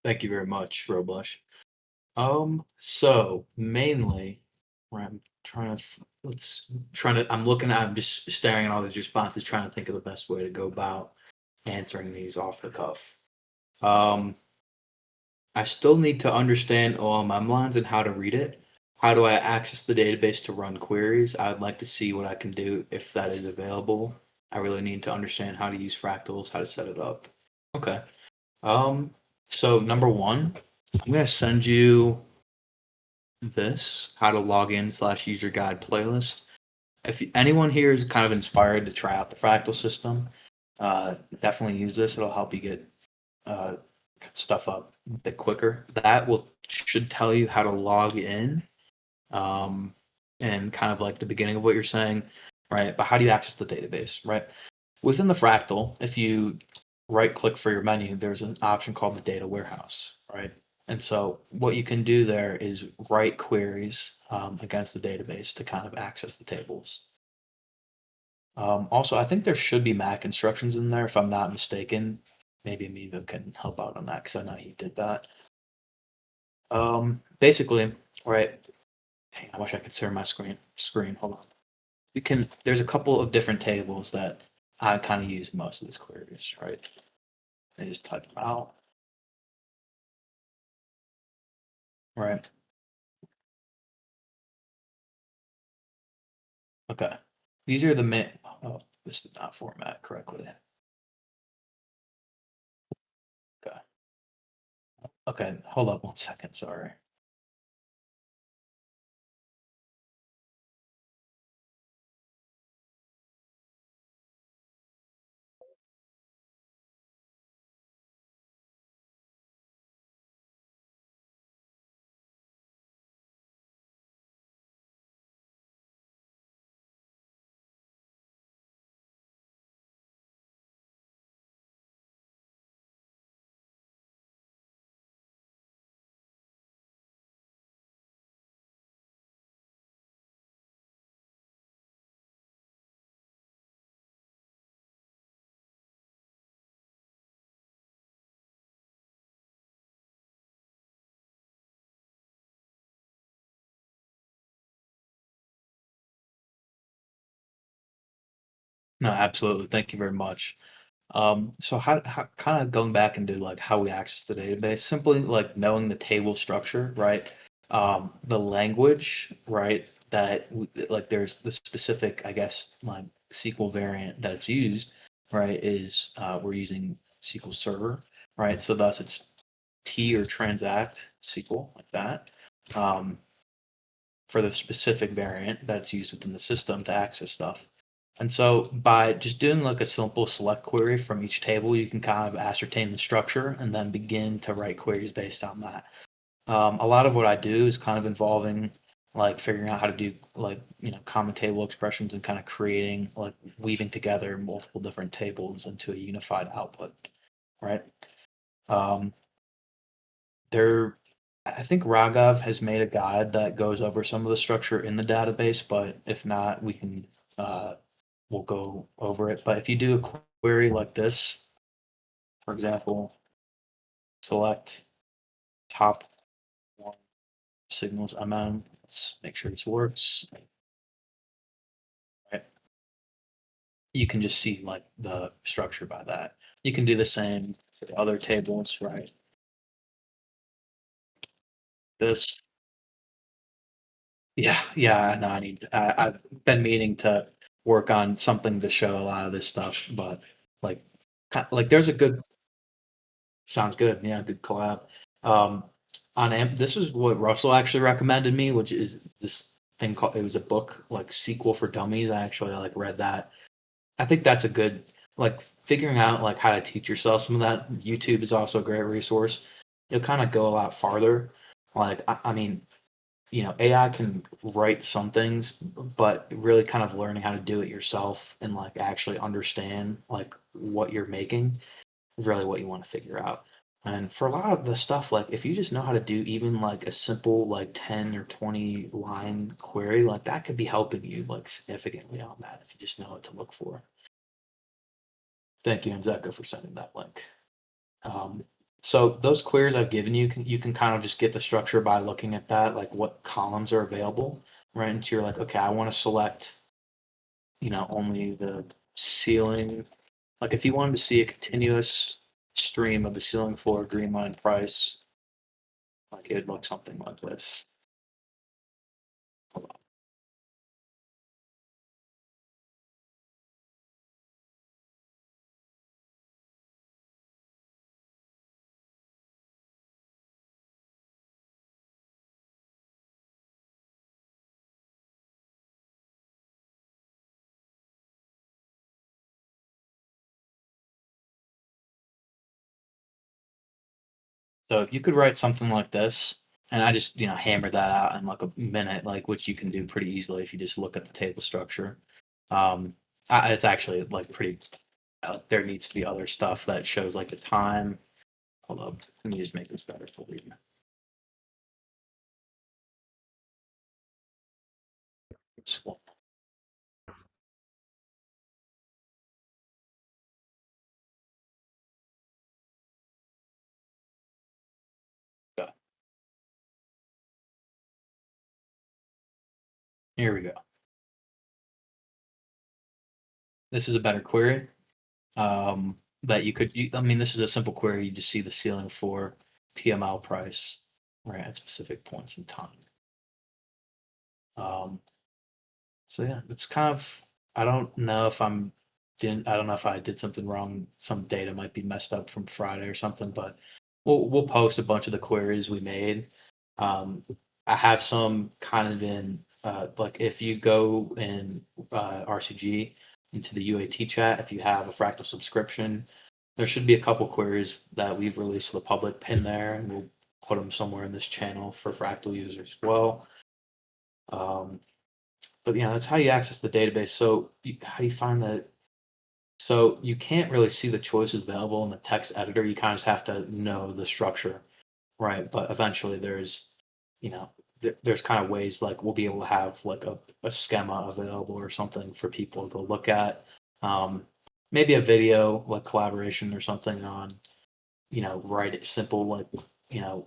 Thank you very much, Roblush. So mainly, where I'm trying to, I'm looking at, I'm just staring at all these responses, trying to think of the best way to go about answering these off the cuff. Um, I still need to understand OMM lines and how to read it. How do I access the database to run queries? I'd like to see what I can do if that is available. I really need to understand how to use fractals, how to set it up. Okay. Um, so number one, I'm gonna send you this how to log in / user guide playlist. If anyone here is kind of inspired to try out the fractal system, definitely use this. It'll help you get uh, stuff up a bit quicker. That will should tell you how to log in, um, and kind of like the beginning of what you're saying, right? But how do you access the database, right? Within the fractal, if you right click for your menu, there's an option called the data warehouse, right? And so what you can do there is write queries against the database to kind of access the tables. Also, I think there should be Mac instructions in there if I'm not mistaken. Maybe Amiga can help out on that because I know he did that. Basically, right. Dang, I wish I could share my screen. Hold on. There's a couple of different tables that I kind of use most of these queries, right? I just type them out, right? Okay. These are the main. Oh, this did not format correctly. Okay. Okay. Hold up 1 second. Sorry. No, absolutely. Thank you very much. So how kind of going back into like how we access the database, simply like knowing the table structure, right? The language, right? Like there's the specific, I guess, like SQL variant that's used, right? Is we're using SQL Server, right? So thus it's T or transact SQL like that. Um, for the specific variant that's used within the system to access stuff. And so by just doing like a simple select query from each table, you can kind of ascertain the structure and then begin to write queries based on that. A lot of what I do is kind of involving like figuring out how to do like, common table expressions and kind of creating like weaving together multiple different tables into a unified output, right? Um, there, I think Raghav has made a guide that goes over some of the structure in the database, but if not, uh, we'll go over it. But if you do a query like this, for example, select top one signals MM. Let's make sure this works. Right. You can just see like the structure by that. You can do the same for the other tables, right? This, yeah, yeah. No, I've been meaning to work on something to show a lot of this stuff, but like, there's a good. Sounds good. Yeah, good collab. Um, this is what Russell actually recommended me, which is this thing called. It was a book like Sequel for Dummies. I actually like read that. I think that's a good like figuring out like how to teach yourself some of that. YouTube is also a great resource. You'll kind of go a lot farther. Like I mean, AI can write some things, but really kind of learning how to do it yourself and like actually understand like what you're making really what you want to figure out. And for a lot of the stuff, like if you just know how to do even like a simple like 10 or 20 line query, like that could be helping you like significantly on that if you just know what to look for. Thank you, Anzeka, for sending that link. Um, so those queries I've given you, you can kind of just get the structure by looking at that, like what columns are available, right? And so you're like, okay, I want to select, only the ceiling. Like if you wanted to see a continuous stream of the ceiling floor green line price, like it would look something like this. Hold on. So you could write something like this, and I just hammered that out in like a minute, like which you can do pretty easily if you just look at the table structure. Um, it's actually like pretty. There needs to be other stuff that shows like the time. Hold up, let me just make this better for you. Scroll. Okay, here we go. This is a better query. That you could. I mean, this is a simple query. You just see the ceiling for PML price, right, at specific points in time. Um, so yeah, it's kind of. I don't know if I'm. Didn't I don't know if I did something wrong. Some data might be messed up from Friday or something, but we'll post a bunch of the queries we made. Um, I have some kind of in like if you go in RCG into the UAT chat, if you have a Fractal subscription, there should be a couple queries that we've released to the public pin there, and we'll put them somewhere in this channel for Fractal users as well. Um, but yeah, that's how you access the database. So how do you find that? So you can't really see the choices available in the text editor. You kind of just have to know the structure, right? But eventually you know, there's kind of ways like we'll be able to have like a schema available or something for people to look at. Um, maybe a video like collaboration or something on write it simple like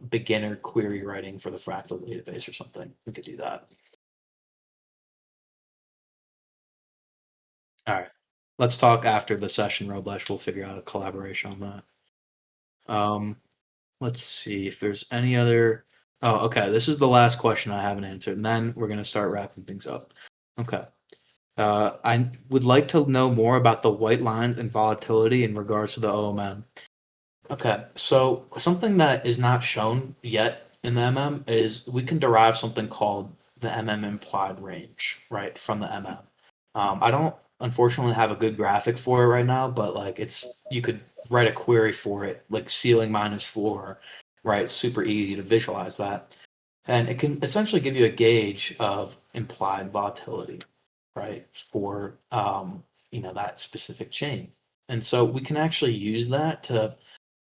beginner query writing for the Fractal database or something. We could do that. All right. let's talk after the session, Roblesh. We'll figure out a collaboration on that. Let's see if there's any other. Oh, okay. This is the last question I haven't answered, and then we're gonna start wrapping things up. Okay. I would like to know more about the white lines and volatility in regards to the OMM. Okay, so something that is not shown yet in the MM is we can derive something called the MM implied range, right, from the MM. I don't unfortunately have a good graphic for it right now, but like you could write a query for it, like ceiling minus floor, right? It's super easy to visualize that. And it can essentially give you a gauge of implied volatility, right, for that specific chain. And so we can actually use that to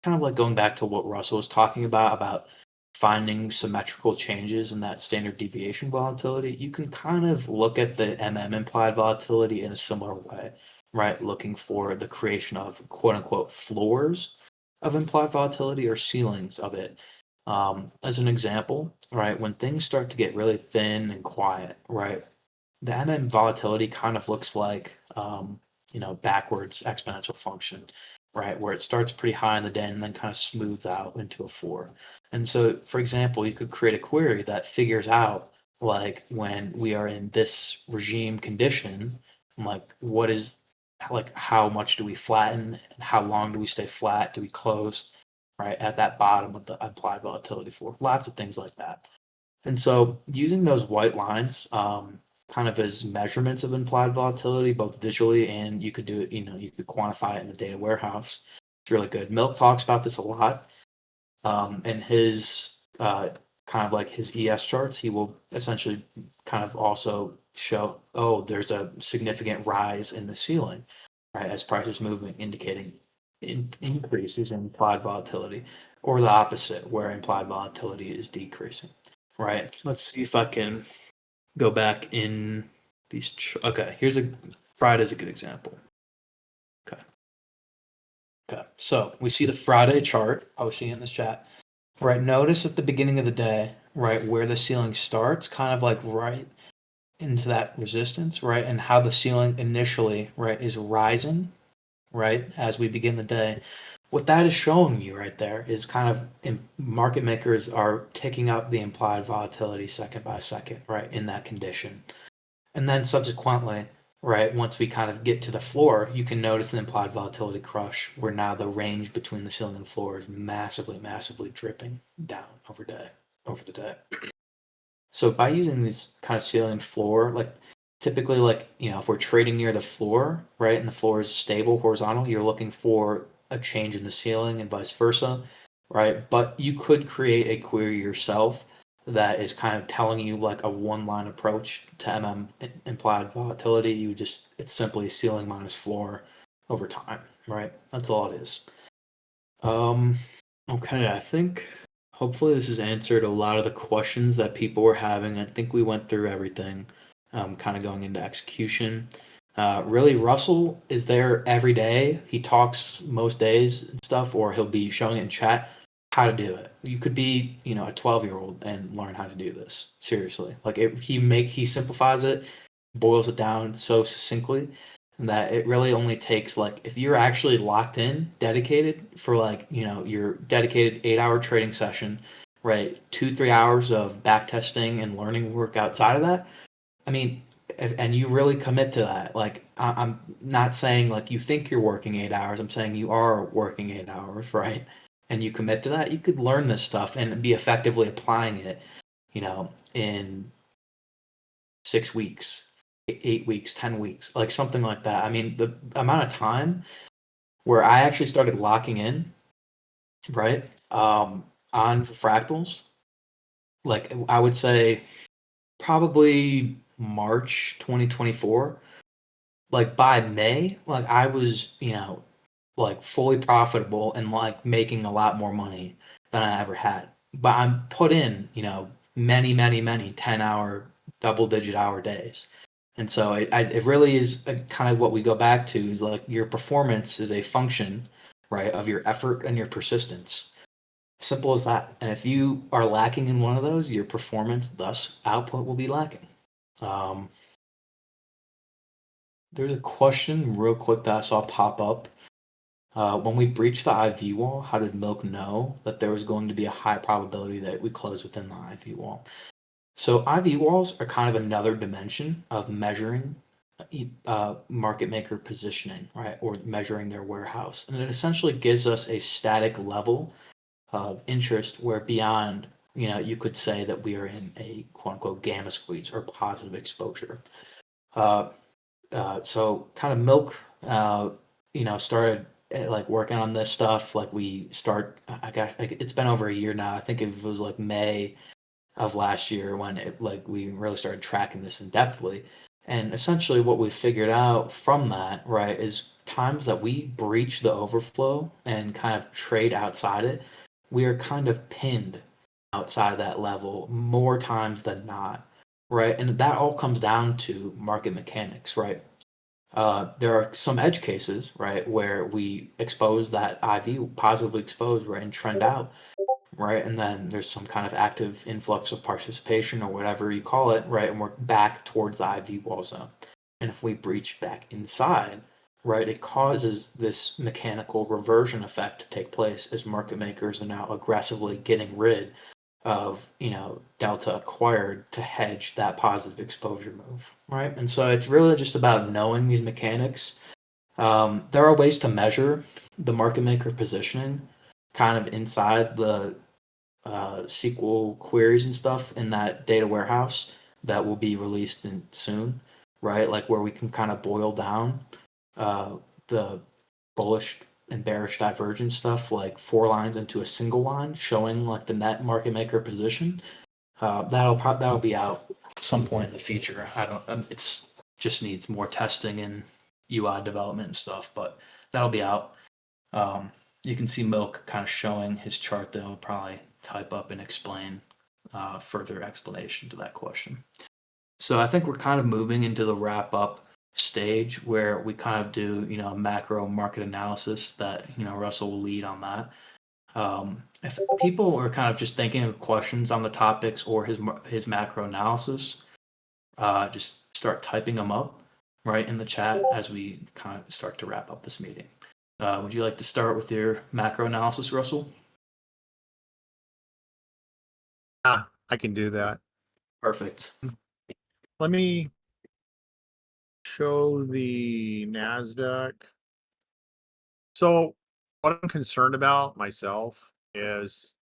kind of like going back to what Russell was talking about finding symmetrical changes in that standard deviation volatility. You can kind of look at the MM implied volatility in a similar way, right? Looking for the creation of quote unquote floors of implied volatility or ceilings of it. As an example, right, when things start to get really thin and quiet, right, the MM volatility kind of looks like backwards exponential function, right? Where it starts pretty high in the day and then kind of smooths out into a floor. And so, for example, you could create a query that figures out like when we are in this regime condition, like what is like how much do we flatten and how long do we stay flat? Do we close right at that bottom of the implied volatility floor? Lots of things like that. And so using those white lines kind of as measurements of implied volatility, both visually and you could do it, you could quantify it in the data warehouse. It's really good. Milk talks about this a lot. In his kind of like his ES charts, he will essentially kind of also show, oh, there's a significant rise in the ceiling, right, as prices moving, indicating increases in implied volatility, or the opposite, where implied volatility is decreasing. Right. Let's see if I can go back in these. Okay, Friday's a good example. Okay. Okay. So we see the Friday chart posting in this chat. Right. Notice at the beginning of the day, right, where the ceiling starts, kind of like right into that resistance, right, and how the ceiling initially, right, is rising, right, as we begin the day. What that is showing you right there is kind of market makers are ticking up the implied volatility second by second, right, in that condition. And then subsequently, right, once we kind of get to the floor, you can notice an implied volatility crush where now the range between the ceiling and floor is massively, massively dripping down over the day. So by using these kind of ceiling floor, like typically like, if we're trading near the floor, right, and the floor is stable horizontal, you're looking for a change in the ceiling and vice versa, right? But you could create a query yourself that is kind of telling you like a one line approach to MM implied volatility. It's simply ceiling minus floor over time, right? That's all it is. Okay, I think hopefully this has answered a lot of the questions that people were having. I think we went through everything, kind of going into execution. Really, Russell is there every day. He talks most days and stuff, or he'll be showing it in chat how to do it. You could be, a 12-year-old and learn how to do this. Seriously, like he simplifies it, boils it down so succinctly that it really only takes like if you're actually locked in, dedicated for like, your dedicated 8-hour trading session, right? 2-3 hours of back testing and learning work outside of that. I mean, and you really commit to that. Like I'm not saying like you think you're working 8 hours. I'm saying you are working 8 hours, right? And you commit to that. You could learn this stuff and be effectively applying it, in 6 weeks, 8 weeks, 10 weeks, like something like that. I mean, the amount of time where I actually started locking in, right, on fractals, like I would say probably March 2024. Like by May, like I was, like fully profitable and like making a lot more money than I ever had. But I'm put in, many, many, many 10-hour, double-digit hour days. And so it really is kind of what we go back to is like your performance is a function, right, of your effort and your persistence. Simple as that. And if you are lacking in one of those, your performance, thus output, will be lacking. Um, There's a question real quick that I saw pop up. When we breached the IV wall, how did Milk know that there was going to be a high probability that we close within the IV wall? So IV walls are kind of another dimension of measuring market maker positioning, right? Or measuring their warehouse. And it essentially gives us a static level of interest where beyond, you could say that we are in a quote unquote gamma squeeze or positive exposure. Uh, so kind of Milk, started like working on this stuff. Like I got, like, it's been over a year now. I think it was like May of last year when we really started tracking this in depthly. And essentially what we figured out from that, right, is times that we breach the overflow and kind of trade outside it, we are kind of pinned outside that level more times than not, right? And that all comes down to market mechanics, right? There are some edge cases, right, where we expose that IV positively exposed, right, and trend out, right? And then there's some kind of active influx of participation or whatever you call it, right? And we're back towards the IV wall zone. And if we breach back inside, right, it causes this mechanical reversion effect to take place as market makers are now aggressively getting rid of, delta acquired to hedge that positive exposure move, right? And so it's really just about knowing these mechanics. There are ways to measure the market maker positioning kind of inside the SQL queries and stuff in that data warehouse that will be released soon, right? Like where we can kind of boil down the bullish and bearish divergence stuff, like 4 lines into a single line, showing like the net market maker position. That'll be out some point in the future. I don't. It's just needs more testing and UI development and stuff, but that'll be out. Um, you can see Milk kind of showing his chart there. I'll probably type up and explain further explanation to that question. So I think we're kind of moving into the wrap up stage where we kind of do, a macro market analysis that, Russell will lead on that. If people are kind of just thinking of questions on the topics or his macro analysis, just start typing them up right in the chat as we kind of start to wrap up this meeting. Would you like to start with your macro analysis, Russell? I can do that. Perfect. Let me show the NASDAQ. So what I'm concerned about myself is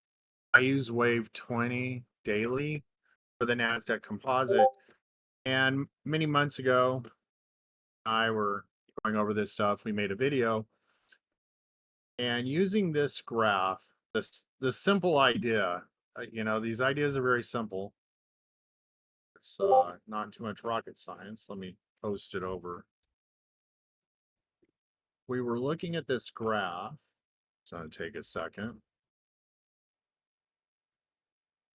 I use wave 20 daily for the NASDAQ composite. And many months ago, I were going over this stuff. We made a video. And using this graph, the simple idea, these ideas are very simple. It's not too much rocket science. Let me post it over. We were looking at this graph. It's going to take a second.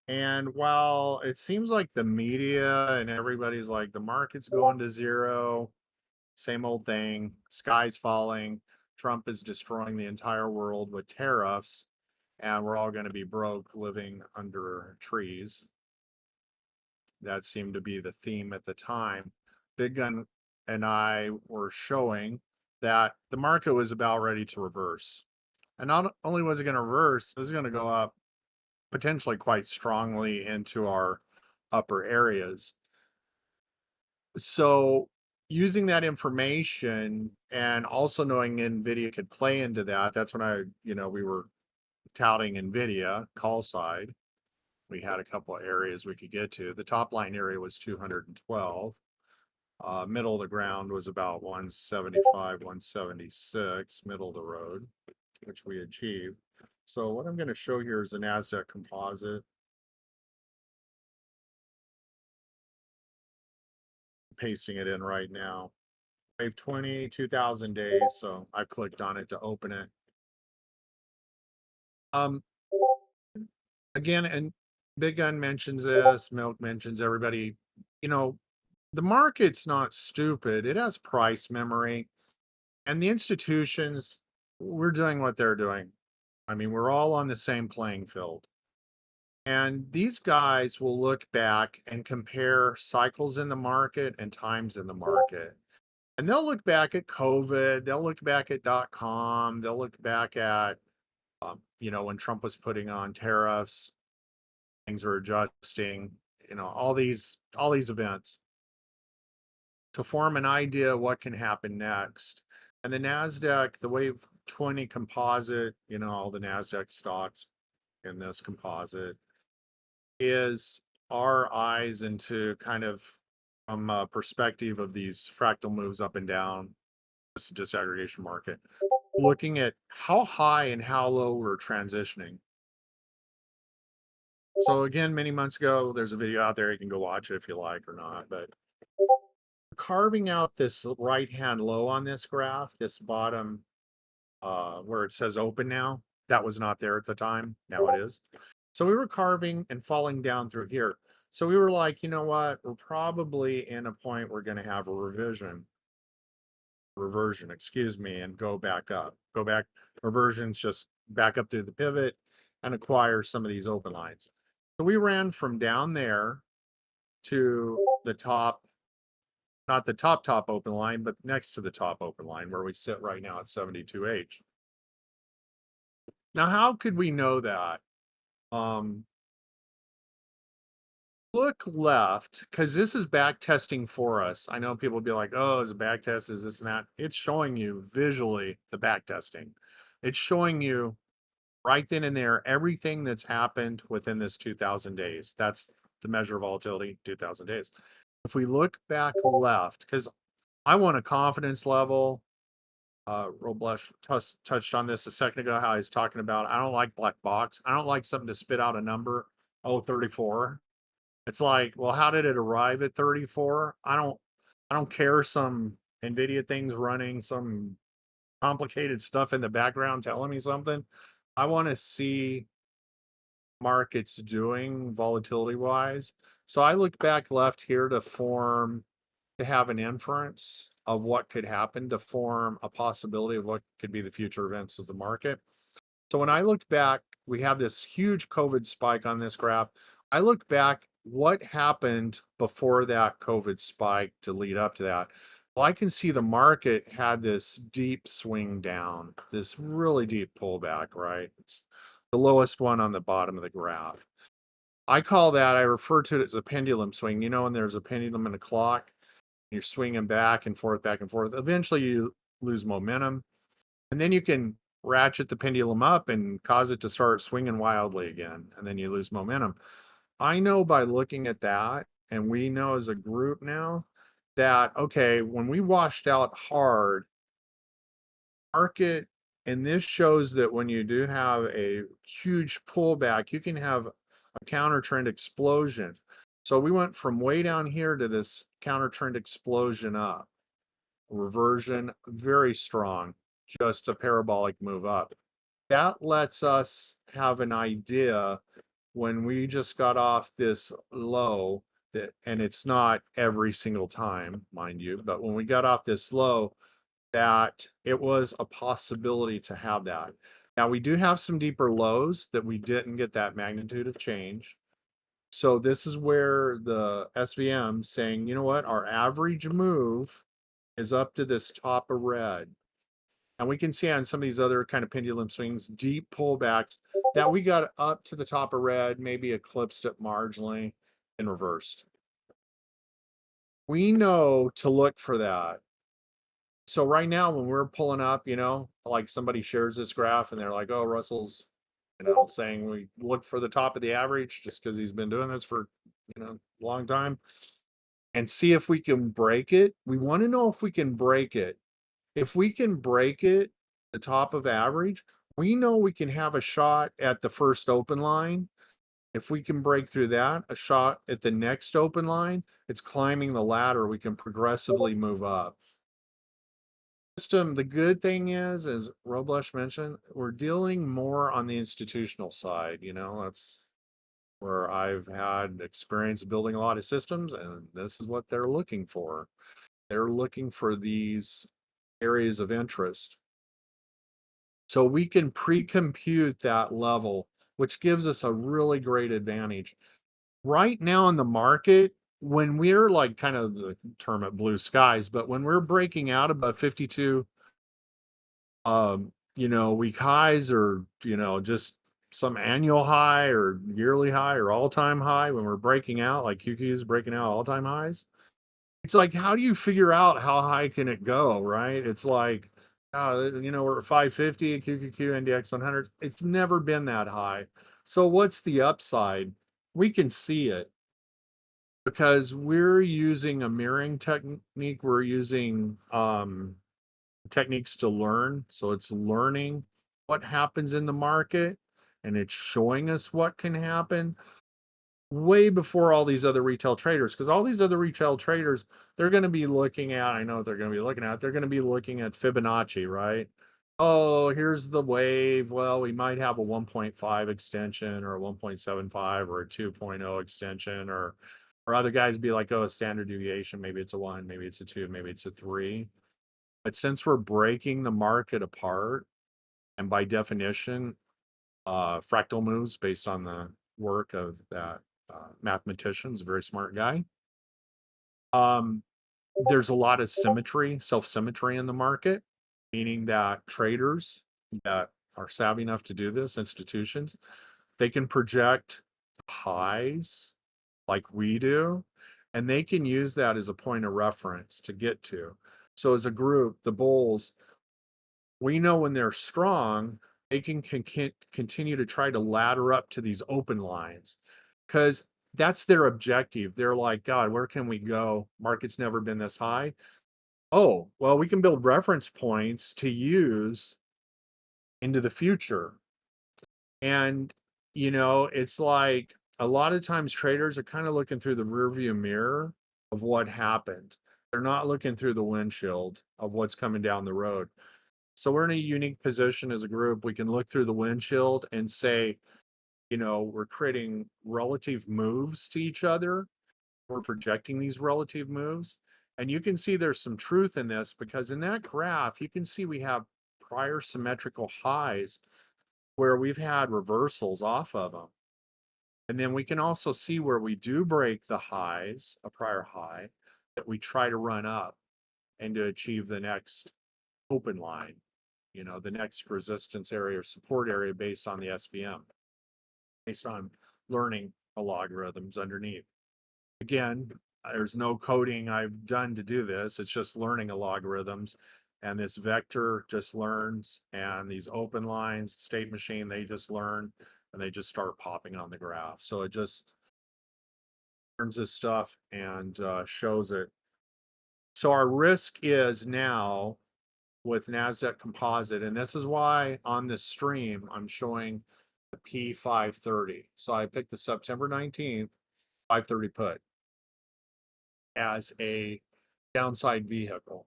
And while it seems like the media and everybody's like, the market's going to zero, same old thing, sky's falling, Trump is destroying the entire world with tariffs, and we're all going to be broke living under trees. That seemed to be the theme at the time. Biggun and I were showing that the market was about ready to reverse. And not only was it going to reverse, it was going to go up potentially quite strongly into our upper areas. So using that information and also knowing NVIDIA could play into that, that's when we were touting NVIDIA call side. We had a couple of areas we could get to. The top line area was 212. Middle of the ground was about 175, 176, middle of the road, which we achieved. So what I'm going to show here is the NASDAQ composite. Pasting it in right now. Wave 20, 2000 days. So I clicked on it to open it. Again, and Biggun mentions this, Milk mentions everybody, the market's not stupid. It has price memory. And the institutions, we're doing what they're doing. I mean, we're all on the same playing field. And these guys will look back and compare cycles in the market and times in the market. And they'll look back at COVID, they'll look back at .com, they'll look back at, when Trump was putting on tariffs, things are adjusting, all these events to form an idea of what can happen next. And the NASDAQ, the Wave 20 composite, all the NASDAQ stocks in this composite is our eyes into kind of from a perspective of these fractal moves up and down, this disaggregation market, looking at how high and how low we're transitioning. So again, many months ago, there's a video out there. You can go watch it if you like or not, but carving out this right-hand low on this graph, this bottom, where it says open now, that was not there at the time. Now it is. So we were carving and falling down through here. So we were like, you know what? We're probably in a point we're going to have a reversion, excuse me, and go back up. Go back, reversions just back up through the pivot and acquire some of these open lines. So we ran from down there to the top, not the top open line, but next to the top open line where we sit right now at 72H. Now, how could we know that? Look left, because this is back testing for us. I know people will be like, oh, is it back test? Is this and that? It's showing you visually the back testing. It's showing you right then and there everything that's happened within this 2,000 days. That's the measure of volatility, 2,000 days. If we look back left, because I want a confidence level. Roblesh touched on this a second ago, how he's talking about, I don't like black box. I don't like something to spit out a number, 34. It's like, well, how did it arrive at 34? I don't care. Some NVIDIA things running some complicated stuff in the background telling me something. I want to see markets doing volatility wise. So I look back left here to have an inference of what could happen, to form a possibility of what could be the future events of the market. So when I look back, we have this huge COVID spike on this graph. I look back, what happened before that COVID spike to lead up to that? Well, I can see the market had this deep swing down, this really deep pullback, right? It's the lowest one on the bottom of the graph. I refer to it as a pendulum swing. When there's a pendulum and a clock, you're swinging back and forth, back and forth. Eventually you lose momentum, and then you can ratchet the pendulum up and cause it to start swinging wildly again, and then you lose momentum. I know by looking at that, and we know as a group now that, okay, when we washed out hard, market, and this shows that when you do have a huge pullback, you can have a counter trend explosion. So we went from way down here to this counter trend explosion up. Reversion, very strong, just a parabolic move up. That lets us have an idea when we just got off this low, and it's not every single time, mind you, but when we got off this low, that it was a possibility to have that. Now we do have some deeper lows that we didn't get that magnitude of change. So this is where the SVM saying, you know what, our average move is up to this top of red. And we can see on some of these other kind of pendulum swings, deep pullbacks, that we got up to the top of red, maybe eclipsed it marginally and reversed. We know to look for that. So right now when we're pulling up, like somebody shares this graph and they're like, oh, Russell's, saying we look for the top of the average just because he's been doing this for, a long time, and see if we can break it. We want to know if we can break it. If we can break it, the top of average, we know we can have a shot at the first open line. If we can break through that, a shot at the next open line, it's climbing the ladder. We can progressively move up. The good thing is, as Roblesh mentioned, we're dealing more on the institutional side. That's where I've had experience building a lot of systems, and this is what they're looking for. They're looking for these areas of interest. So we can pre-compute that level, which gives us a really great advantage. Right now in the market, when we're like kind of the term at blue skies, but when we're breaking out above 52, week highs, or, just some annual high or yearly high or all-time high, when we're breaking out, like QQ is breaking out all-time highs, it's like, how do you figure out how high can it go, right? It's like, we're at 550, QQQ, NDX 100. It's never been that high. So what's the upside? We can see it because we're using a mirroring technique. We're using techniques to learn. So it's learning what happens in the market, and it's showing us what can happen way before all these other retail traders, because all these other retail traders, they're going to be looking at, I know what they're going to be looking at. They're going to be looking at Fibonacci, right? Oh, here's the wave. Well, we might have a 1.5 extension or a 1.75 or a 2.0 extension, or other guys be like, oh, a standard deviation. Maybe it's a 1, maybe it's a 2, maybe it's a 3. But since we're breaking the market apart, and by definition, fractal moves based on the work of that mathematician, is a very smart guy. There's a lot of symmetry, self-symmetry in the market, meaning that traders that are savvy enough to do this, institutions, they can project highs like we do, and they can use that as a point of reference to get to. So as a group, the bulls, we know when they're strong, they can continue to try to ladder up to these open lines, because that's their objective. They're like, God, where can we go? Market's never been this high. Oh, well, we can build reference points to use into the future. And, it's like a lot of times traders are kind of looking through the rearview mirror of what happened. They're not looking through the windshield of what's coming down the road. So we're in a unique position as a group. We can look through the windshield and say, we're creating relative moves to each other. We're projecting these relative moves. And you can see there's some truth in this, because in that graph, you can see we have prior symmetrical highs where we've had reversals off of them. And then we can also see where we do break the highs, a prior high, that we try to run up and to achieve the next open line, the next resistance area or support area based on the SVM, based on learning the logarithms underneath. Again, there's no coding I've done to do this. It's just learning the logarithms. And this vector just learns, and these open lines, state machine, they just learn, and they just start popping on the graph. So it just learns this stuff and shows it. So our risk is now with NASDAQ Composite, and this is why on this stream I'm showing the P530. So I picked the September 19th 530 put as a downside vehicle.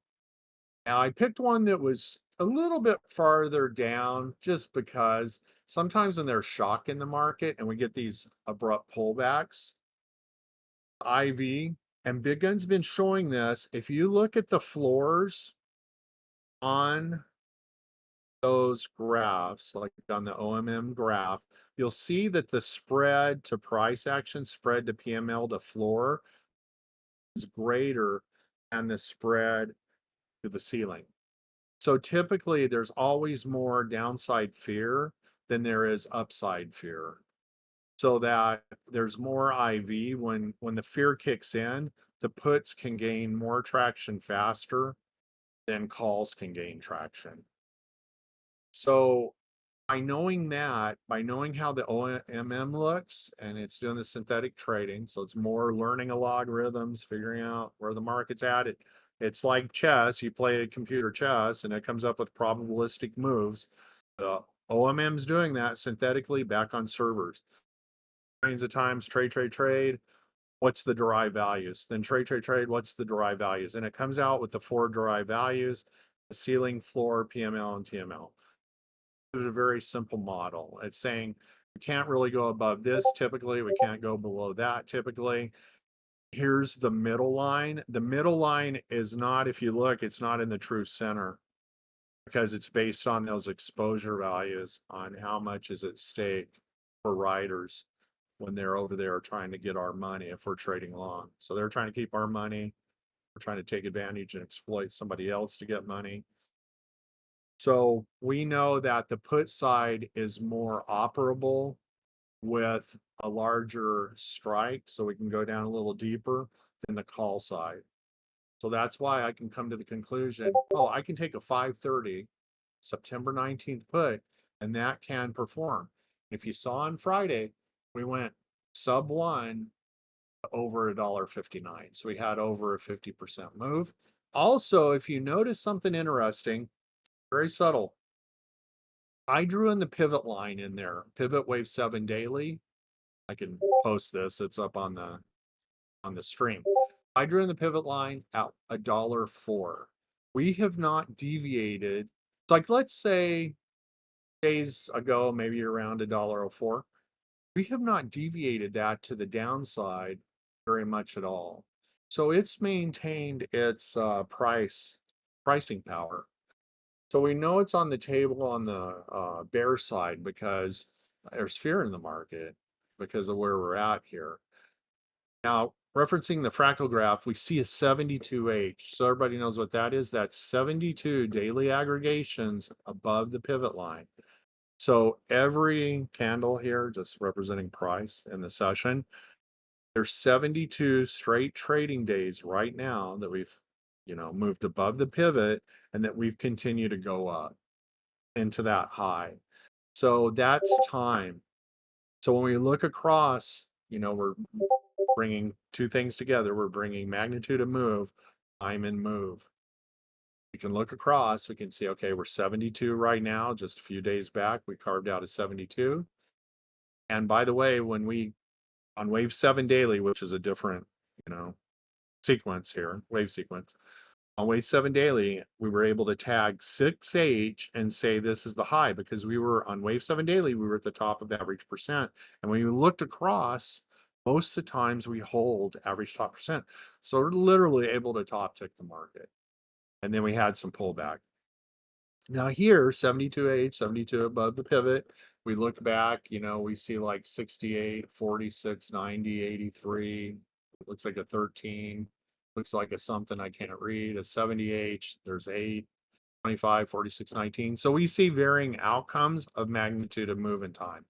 Now I picked one that was a little bit farther down, just because sometimes when there's shock in the market and we get these abrupt pullbacks, IV and Biggun's been showing this. If you look at the floors on those graphs, like on the OMM graph, you'll see that the spread to price action, spread to PML to floor, is greater than the spread to the ceiling. So typically there's always more downside fear than there is upside fear. So that there's more IV when the fear kicks in, the puts can gain more traction faster than calls can gain traction. So by knowing that, by knowing how the OMM looks, and it's doing the synthetic trading, so it's more learning logarithms, figuring out where the market's at. It's like chess. You play computer chess, and it comes up with probabilistic moves. OMM's doing that synthetically back on servers. Millions of times, trade. What's the derived values? Then trade. What's the derived values? And it comes out with the 4 derived values: the ceiling, floor, PML, and TML. It's a very simple model. It's saying we can't really go above this typically. We can't go below that typically. Here's the middle line. The middle line is not, if you look, it's not in the true center, because it's based on those exposure values on how much is at stake for riders. when they're over there trying to get our money if we're trading long. So they're trying to keep our money. We're trying to take advantage and exploit somebody else to get money. So we know that the put side is more operable with a larger strike, so we can go down a little deeper than the call side. So that's why I can come to the conclusion, oh, I can take a 530 September 19th put, and that can perform. If you saw on Friday, we went sub one over $1.59. So we had over a 50% move. Also, if you notice something interesting, very subtle, I drew in the pivot line in there, pivot wave 7 daily. I can post this, it's up on the stream. I drew in the pivot line at $1.04. We have not deviated. Like, let's say days ago, maybe around $1.04. We have not deviated that to the downside very much at all. So it's maintained its pricing power. So we know it's on the table on the bear side because there's fear in the market because of where we're at here. Now, referencing the fractal graph, we see a 72H. So everybody knows what that is. That's 72 daily aggregations above the pivot line. So every candle here, just representing price in the session, there's 72 straight trading days right now that we've, moved above the pivot and that we've continued to go up into that high. So that's time. So when we look across, we're bringing two things together. We're bringing magnitude of move, time and move. We can look across, we can see, okay, we're 72 right now. Just a few days back, we carved out a 72. And by the way, when we, on wave 7 daily, which is a different, sequence here, wave sequence, on wave 7 daily, we were able to tag 6H and say this is the high because we were on wave 7 daily, we were at the top of average percent. And when you looked across, most of the times we hold average top percent. So we're literally able to top tick the market. And then we had some pullback. Now here, 72H, 72 above the pivot. We look back, we see like 68, 46, 90, 83. It looks like a 13. Looks like a something I can't read. A 70H, there's 8, 25, 46, 19. So we see varying outcomes of magnitude of move in time.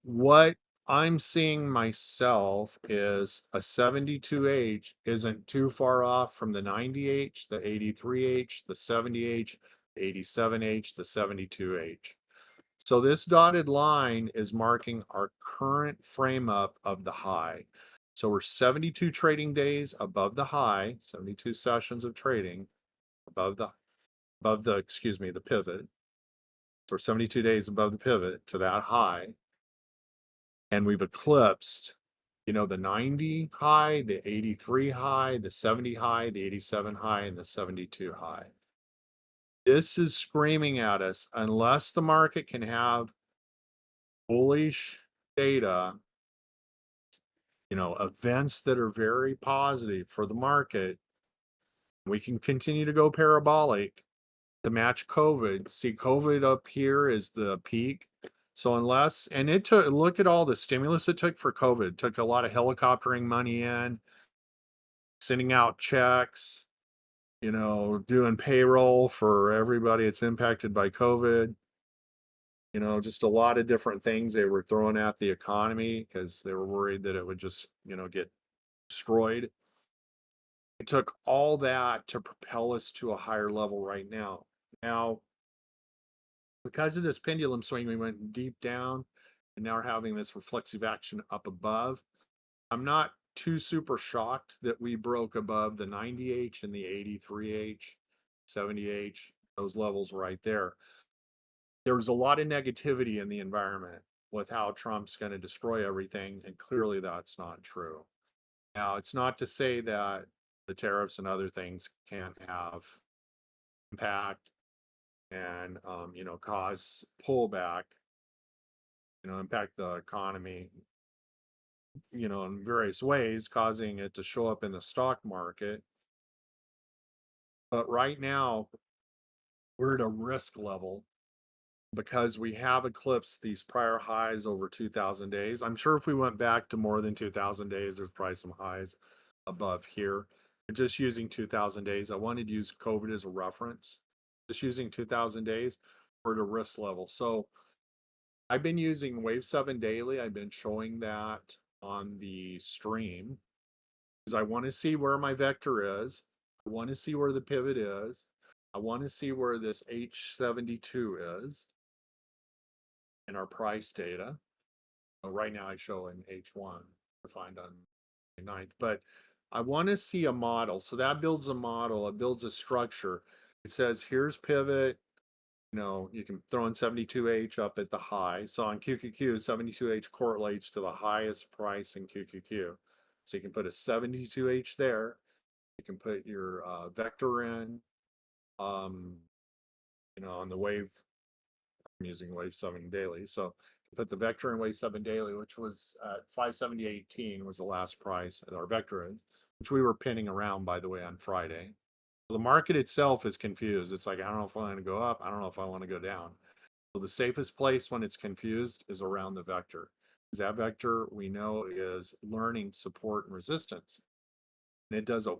What I'm seeing myself is a 72H isn't too far off from the 90H, the 83H, the 70H, the 87H, the 72H. So this dotted line is marking our current frame up of the high. So we're 72 trading days above the high, 72 sessions of trading above the pivot. So we're 72 days above the pivot to that high. And we've eclipsed, the 90 high, the 83 high, the 70 high, the 87 high, and the 72 high. This is screaming at us, unless the market can have bullish data, events that are very positive for the market, we can continue to go parabolic to match COVID. See, COVID up here is the peak. So unless, and it took, look at all the stimulus it took for COVID. It took a lot of helicoptering money in, sending out checks, doing payroll for everybody that's impacted by COVID. Just a lot of different things they were throwing at the economy because they were worried that it would just, get destroyed. It took all that to propel us to a higher level right now. Now, because of this pendulum swing, we went deep down and now we're having this reflexive action up above. I'm not too super shocked that we broke above the 90H and the 83H, 70H, those levels right there. There's a lot of negativity in the environment with how Trump's going to destroy everything, and clearly that's not true. Now, it's not to say that the tariffs and other things can't have impact and cause pullback, impact the economy, in various ways, causing it to show up in the stock market. But right now, we're at a risk level because we have eclipsed these prior highs over 2,000 days. I'm sure if we went back to more than 2,000 days, there's probably some highs above here. But just using 2,000 days, I wanted to use COVID as a reference. Just using 2,000 days for the risk level. So I've been using Wave 7 daily. I've been showing that on the stream because I want to see where my vector is. I want to see where the pivot is. I want to see where this H72 is in our price data. Right now I show an H1 defined on the 9th, but I want to see a model. So that builds a model, it builds a structure. It says here's pivot, you know, you can throw in 72H up at the high. So on QQQ, 72H correlates to the highest price in QQQ. So you can put a 72H there. You can put your vector in, you know, on the wave. I'm using Wave 7 daily. So put the vector in Wave 7 daily, which was at 570.18 was the last price at our vector is, which we were pinning around, by the way, on Friday. So the market itself is confused. It's like, I don't know if I want to go up. I don't know if I want to go down. So the safest place when it's confused is around the vector. Because that vector we know is learning support and resistance. And it does a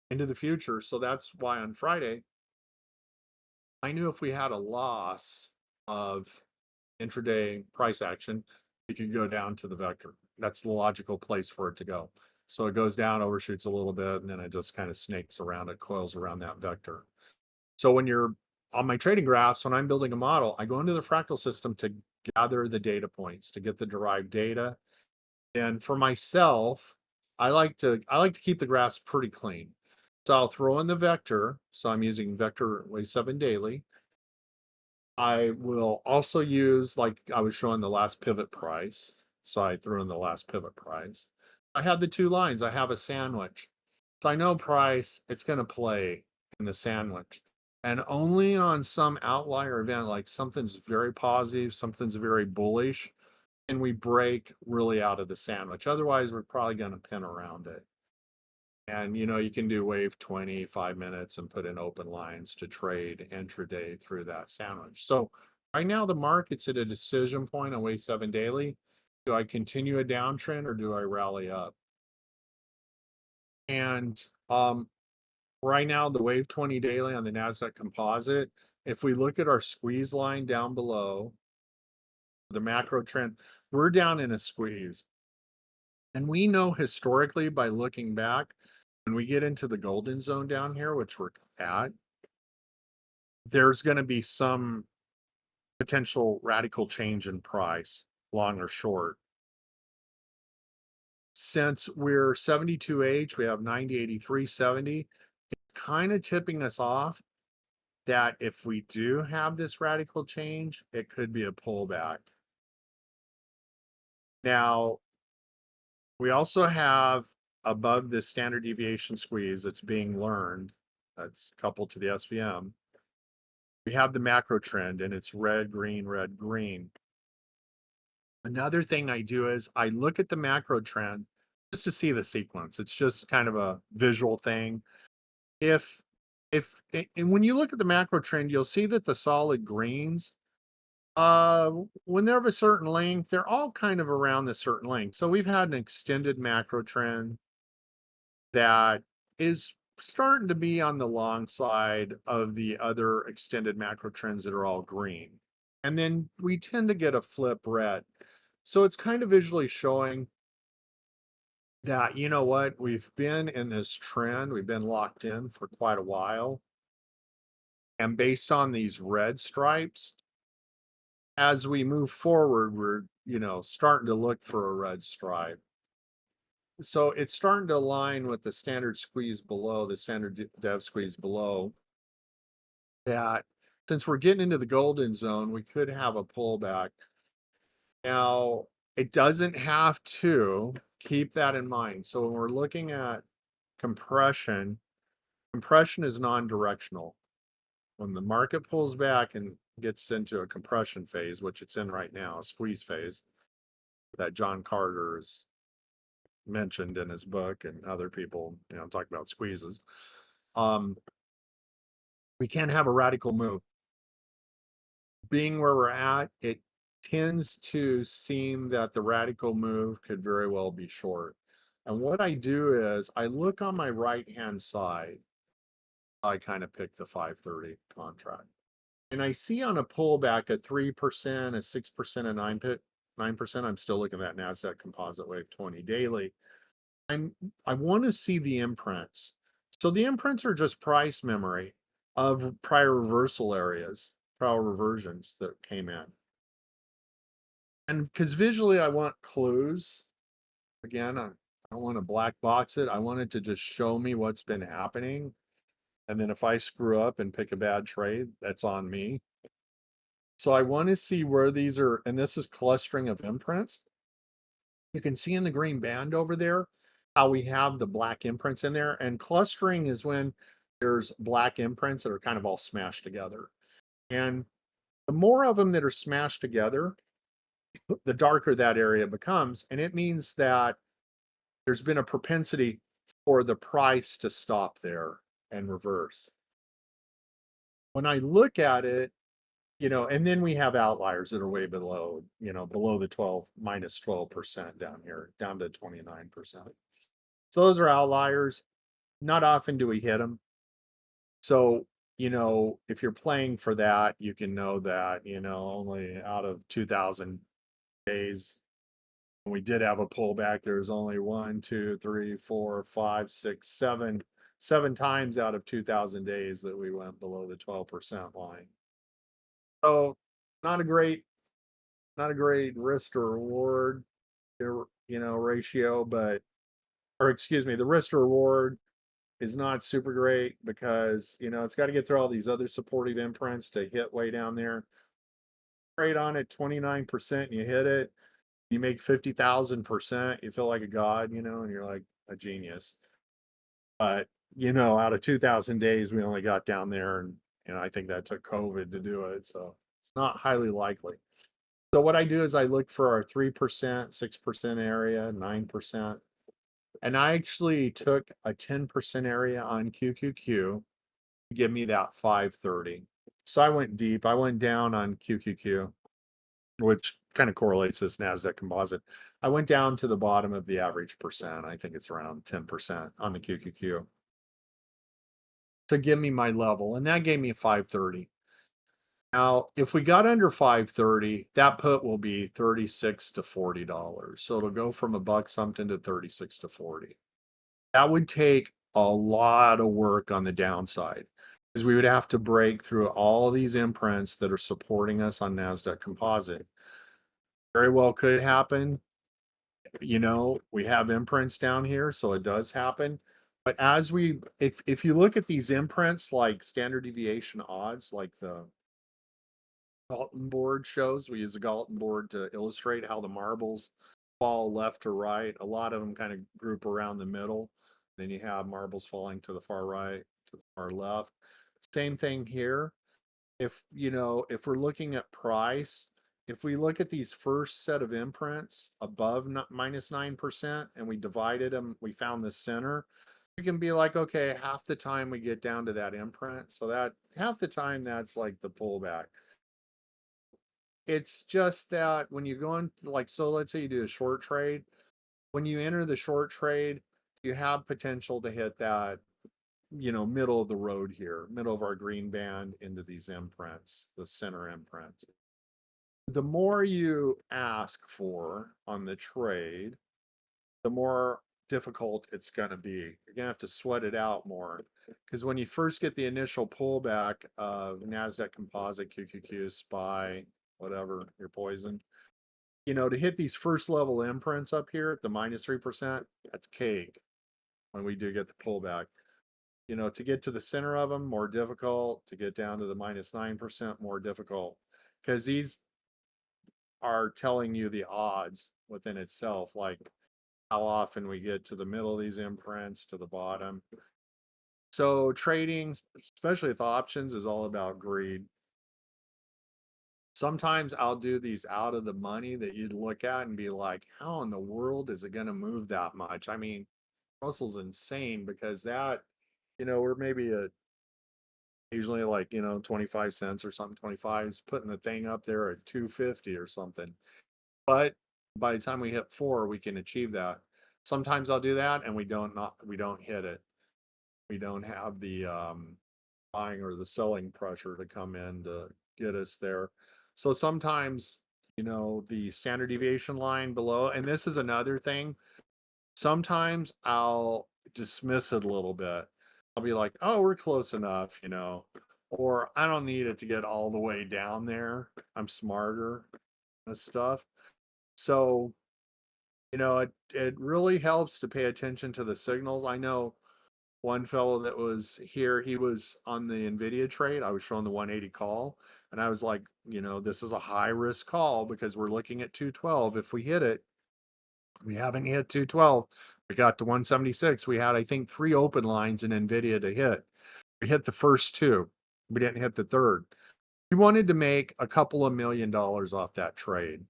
into the future. So that's why on Friday, I knew if we had a loss of intraday price action, it could go down to the vector. That's the logical place for it to go. So it goes down, overshoots a little bit, and then it just kind of snakes around, it coils around that vector. So when you're on my trading graphs, when I'm building a model, I go into the fractal system to gather the data points, to get the derived data. And for myself, I like to keep the graphs pretty clean. So I'll throw in the vector. So I'm using vector Wave 7 daily. I will also use, like I was showing, the last pivot price. So I threw in the last pivot price. I have the two lines. I have a sandwich. So I know price, it's going to play in the sandwich. And only on some outlier event, like something's very positive, something's very bullish, and we break really out of the sandwich. Otherwise, we're probably going to pin around it. And, you know, you can do wave 20, 5 minutes and put in open lines to trade intraday through that sandwich. So right now the market's at a decision point on Wave 7 daily. Do I continue a downtrend or do I rally up? And right now the Wave 20 daily on the NASDAQ composite, if we look at our squeeze line down below, the macro trend, we're down in a squeeze. And we know historically by looking back, when we get into the golden zone down here, which we're at, there's going to be some potential radical change in price, long or short. Since we're 72H, we have 90, 83, 70, it's kind of tipping us off that if we do have this radical change, it could be a pullback. Now, we also have above the standard deviation squeeze that's being learned, that's coupled to the SVM, we have the macro trend and it's red, green, red, green. Another thing I do is I look at the macro trend just to see the sequence. It's just kind of a visual thing. And when you look at the macro trend, you'll see that the solid greens, when they're of a certain length, they're all kind of around the certain length. So we've had an extended macro trend that is starting to be on the long side of the other extended macro trends that are all green. And then we tend to get a flip red. So it's kind of visually showing that, you know what, we've been in this trend, we've been locked in for quite a while. And based on these red stripes, as we move forward, we're, you know, starting to look for a red stripe. So it's starting to align with the standard squeeze below, the standard dev squeeze below, that since we're getting into the golden zone, we could have a pullback. Now, it doesn't have to, keep that in mind. So when we're looking at compression, compression is non-directional. When the market pulls back and gets into a compression phase, which it's in right now, a squeeze phase that John Carter's mentioned in his book, and other people, you know, talk about squeezes. We can't have a radical move. being where we're at, it tends to seem that the radical move could very well be short. And what I do is I look on my right-hand side. I kind of pick the 530 contract. And I see on a pullback at 3%, a 6%, a 9%. I'm still looking at that NASDAQ Composite Wave 20 daily. I want to see the imprints. So the imprints are just price memory of prior reversal areas, prior reversions that came in. And because visually I want clues. Again, I don't want to black box it. I want it to just show me what's been happening. And then if I screw up and pick a bad trade, that's on me. So I want to see where these are, and this is clustering of imprints. You can see in the green band over there how we have the black imprints in there. And clustering is when there's black imprints that are kind of all smashed together. And the more of them that are smashed together, the darker that area becomes. And it means that there's been a propensity for the price to stop there and reverse. When I look at it, and then we have outliers that are way below, below the minus 12% down here, down to 29%. So those are outliers. Not often do we hit them. So, if you're playing for that, you can know that, only out of 2,000 days, when we did have a pullback, there's only 1, 2, 3, 4, 5, 6, 7 times out of 2,000 days that we went below the 12% line. So not a great risk to reward, ratio, the risk to reward is not super great because, it's got to get through all these other supportive imprints to hit way down there. Trade on it 29%, and you hit it, you make 50,000%, you feel like a god, and you're like a genius. But, out of 2,000 days, we only got down there, and I think that took COVID to do it. So it's not highly likely. So what I do is I look for our 3%, 6% area, 9%. And I actually took a 10% area on QQQ to give me that 530. So I went deep. I went down on QQQ, which kind of correlates this NASDAQ composite. I went down to the bottom of the average percent. I think it's around 10% on the QQQ to give me my level. And that gave me 530. Now, if we got under 530, that put will be $36 to $40. So it'll go from $1 something to 36 to 40. That would take a lot of work on the downside because we would have to break through all these imprints that are supporting us on NASDAQ Composite. Very well could happen. We have imprints down here, so it does happen. But if you look at these imprints like standard deviation odds, like the Galton board shows, we use a Galton board to illustrate how the marbles fall left to right. A lot of them kind of group around the middle. Then you have marbles falling to the far right, to the far left. Same thing here. If we're looking at price, if we look at these first set of imprints above minus 9% and we divided them, we found the center, we can be like, okay, half the time we get down to that imprint. So that half the time that's like the pullback. It's just that when you go in, so let's say you do a short trade. When you enter the short trade, you have potential to hit that, middle of the road here, middle of our green band into these imprints, the center imprints. The more you ask for on the trade, the more difficult it's going to be. You're going to have to sweat it out more because when you first get the initial pullback of NASDAQ Composite, QQQ, SPY, whatever, your poison, to hit these first level imprints up here at the minus 3%, that's cake when we do get the pullback. To get to the center of them, more difficult. To get down to the minus 9%, more difficult. Because these are telling you the odds within itself, like how often we get to the middle of these imprints, to the bottom. So trading, especially with options, is all about greed. Sometimes I'll do these out of the money that you'd look at and be like, how in the world is it going to move that much? I mean, Russell's insane because that, we're maybe Usually like, 25 cents or something, 25 is putting the thing up there at 250 or something. But by the time we hit 4, we can achieve that. Sometimes I'll do that and we don't hit it. We don't have the buying or the selling pressure to come in to get us there. So sometimes, the standard deviation line below, and this is another thing, sometimes I'll dismiss it a little bit. I'll be like, oh, we're close enough, or I don't need it to get all the way down there. I'm smarter and stuff. So, it really helps to pay attention to the signals. I know one fellow that was here, he was on the NVIDIA trade. I was showing the 180 call, and I was like, this is a high risk call because we're looking at 212. If we hit it, we haven't hit 212. We got to 176. We had, I think, 3 open lines in NVIDIA to hit. We hit the first 2. We didn't hit the third. He wanted to make a couple of $1 million off that trade.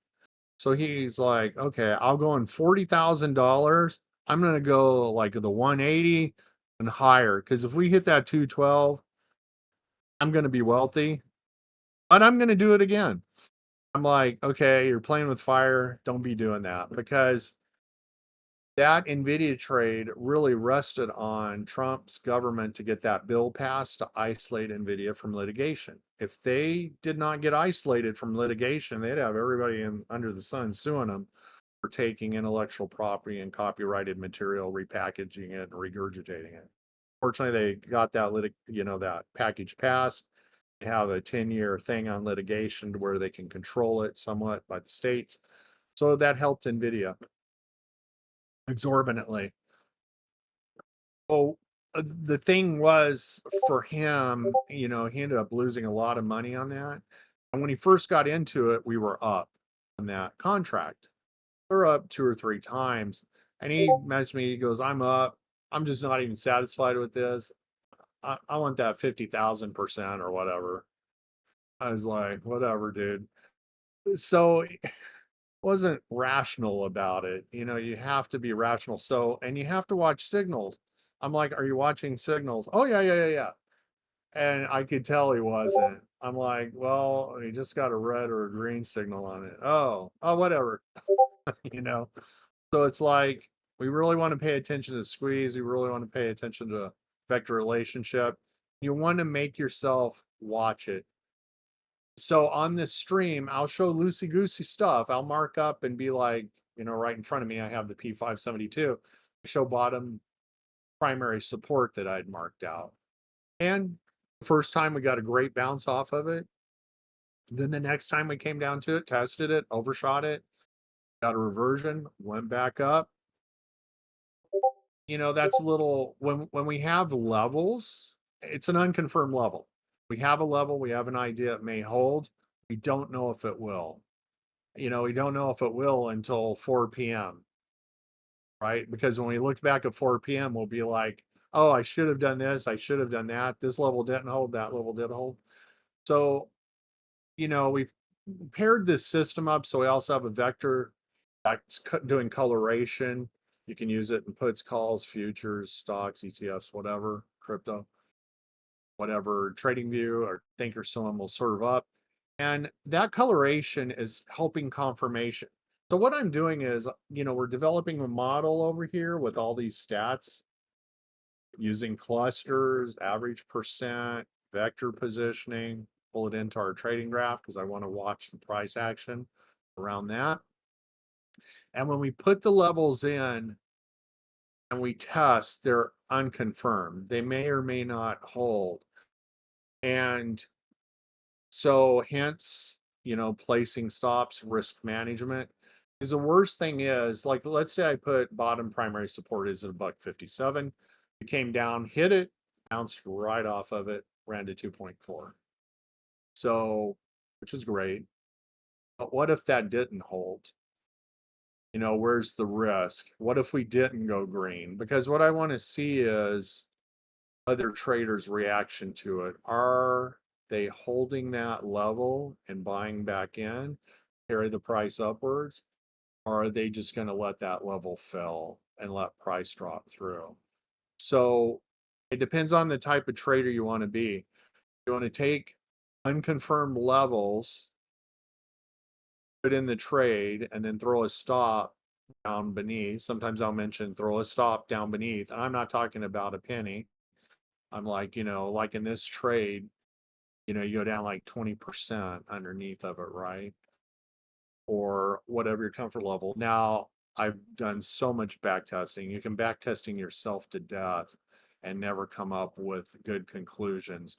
So he's like, okay, I'll go in $40,000. I'm going to go like the 180 and higher. Because if we hit that 212, I'm going to be wealthy. But I'm going to do it again. I'm like, okay, you're playing with fire. Don't be doing that. Because that NVIDIA trade really rested on Trump's government to get that bill passed to isolate NVIDIA from litigation. If they did not get isolated from litigation, they'd have everybody under the sun suing them for taking intellectual property and copyrighted material, repackaging it, and regurgitating it. Fortunately, they got that that package passed. They have a 10-year thing on litigation to where they can control it somewhat by the states. So that helped NVIDIA exorbitantly. Oh, the thing was for him, he ended up losing a lot of money on that. And when he first got into it, we were up on that contract. We're up 2 or 3 times. And he messaged me, he goes, I'm up. I'm just not even satisfied with this. I want that 50,000% or whatever. I was like, whatever, dude. So wasn't rational about it. You have to be rational. So, and you have to watch signals. I'm like, are you watching signals? Oh, yeah. And I could tell he wasn't. I'm like, well, he just got a red or a green signal on it. Oh, whatever. So it's like, we really want to pay attention to squeeze. We really want to pay attention to vector relationship. You want to make yourself watch it. So on this stream, I'll show loosey goosey stuff. I'll mark up and be like, right in front of me, I have the P572. Show bottom primary support that I'd marked out. And the first time we got a great bounce off of it. Then the next time we came down to it, tested it, overshot it, got a reversion, went back up. That's a little, when we have levels, it's an unconfirmed level. We have a level, we have an idea it may hold. We don't know if it will. We don't know if it will until 4 p.m. Right? Because when we look back at 4 p.m., we'll be like, oh, I should have done this, I should have done that. This level didn't hold, that level did hold. So, we've paired this system up. So we also have a vector that's doing coloration. You can use it in puts, calls, futures, stocks, ETFs, whatever, crypto, whatever trading view or thinkorswim will serve up. And that coloration is helping confirmation. So what I'm doing is, we're developing a model over here with all these stats using clusters, average percent, vector positioning, pull it into our trading graph because I want to watch the price action around that. And when we put the levels in and we test, they're unconfirmed. They may or may not hold. And so hence, placing stops, risk management. Because the worst thing is, like, let's say I put bottom primary support is at $1.57. It came down, hit it, bounced right off of it, ran to 2.4. So, which is great. But what if that didn't hold? Where's the risk? What if we didn't go green? Because what I want to see is other traders' reaction to it. Are they holding that level and buying back in, carry the price upwards? Or are they just going to let that level fall and let price drop through? So it depends on the type of trader you want to be. You want to take unconfirmed levels, put in the trade, and then throw a stop down beneath. Sometimes I'll mention throw a stop down beneath, and I'm not talking about a penny. I'm like, like in this trade, you go down like 20% underneath of it, right? Or whatever your comfort level. Now, I've done so much back testing. You can back testing yourself to death and never come up with good conclusions.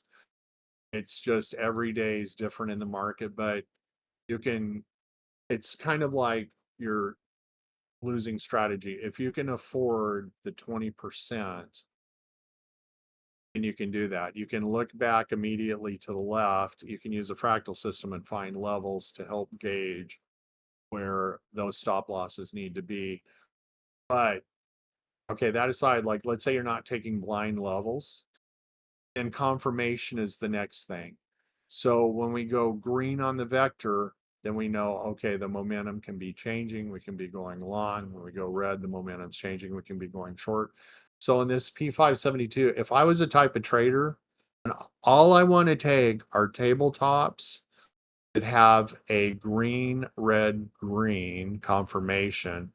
It's just every day is different in the market, but it's kind of like you're losing strategy. If you can afford the 20%, and you can do that. You can look back immediately to the left. You can use a fractal system and find levels to help gauge where those stop losses need to be. But okay, that aside, like let's say you're not taking blind levels, then confirmation is the next thing. So when we go green on the vector, then we know, okay, the momentum can be changing. We can be going long. When we go red, the momentum's changing. We can be going short. So in this P572, if I was a type of trader, and all I want to take are tabletops that have a green, red, green confirmation,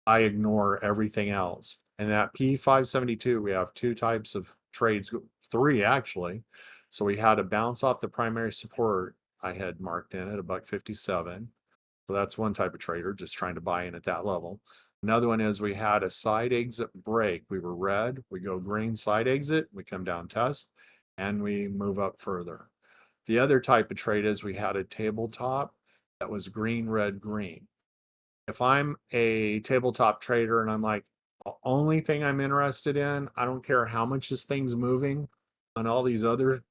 I ignore everything else. And that P572, we have two types of trades, three actually. So we had a bounce off the primary support I had marked in at $1.57. So that's one type of trader just trying to buy in at that level. Another one is we had a side exit break. We were red, we go green, side exit, we come down test, and we move up further. The other type of trade is we had a tabletop that was green, red, green. If I'm a tabletop trader and I'm like, the only thing I'm interested in, I don't care how much this thing's moving on all these other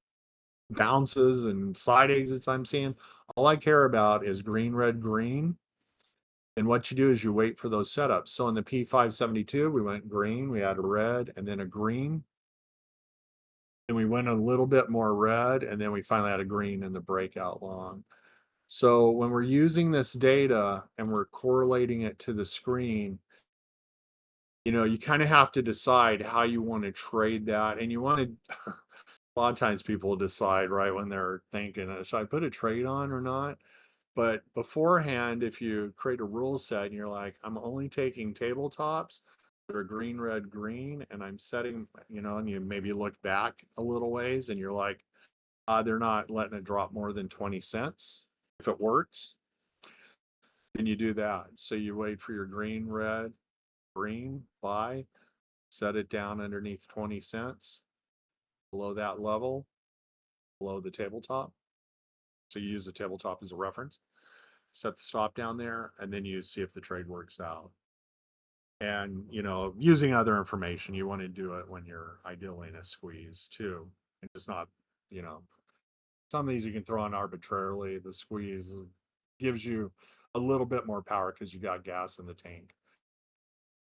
bounces and side exits I'm seeing, all I care about is green, red, green. And what you do is you wait for those setups. So in the P572, we went green, we had a red and then a green. And we went a little bit more red, and then we finally had a green in the breakout long. So when we're using this data and we're correlating it to the screen, you kind of have to decide how you want to trade that. And you want to, a lot of times people decide right when they're thinking, should I put a trade on or not? But beforehand, if you create a rule set and you're like, I'm only taking tabletops that are green, red, green, and I'm setting, and you maybe look back a little ways and you're like, they're not letting it drop more than 20 cents. If it works, then you do that. So you wait for your green, red, green, buy, set it down underneath 20 cents, below that level, below the tabletop. So you use the tabletop as a reference, set the stop down there, and then you see if the trade works out. And, using other information, you want to do it when you're ideally in a squeeze too. And just not, some of these you can throw on arbitrarily. The squeeze gives you a little bit more power because you got gas in the tank.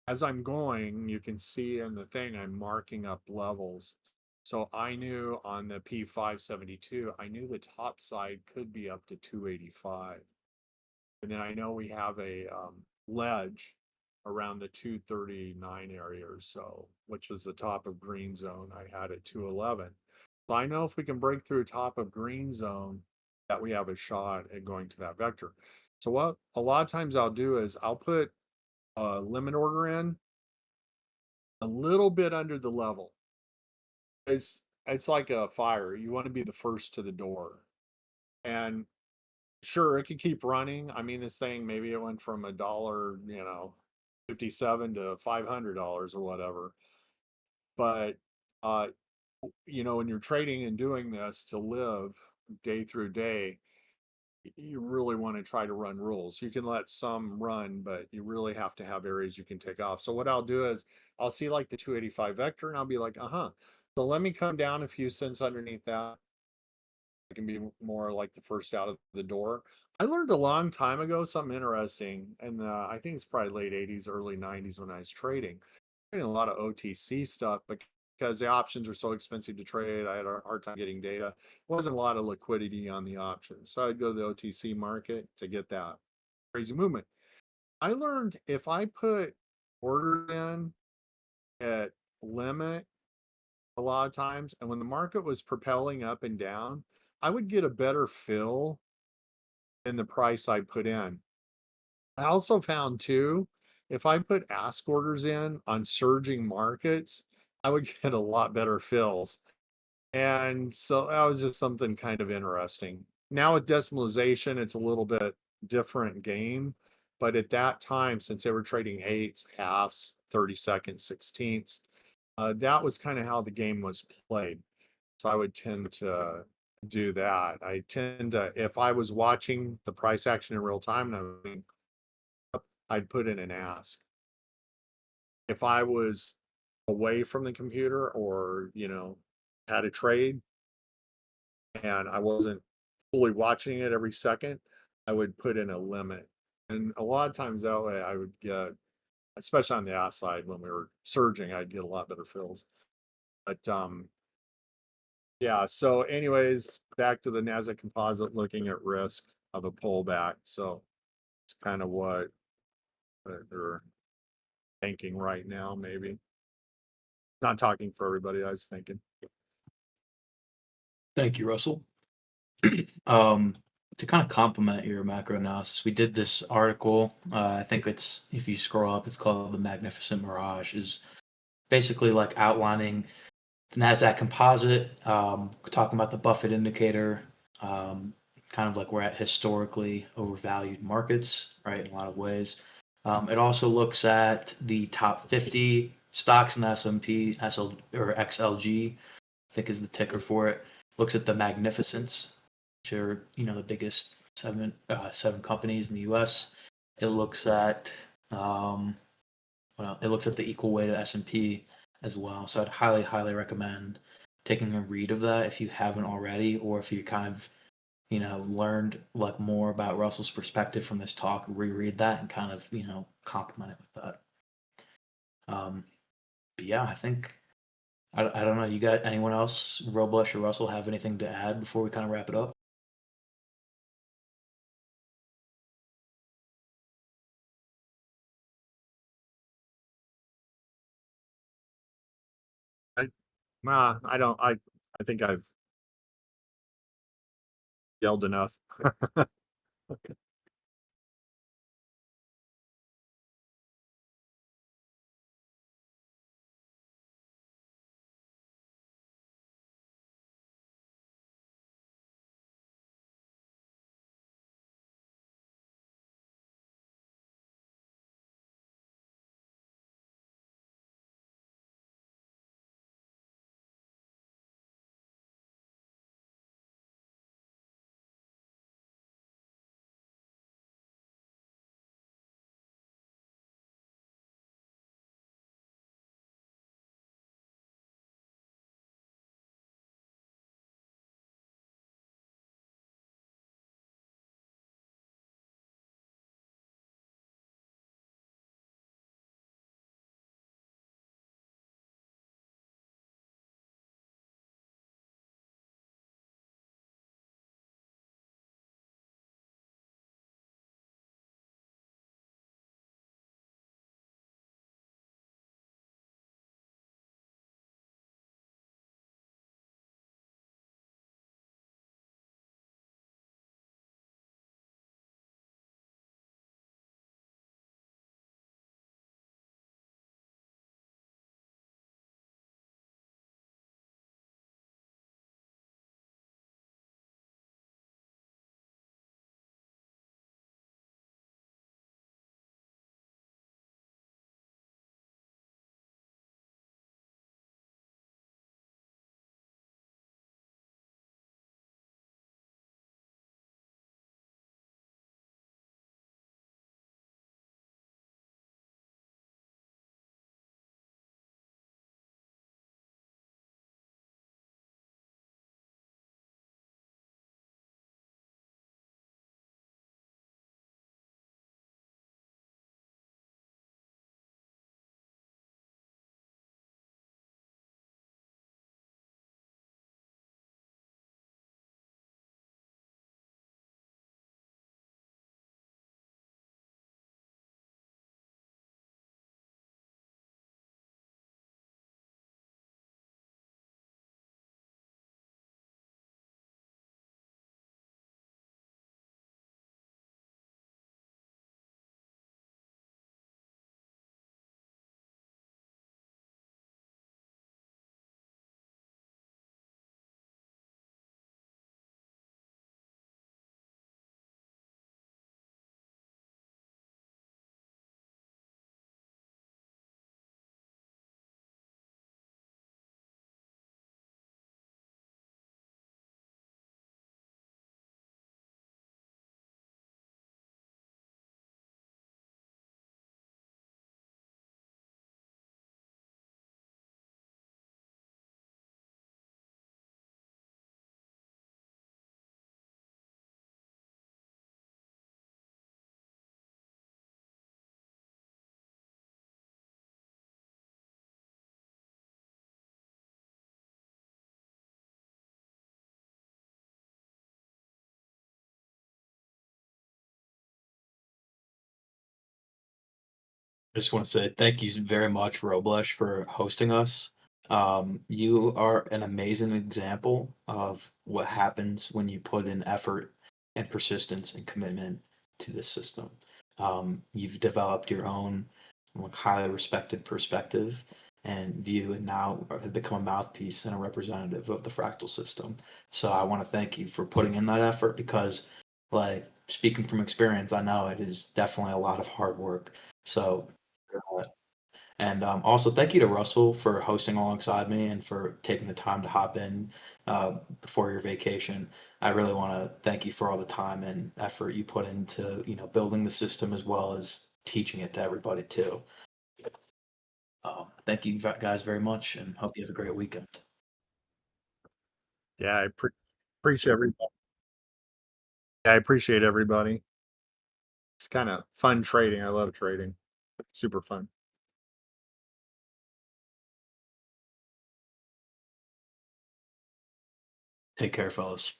As I'm going, you can see in the thing, I'm marking up levels. So I knew on the P572, I knew the top side could be up to 285. And then I know we have a ledge around the 239 area or so, which was the top of green zone. I had at 211. So I know if we can break through top of green zone, that we have a shot at going to that vector. So what a lot of times I'll do is I'll put a limit order in a little bit under the level. It's like a fire. You want to be the first to the door. And sure, it could keep running. I mean, this thing, maybe it went from $1, 57 to $500 or whatever. But when you're trading and doing this to live day through day, you really want to try to run rules. You can let some run, but you really have to have areas you can take off. So what I'll do is I'll see like the 285 vector and I'll be like, so let me come down a few cents underneath that. I can be more like the first out of the door. I learned a long time ago something interesting, and I think it's probably late 80s, early 90s when I was trading a lot of OTC stuff, but because the options are so expensive to trade, I had a hard time getting data. Wasn't a lot of liquidity on the options. So I'd go to the OTC market to get that crazy movement. I learned if I put orders in at limit a lot of times. And when the market was propelling up and down, I would get a better feel in the price I put in. I also found too, if I put ask orders in on surging markets, I would get a lot better fills. And so that was just something kind of interesting. Now with decimalization, it's a little bit different game. But at that time, since they were trading eighths, halves, 32nds, sixteenths, that was kind of how the game was played. So I would tend to do that. I tend to, if I was watching the price action in real time, and I'd put in an ask. If I was away from the computer or, had a trade and I wasn't fully watching it every second, I would put in a limit. And a lot of times that way I would get, especially on the ask side when we were surging, I'd get a lot better fills. But yeah, so anyways, back to the Nasdaq composite looking at risk of a pullback. So it's kind of what they're thinking right now, maybe. Not talking for everybody, I was thinking. Thank you, Russell. To kind of complement your macro analysis, we did this article. I think it's, if you scroll up, it's called The Magnificent Mirage, is basically like outlining the NASDAQ composite, talking about the Buffett indicator, kind of like we're at historically overvalued markets, right, in a lot of ways. It also looks at the top 50 stocks in the S&P, or XLG, I think is the ticker for it. Looks at the magnificence, which are, the biggest seven companies in the U.S. It looks at it looks at the equal weighted S&P as well. So I'd highly recommend taking a read of that if you haven't already, or if you kind of, learned like more about Russell's perspective from this talk, reread that and kind of, complement it with that. But yeah, I think, I don't know, you got anyone else, Robles or Russell, have anything to add before we kind of wrap it up? I don't, I think I've yelled enough. I just want to say thank you very much, Roblesh, for hosting us. You are an amazing example of what happens when you put in effort and persistence and commitment to this system. You've developed your own highly respected perspective and view, and now have become a mouthpiece and a representative of the fractal system. So I want to thank you for putting in that effort because, like, speaking from experience, I know it is definitely a lot of hard work. So and also, thank you to Russell for hosting alongside me and for taking the time to hop in before your vacation. I really want to thank you for all the time and effort you put into, building the system as well as teaching it to everybody too. Thank you guys very much, and hope you have a great weekend. Yeah, appreciate everybody. Yeah, I appreciate everybody. It's kind of fun trading. I love trading. Super fun. Take care, fellas.